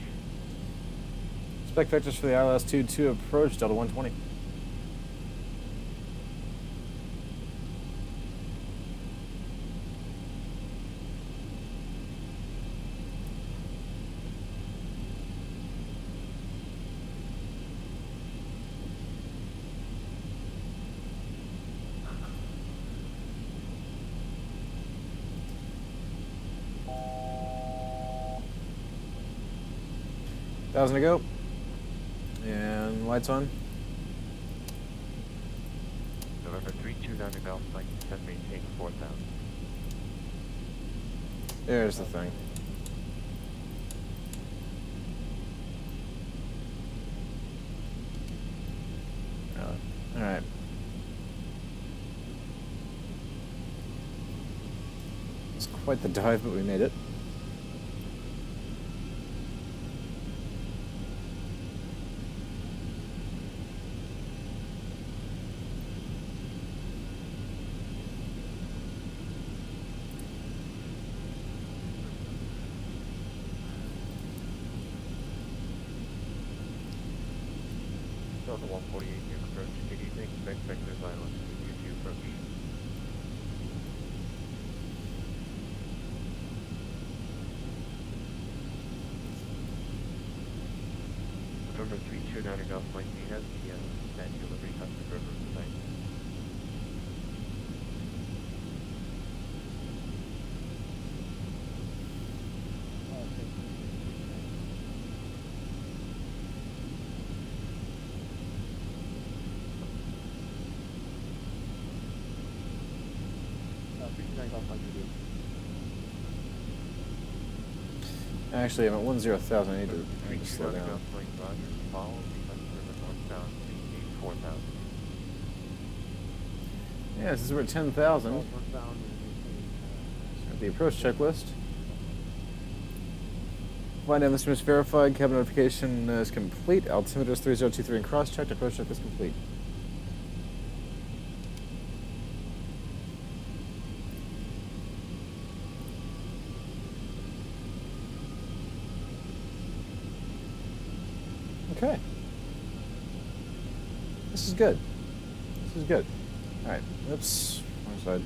Spec vectors for the ILS-2 to approach Delta 120. Thousand to go. And lights on. November 329 to Golf, flight 10, maintain 4000. There's the thing. Alright. It's quite the dive, but we made it. Delta 148, New York approach, good evening. Expect vectors island, U2 approach. November 329 Golf, flight D has the stand delivery customer river tonight. Actually, I'm at 10,000. I need to slow down. Golf, flight Roger, follow the customer river northbound, maintain 4000. Yeah, since we're at 10,000. The approach checklist. Flight atmosphere is verified. Cabin notification is complete. Altimeter is 3023 and cross-checked. Approach check is complete. Okay. This is good. This is good. Alright, oops. Wrong side.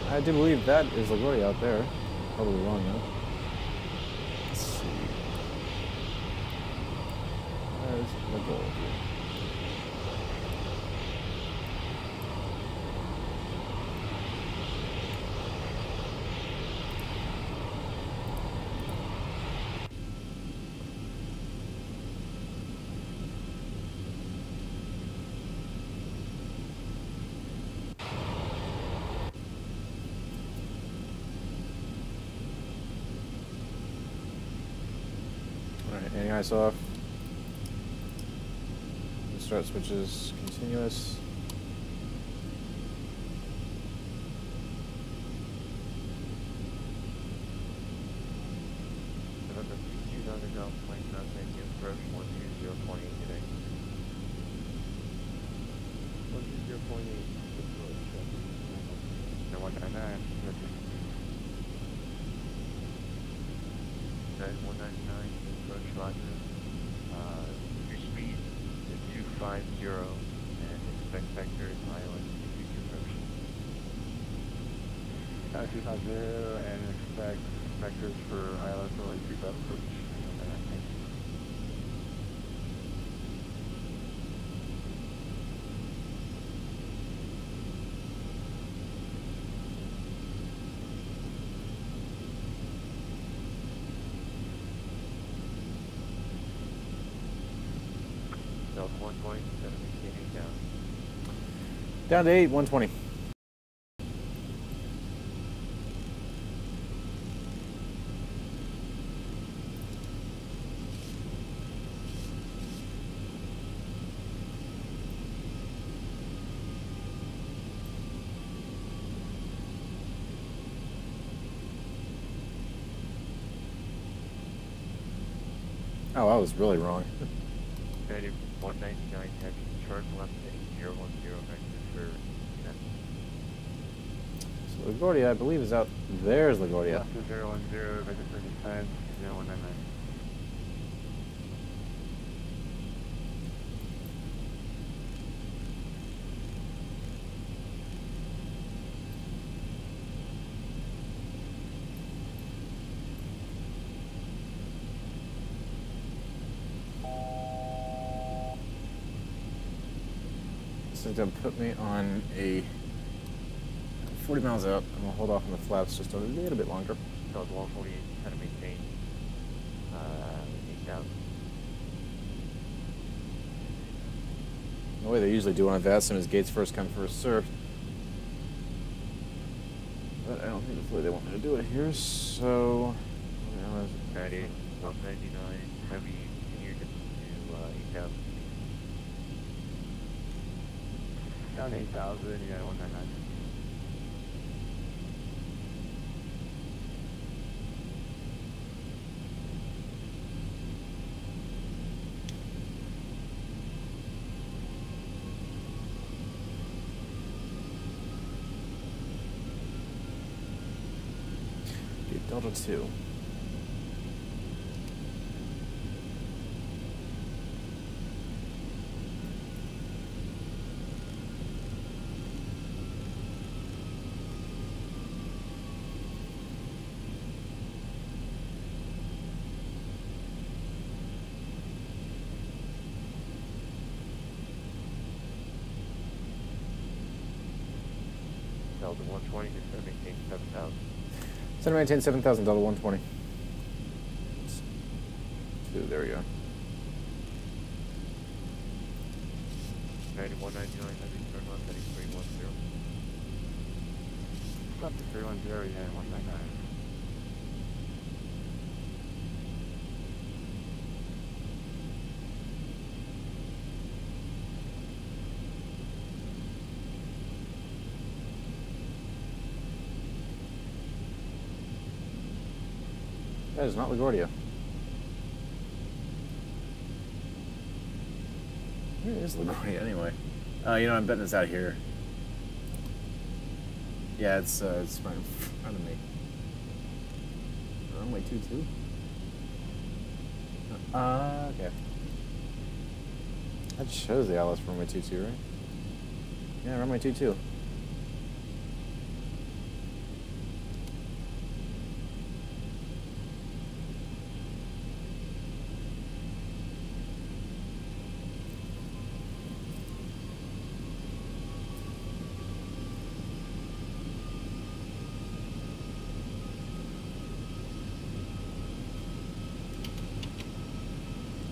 I do believe that is LaGuardia out there. Probably wrong though. Let's see. There's LaGuardia. Alright, eyes off. Start switches continuous. November 2000 Golf Flight 919 approach 120.8 today. 120.8. No 199. 199 approach Roger. Your speed is 250 and expect vector is island future approach. 250 and expect vectors for island for like 3 approach. Delta 120, 7 down. Down to 8, 120. Oh, I was really wrong. 199, taxi short left 8010 vector for net. So LaGuardia, I believe, is out. There's LaGuardia. Left is 010, vector for descent, 0199. This is going to put me on a 40 miles out. I'm going to hold off on the flaps just a little bit longer. Delta 148, trying to maintain 8,000. The way they usually do on a VATSIM is gates first come, first served. But I don't think that's the way they want me to do it here, so... 98, 199, heavy, continue to 8,000. Down to 8,000, you got 199. Delta 2. Delta 120, just going to maintain 7,000. Center maintain 7,000, Delta 120. 2, there we go. 9199, heavy, turn left, heading 310. Left to 310, yeah, 199. That is not LaGuardia. Where is LaGuardia anyway? You know, I'm betting it's out here. Yeah, it's right in front of me. Runway 22? Okay. That shows the ILS for runway 22, right? Yeah, runway 22.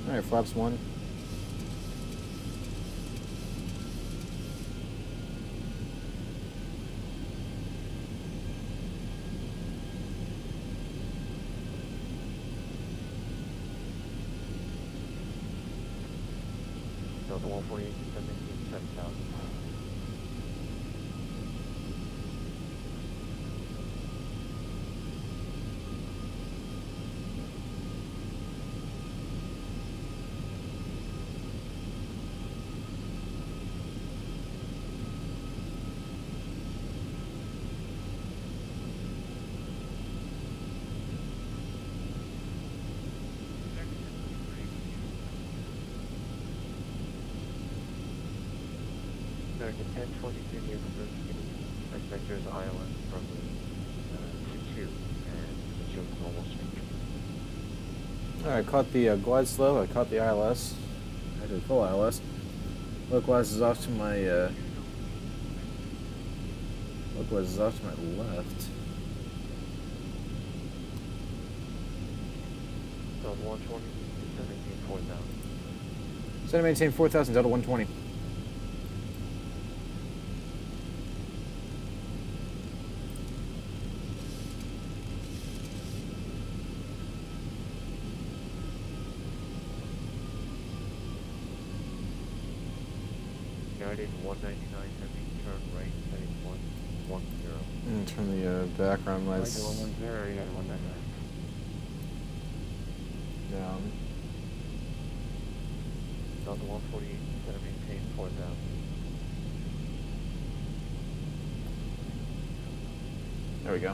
Alright, flaps 1. Delta 148 to 7,000. American 1023 near the vector is ILS from the 2 and it shows normal speed. Alright, caught the glide slow, I caught the ILS. Actually, full ILS. Localize is off to my, localize is off to my left. Delta 120, 4,000. Set to maintain 4,000, Delta 120. United 199 heavy, turn right, heading 110. And turn the background lights 110, United 199. down. Delta 148, set to maintain 4,000. There we go.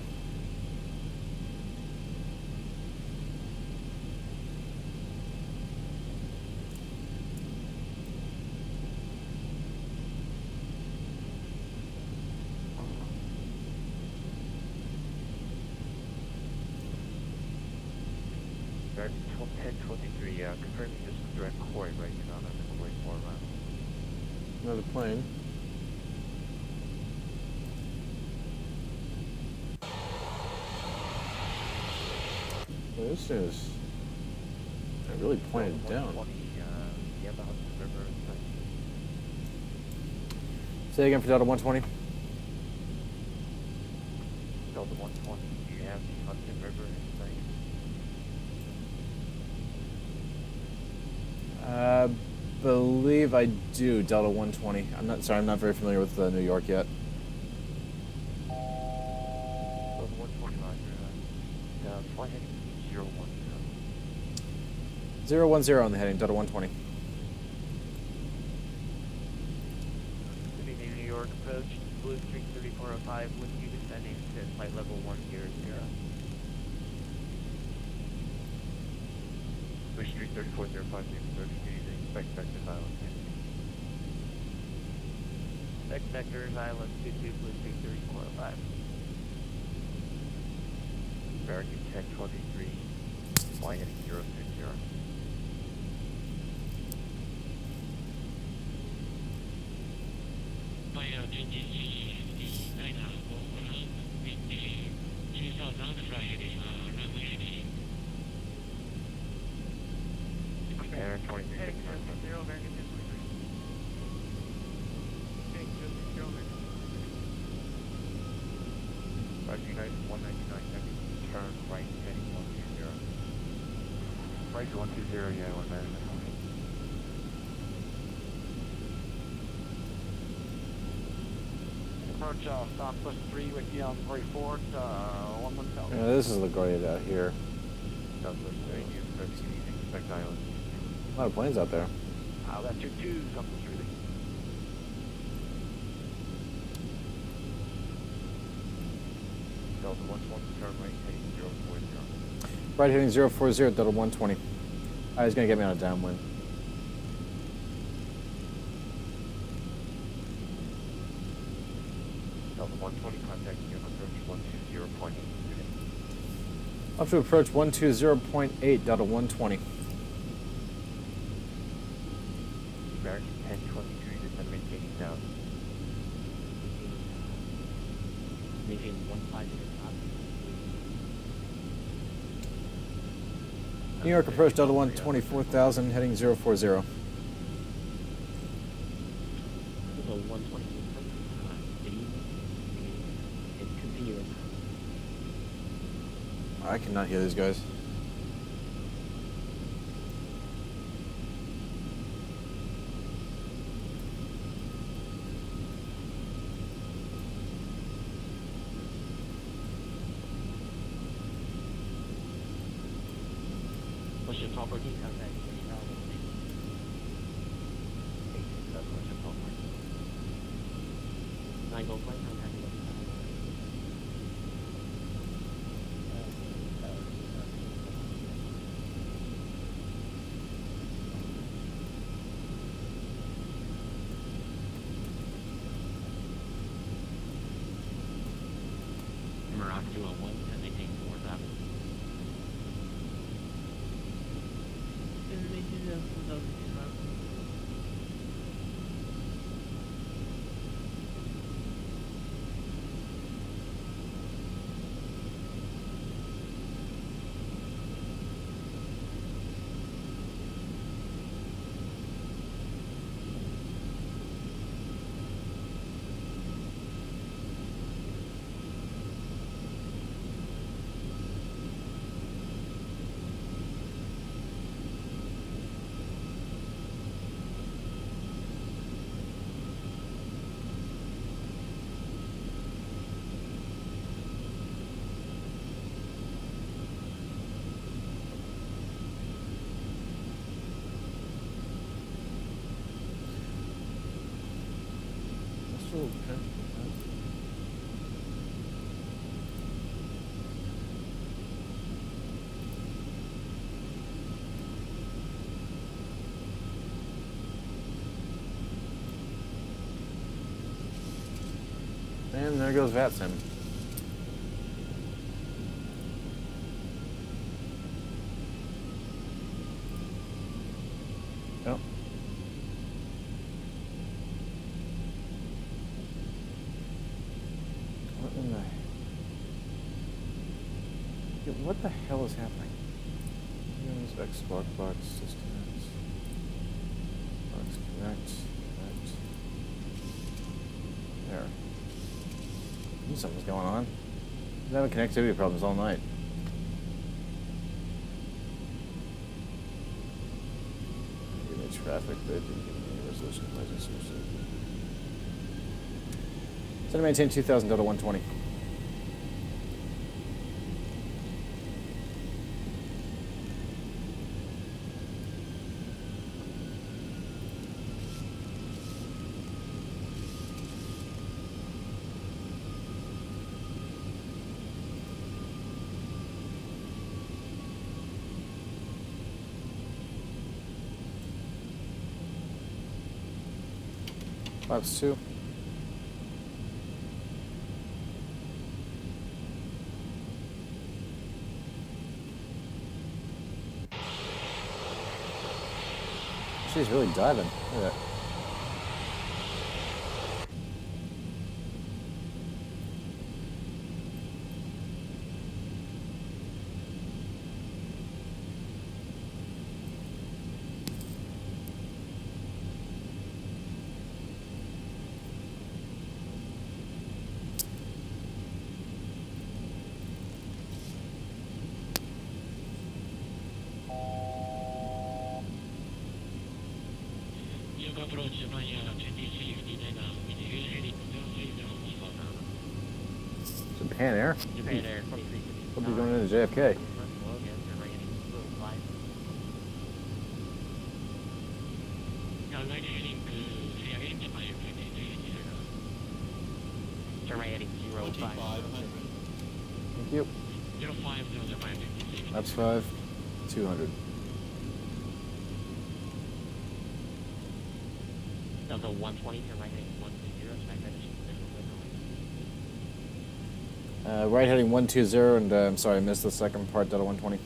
Direct 1023, confirming this is direct Corey, right? You're not on the Corey 4 round. Another plane. Well, this is really pointed down. Yeah, the Hudson River. Say again for Delta 120. Delta 120, do you have the Hudson River in sight? Believe I do, Delta 120. I'm not very familiar with New York yet. Delta 120, roger. Flight heading 010. 010 on the heading, Delta 120. Good evening, New York approach, Blue Street 3405, with you descending to flight level 100. Blue Street 3405, expect vectors island. Expect vectors island 22, Blue Street 3405. American 1023, flying heading 060. Air 23, United 199 heavy, turn right, heading 120. Right 120, yeah, 199. Approach Southwest 3 with you on Corey 4 to 110. Yeah, this is LaGuardia out here. Southwest 3, you expect island. A lot of planes out there. That's your 2, Southwest 3. Delta 120, turn right, heading 040. Right heading 040, Delta 120. He's going to get me on a downwind. Delta 120, contacting you on approach 120.8. Up to approach 120.8, Delta 120. American 1023, descend maintaining down. Making 150 New York approach Delta 120, 4,000, heading 040. So 120. It's continuous. I cannot hear these guys. What's your property contact? I go flight contact. Rock 201, and they take 4,000. And there goes VATSIM. Yep. What the hell is happening? Use Xbox box disconnect. Box connect. Connect. There. Knew something's going on. Been having connectivity problems all night. Give me traffic, but didn't give me any resolution. Send to maintain 2000 Delta 120. Flaps 2. She's really diving. Look at that. Japan Air? Japan Air. We'll be going into JFK. Turn right heading 05. Thank you. 050 landing. Flaps 5, 200. Delta 120, your right heading 120, smack that is Right heading 120, and I'm sorry, I missed the second part, Delta 120.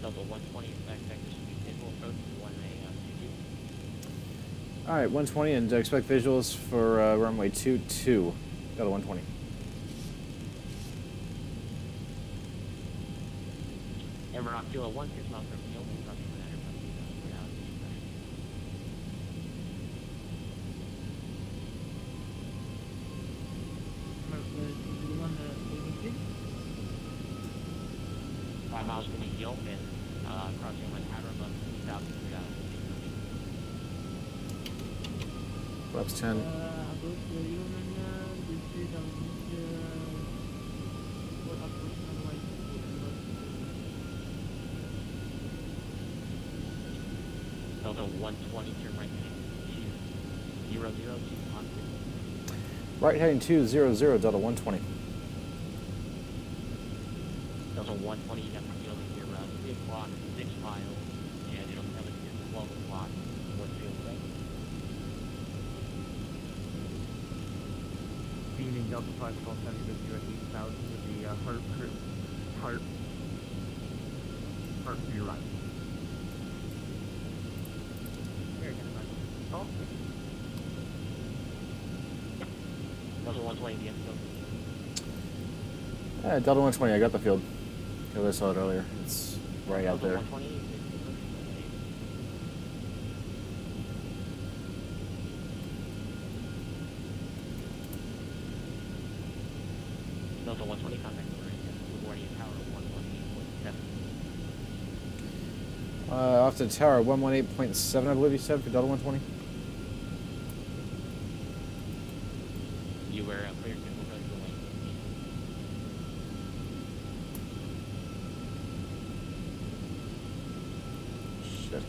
Delta 120, smack vector speed visual approach to 1A, Alright, 120, and expect visuals for runway 22, Delta 120. Airborne Kilo 1, 6 miles from field, and crossing the aircraft without pressure. Five miles from the hill and crossing like outer above 3,000 without Flaps 10. Delta 120, turn right heading 200 to Concord. Right heading 200, Delta 120. Delta 120, you have to field in here around 3 o'clock, 6 miles, and it'll come in here 12 o'clock, Woodfield, right? Beaming Delta 5 12 centimeters, you're at 8,000 with the heart to your right. Oh. Delta 120, the field. Delta 120, I got the field. Because I saw it earlier. It's right out there. Delta 120, Delta 120, contact Guardia Tower 118.7. Off to tower 118.7, I believe you said, for Delta 120. You were cleared to move right away. Shit.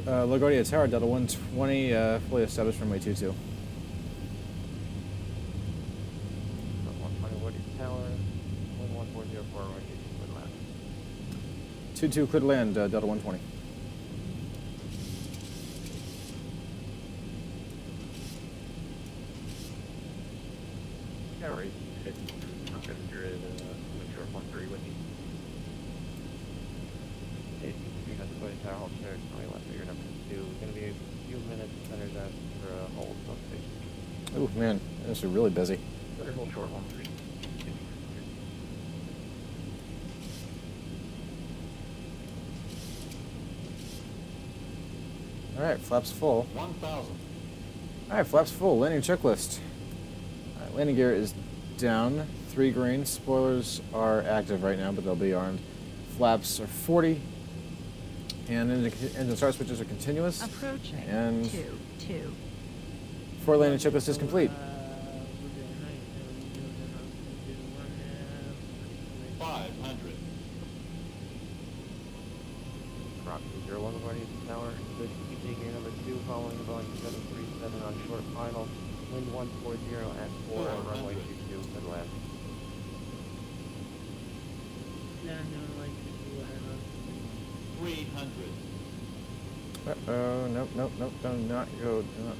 LaGuardia Tower, Delta 120, fully established runway 22. 120 Woody Tower, 11404, right, clear land. 22, clear to land, Delta 120. Yeah, right. I'm going to make sure 13 with you. You have to put a tower hold stairs, only left for your number 2. It's going to be a few minutes, centers out for a hold substation. Oh man, this is really busy. Better hold short 13. Alright, flaps full. 1,000. Alright, flaps full. Landing checklist. Alright, landing gear is down. 3 green. Spoilers are active right now, but they'll be armed. Flaps are 40. And engine start switches are continuous. Approaching. And 2. before landing checklist is complete. 500. Rock 201 Guardia Tower, good keeping gear number 2 following Boeing 737 on short final, wind 140 at 4 on runway 22 for the land. Yeah, no, like, 300. Uh-oh, nope, do not go, do not.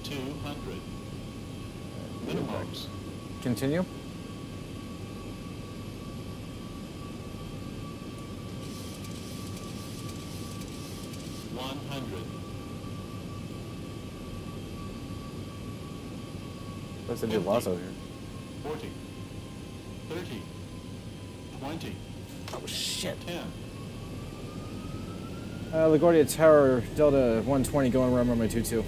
200. Minimums. Continue. What's the new loss over here? 40. 30. 20. Oh shit. 10. LaGuardia Tower, Delta 120 going around runway 22.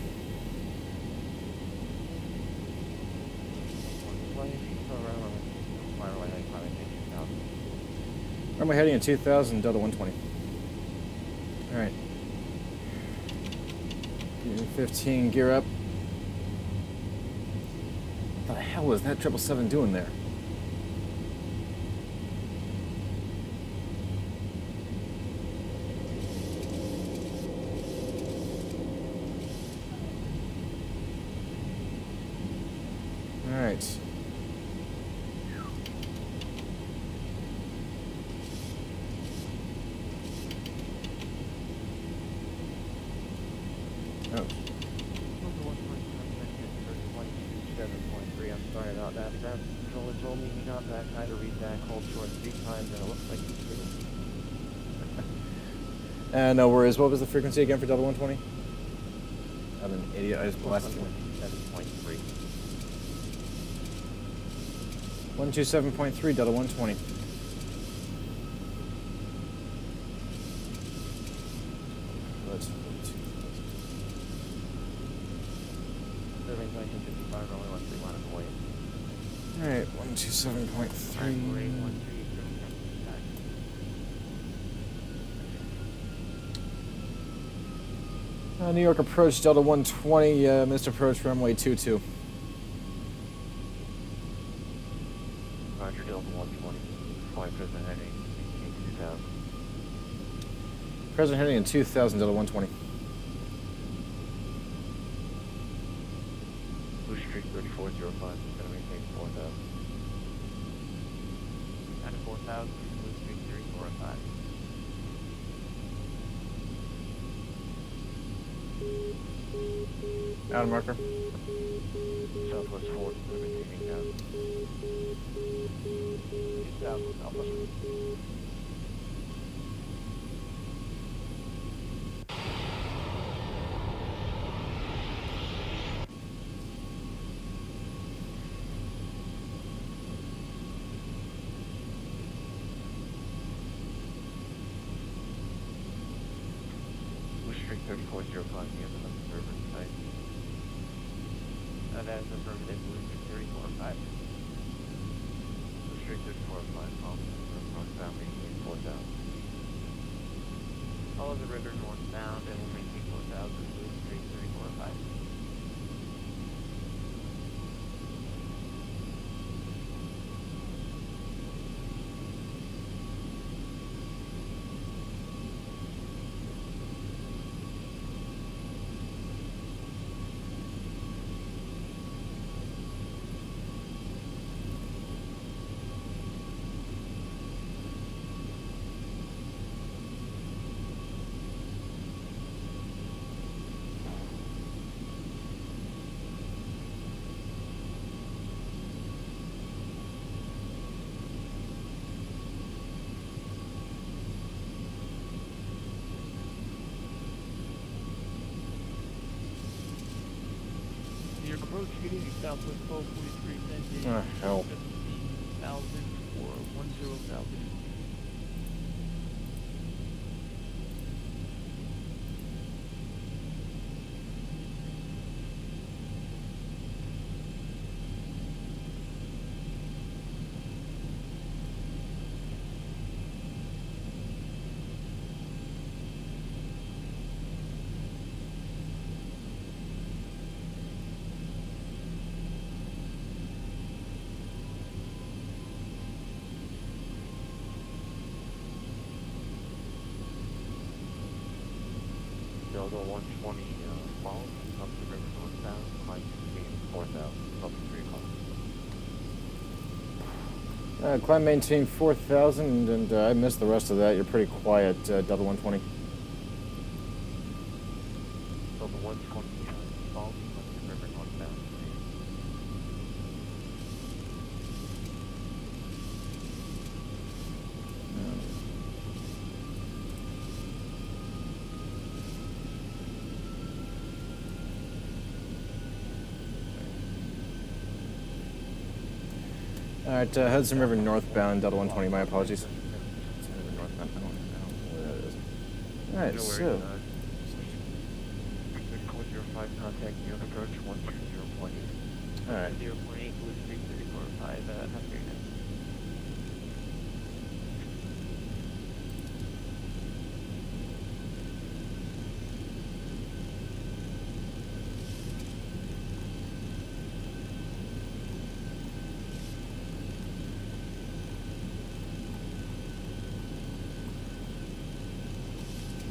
Runway heading at 2000, Delta 120. Alright. 15, gear up. What the hell was that 777 doing there? All right. Oh. 7.3, I'm sorry about that. Ground controller told me he got that guy to read that cold short 3 times, and it looks like he's doing it. No worries. What was the frequency again for DAL120? I'm an idiot. I just blasted one. 7.3. 127.3 DAL120. Let's. Serving 1955, only 13 miles away. Alright, 127.3. New York approach, DAL120, missed approach, runway 22. Roger, DAL120. Flight President heading 2000. President heading in 2000, DAL120. Blue Street 3405, going to maintain 4000. Out of 4000, Blue Street 3405. Out of marker. Southwest 4, going to maintain 8000. 2000, Southwest. Blue Street 3405, near the observer site. That is affirmative, Blue Street 3405. Blue Street 3405, northbound, maintain 4000. Follow the river northbound and will maintain 4000, Blue Street 3405. Your approach heading southwest 1243 Century. Hell. 17,000 or 10,000. Delta 120, follow up the river northbound, climb 4000, up to 3 o'clock. Climb maintain 4,000, and I missed the rest of that. You're pretty quiet, DAL120. Delta 120, follow up the river northbound. Alright, Hudson River northbound, DAL120, my apologies. Alright, so. Good code 05, contact New York approach 120.8. Alright. 0.8, Blue Street 3405, have a great night.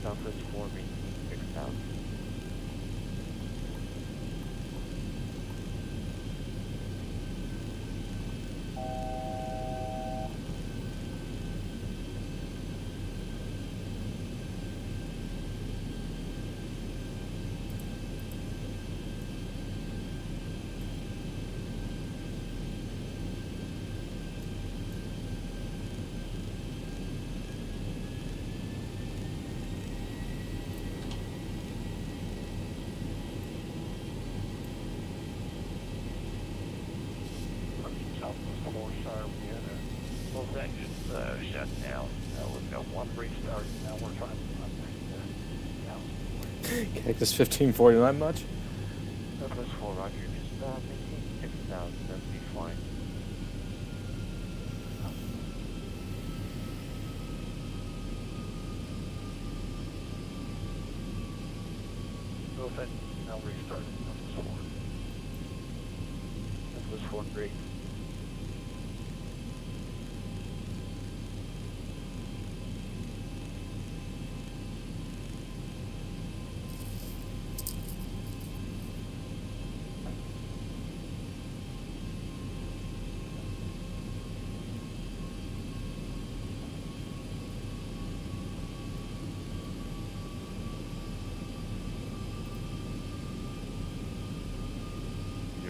Southwest 4, maintain 6,000. Both engines shut down. We've got one restart. Now we're trying to Cactus 1549 much? Southwest 4, roger. Just maintain 6,000. That'd be fine. both engines now restarted. That was 4 great.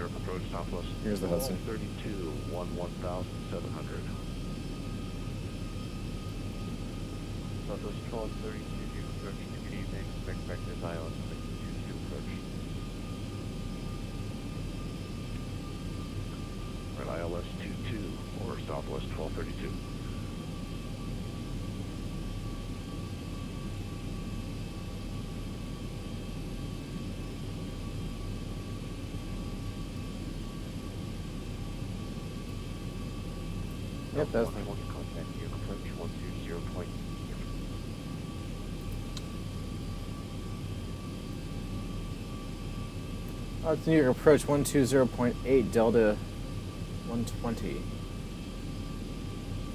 Approach Southwest. Here's the Hudson. 32, 1,700. Southwest 1232, approach. Good evening. Expect vectors island 622 approach. Right, ILS 22 or Southwest 1232. Yep, that's the one. Contact you. Approach 120. It's New York approach 120.8 Delta 120.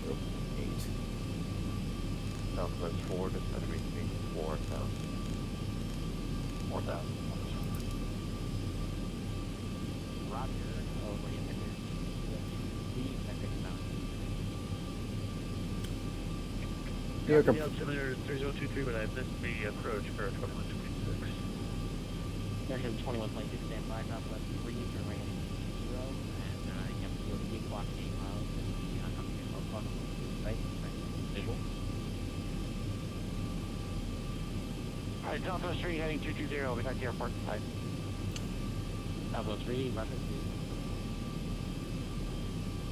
0.8. Southwest 4 to center maintain 4,000. 4,000. Roger. Oh, what do you think? New York Yeah, Senator 3023, but I missed the approach for 2126. American 2126 stand by, Southwest 3, turn right heading 0, and you have to go to gigawatts 8 miles, and the company is called right? Visual. Alright, Southwest 3 heading 220, we got the airport side. Southwest 3, reference to.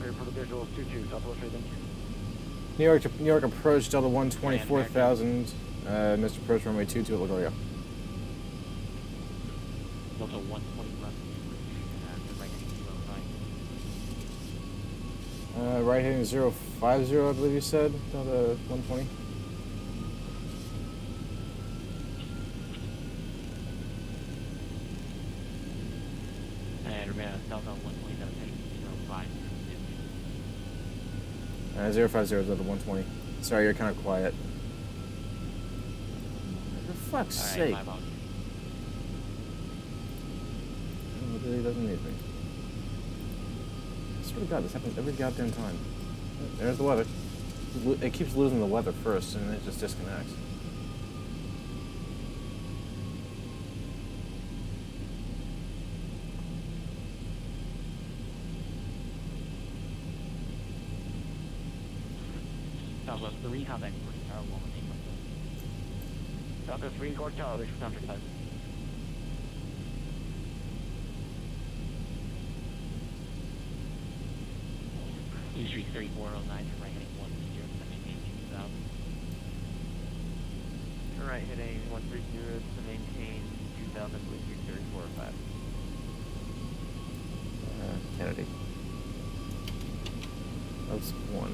Ready for the visuals 22, Southwest 3, thank you. New York approach Delta 124,000. Mr. Approach runway 22 at LaGuardia. Delta 120 left, right heading 0, Right heading 050, I believe you said. Delta 120. and remember, Delta 120 left heading 05. 050 is Delta 120. Sorry, you're kind of quiet. For fuck's sake. My apologies. It really doesn't need me. I swear to God, this happens every goddamn time. There's the weather. It keeps losing the weather first, and then it just disconnects. Southwest 3, contact Tower 1 with Southwest 3, Court Tower, reach for counterclockwise. East Street 3409, turn right heading 130, maintain 2000. Turn right heading 130 to maintain 2,000, with 3405. Kennedy. That's 1.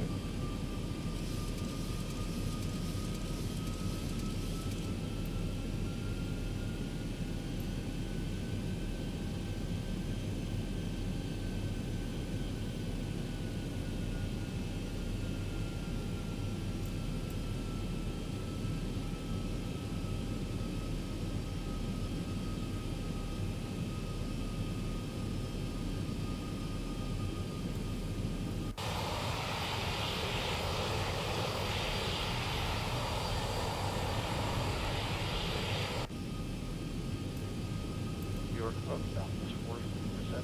York approach, Southwest 447,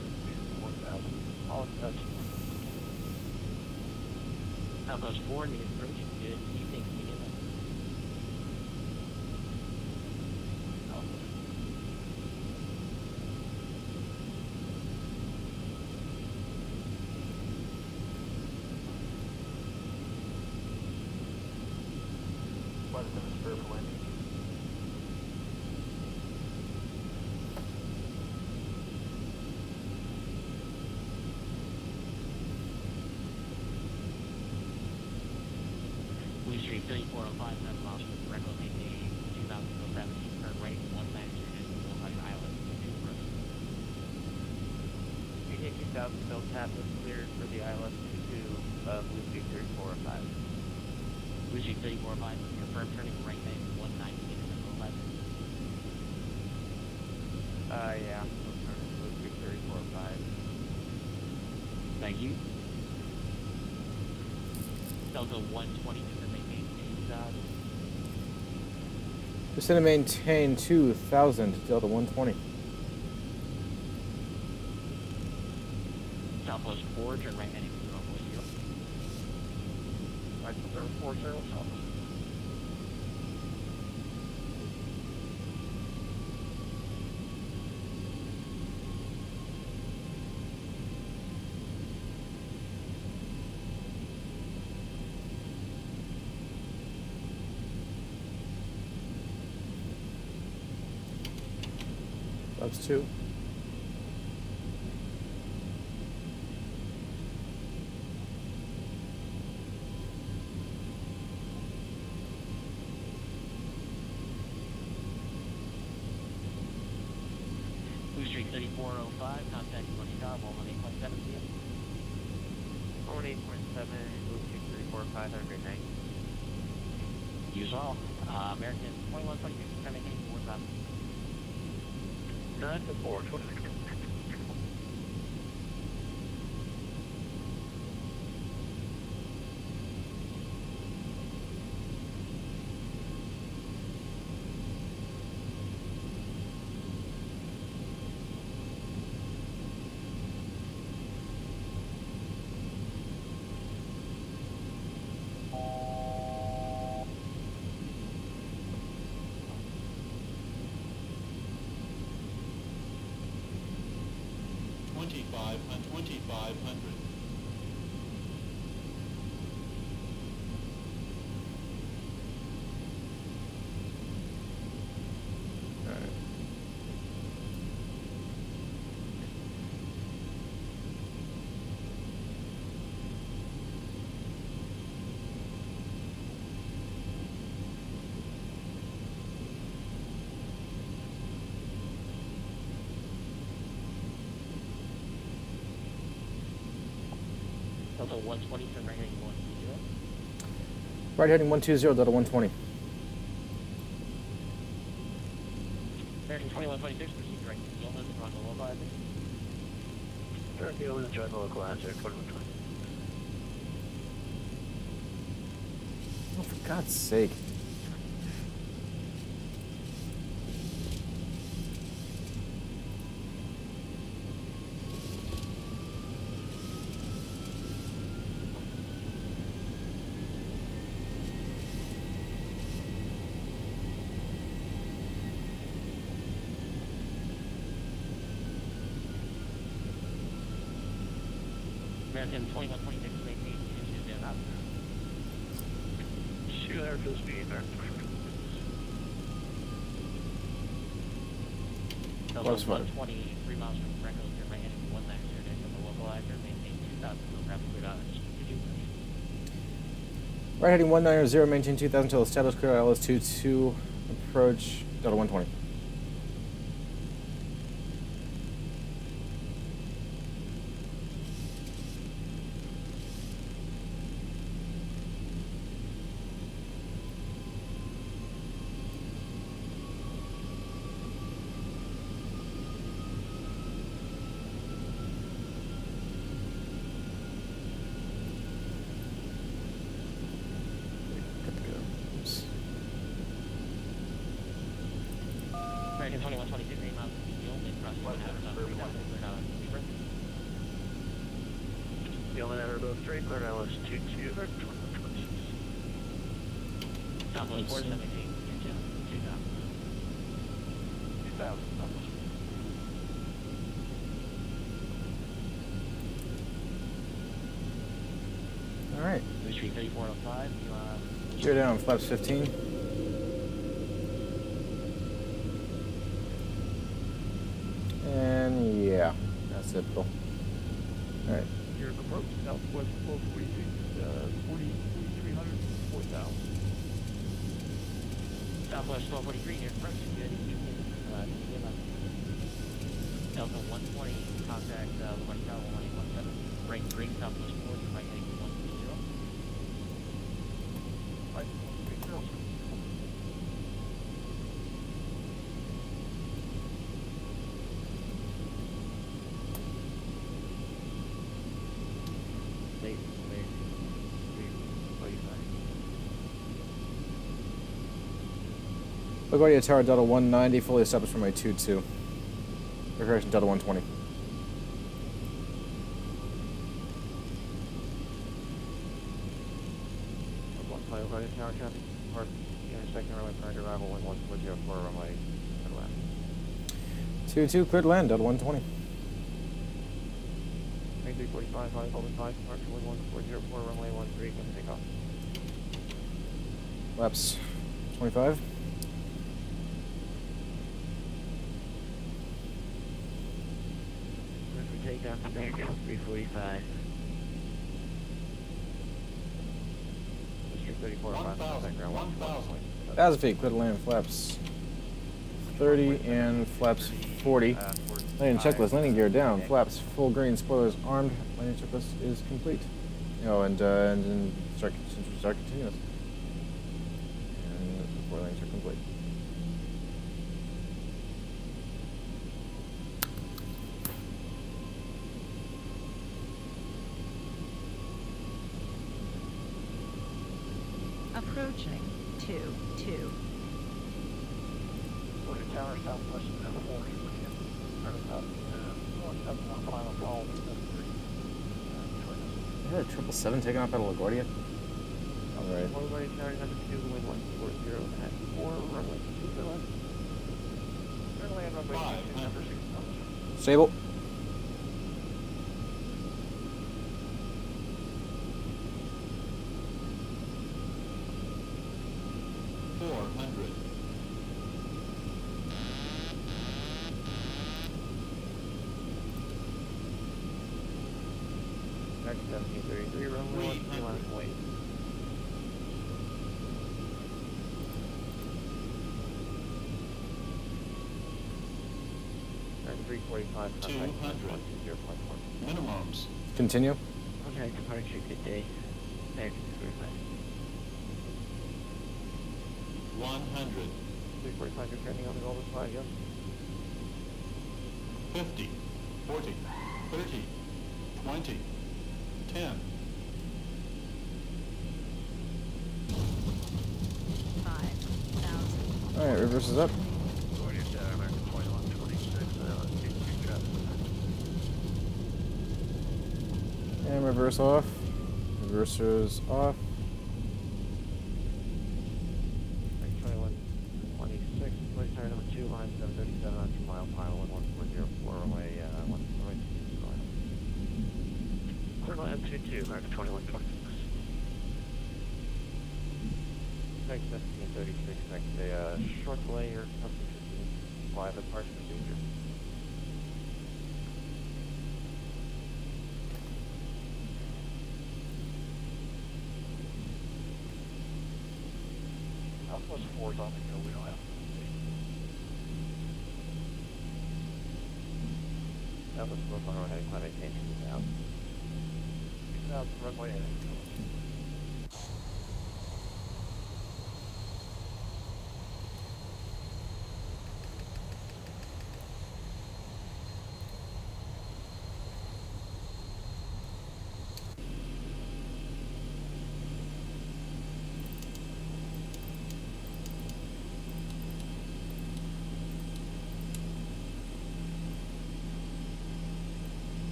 4000. All touch. Southwest 4, new approach. Good evening, Medium. Blue Street 3405, 7 miles from Reckless, maintain 2017, turn right, 190, Bullseye Island, 2 approach. Maintain 2000, still tap is cleared for the ILS to Blue Street 3405. Blue Street 3405, confirm turning right bank, 190 meters at Bullseye. Yeah, still turning Blue Street 3405. Thank you. Delta 120, confirm maintain 2000. Just gonna maintain 2,000 Delta 120. Southwest 4, turn right heading 040. Right, 040, Southwest. That's 2. Blue Street 3405, contact Guardia, 118.7 p.m. 18.7, Blue Street 3405, have a great night. Use all. American 2126, turn maintain 4000. 9 to 426. On 2500. Alright. Delta 120, turn right heading 120. Right heading 120 Delta 120. American 2126, proceed direct to Gilman, Toronto localizing. Turn Gilman and join the localizer, 4120. Oh, for God's sake. American 2126, maintain 220. Shoot there for the speed there. Delta 120, 3 miles from Freckles, turn right heading 190, from the localizer, maintain 2000, no traffic cleared out, Right heading 190, maintain 2000 until established clear LS22, approach Delta 120. American 2122, 8 miles to the only cross 1.5 cleared out Libra. Gilman at Airboat straight, cleared LS 22, 26. Southwest 417, 2000. 2000, Southwest. All right. Blue Street 3405, you Clear down flaps 15. And yeah, that's it, Bill. All right. Here's approach, southwest 1246, 4300, 4000. Southwest 1243, near approach, good. Delta 120, contact West Tower 1817, right green, southwest 4, right heading 130. Right, 130. LaGuardia Tower Delta 190, fully established from my 22. Correction, Delta 120. LaGuardia Tower traffic, park, intersecting runway prior to arrival, 1404 runway, to the left. 22, cleared to land, Delta 120. 2345, 5, departure, 1404 runway 13, and take off. Laps 25. Take off American 345. District 34, 1,000. 1,000 feet, clear to land, flaps 30 and flaps 40. Landing checklist, landing gear down, flaps full green, spoilers armed. Landing checklist is complete. Oh, and start continuous. And before landings are complete. Approaching 2-2. Border Tower, southwest of 4. Final call. Is that a 777 taking off out of LaGuardia? Alright. LaGuardia Tower number 2, wind 140 at 4, runway 2 to left. Runway and runway 2, number 6. Stable. Next 1733, runway 1, last wait. Turn 345, 200. Minimums. Continue. Okay, departure, good day. American 345. 100. 345, returning on the Golden Flag, yep. 50. 40. 30. 20. 10. 5,000. Alright, reverse is up. LaGuardia Tower, American 2126, LS 23 traffic. And reverse off. Reversers off. 2126, place tire number 2, line 737 on 2 mile final, 1404 away, 1 right. M22, American 2126. Next 1736, next a short delay or something 15, fly the parts procedure. Southwest 4 is on the go, we don't have to. Southwest 4 runway heading, climb maintain 2000. 2000 runway heading.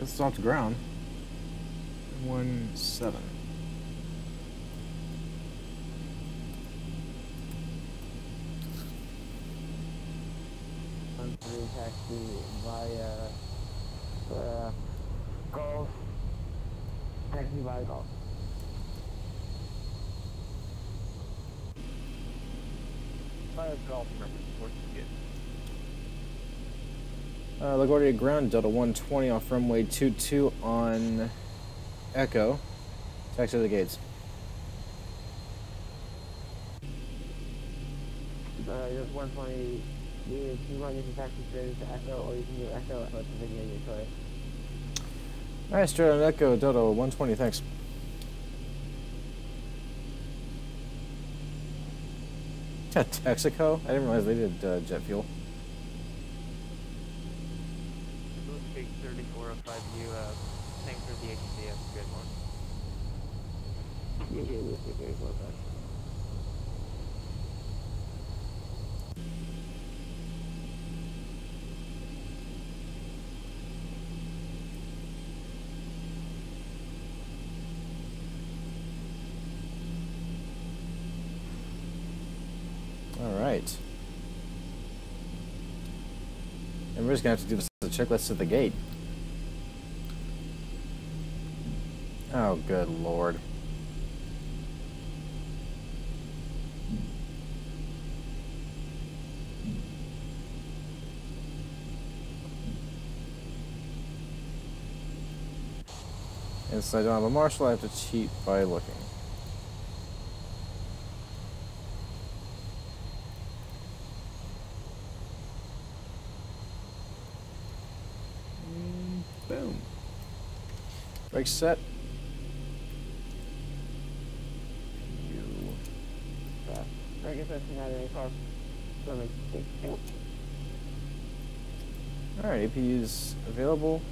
It's off the ground. 17. Monthly taxi via Golf. Taxi via Golf. Via Golf number 4 LaGuardia ground, DAL120 off runway 22 on Echo. Taxi to the gates. Just 120. You want to use the taxi straight to Echo, or you can do Echo at the video of your choice. Alright, straight on Echo, DAL120, thanks. Texaco? I didn't realize they did jet fuel. Take 3405, you thanks for the HCF, good one. Alright. And we're just gonna have to do this as a checklist at the gate. Oh, good lord. And since I don't have a marshal, I have to cheat by looking. Boom. Brake set. Brake assessment out of any car. Alright, APU's available.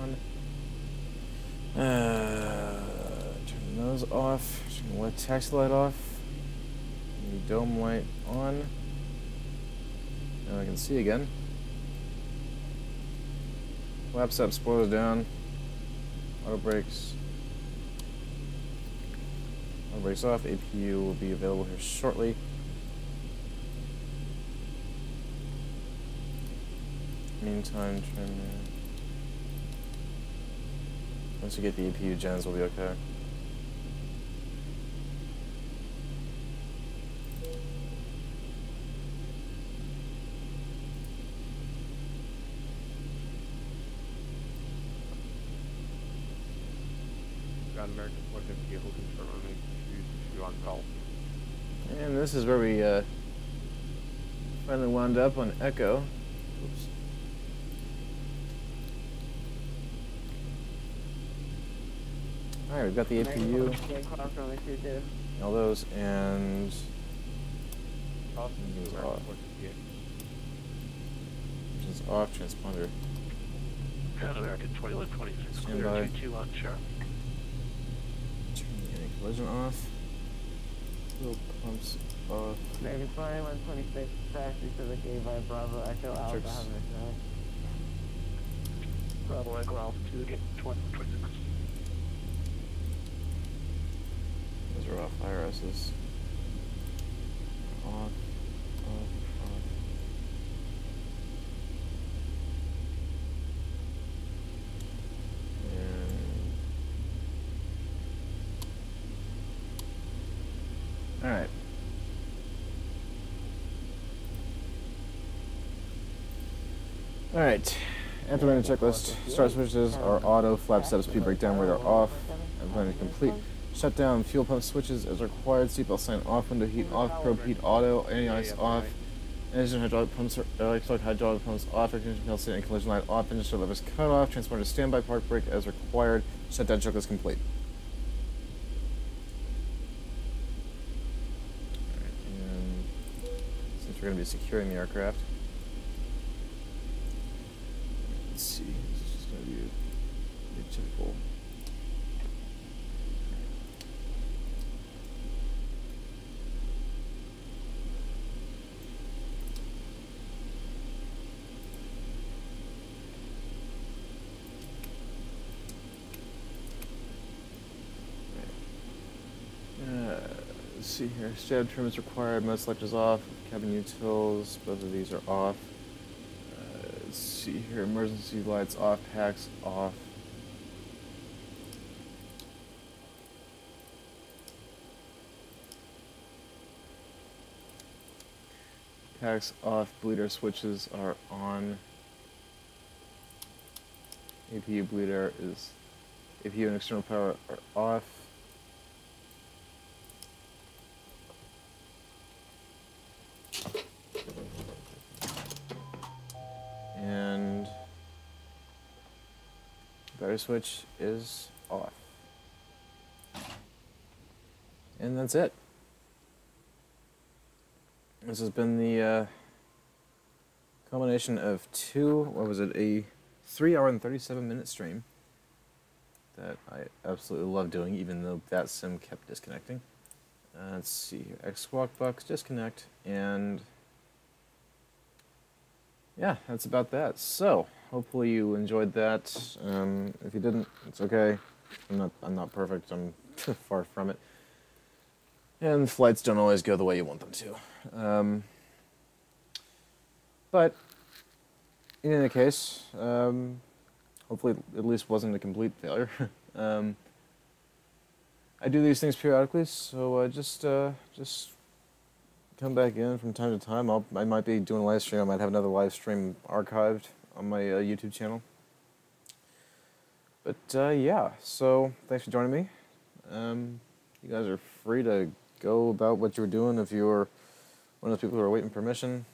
On. Turn those off. Turn the left taxi light off. The dome light on. Now I can see again. Flaps up, spoilers down. Auto brakes. Auto brakes off. APU will be available here shortly. Meantime, trim. Once you get the APU gens, we'll be okay. Got American 450 vehicle confirming you on call. And this is where we finally wound up on Echo. Oops. Alright, we've got the APU. All those, and... Engines off. Engines off, transponder. American 2126, clear Standby. 22 on sharp. Turn the anti-collision off. Fuel pumps off. American 2126, taxi to the gate by Bravo Echo Alpha, Trips. have a nice night. Bravo Echo Alpha to the gate 2126. Those are off. IRSs. Off. Off. Off. Alright. Alright. Implementing checklist. Start switches are auto. Flap setup, speed breakdown, radar off. Implementing complete. Shut down fuel pump switches as required. Seatbelt sign off. Window heat off. Probe heat auto. Anti-ice off. Engine hydraulic pumps, electric hydraulic pumps off. Ignition pellet and collision light off. Engine start levers cut off. Transponder standby. Park brake as required. Shutdown checklist complete. And since we're going to be securing the aircraft, let's see. This is just going to be a typical. Let's see here. Stab trim is required. Mode select is off. Cabin utils. Both of these are off. Let's see here. Emergency lights off. Packs off. Packs off. Bleeder switches are on. APU bleeder is. APU and external power are off. And battery switch is off. And that's it. This has been the combination of a 3-hour and 37-minute stream that I absolutely love doing, even though VATSIM kept disconnecting. Let's see here. X-Squawk Box disconnect, and yeah, that's about that. So hopefully you enjoyed that. If you didn't, it's okay. I'm not perfect. I'm far from it. And flights don't always go the way you want them to. But in any case, hopefully it at least wasn't a complete failure. I do these things periodically, so just come back in from time to time. I might be doing a live stream. I might have another live stream archived on my YouTube channel. But yeah, so thanks for joining me. You guys are free to go about what you were doing if you were one of those people who are waiting permission.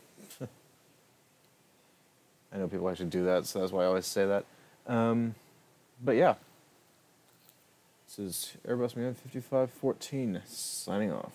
I know people actually do that, so that's why I always say that. But yeah, this is Airbus Minneapolis 5514 signing off.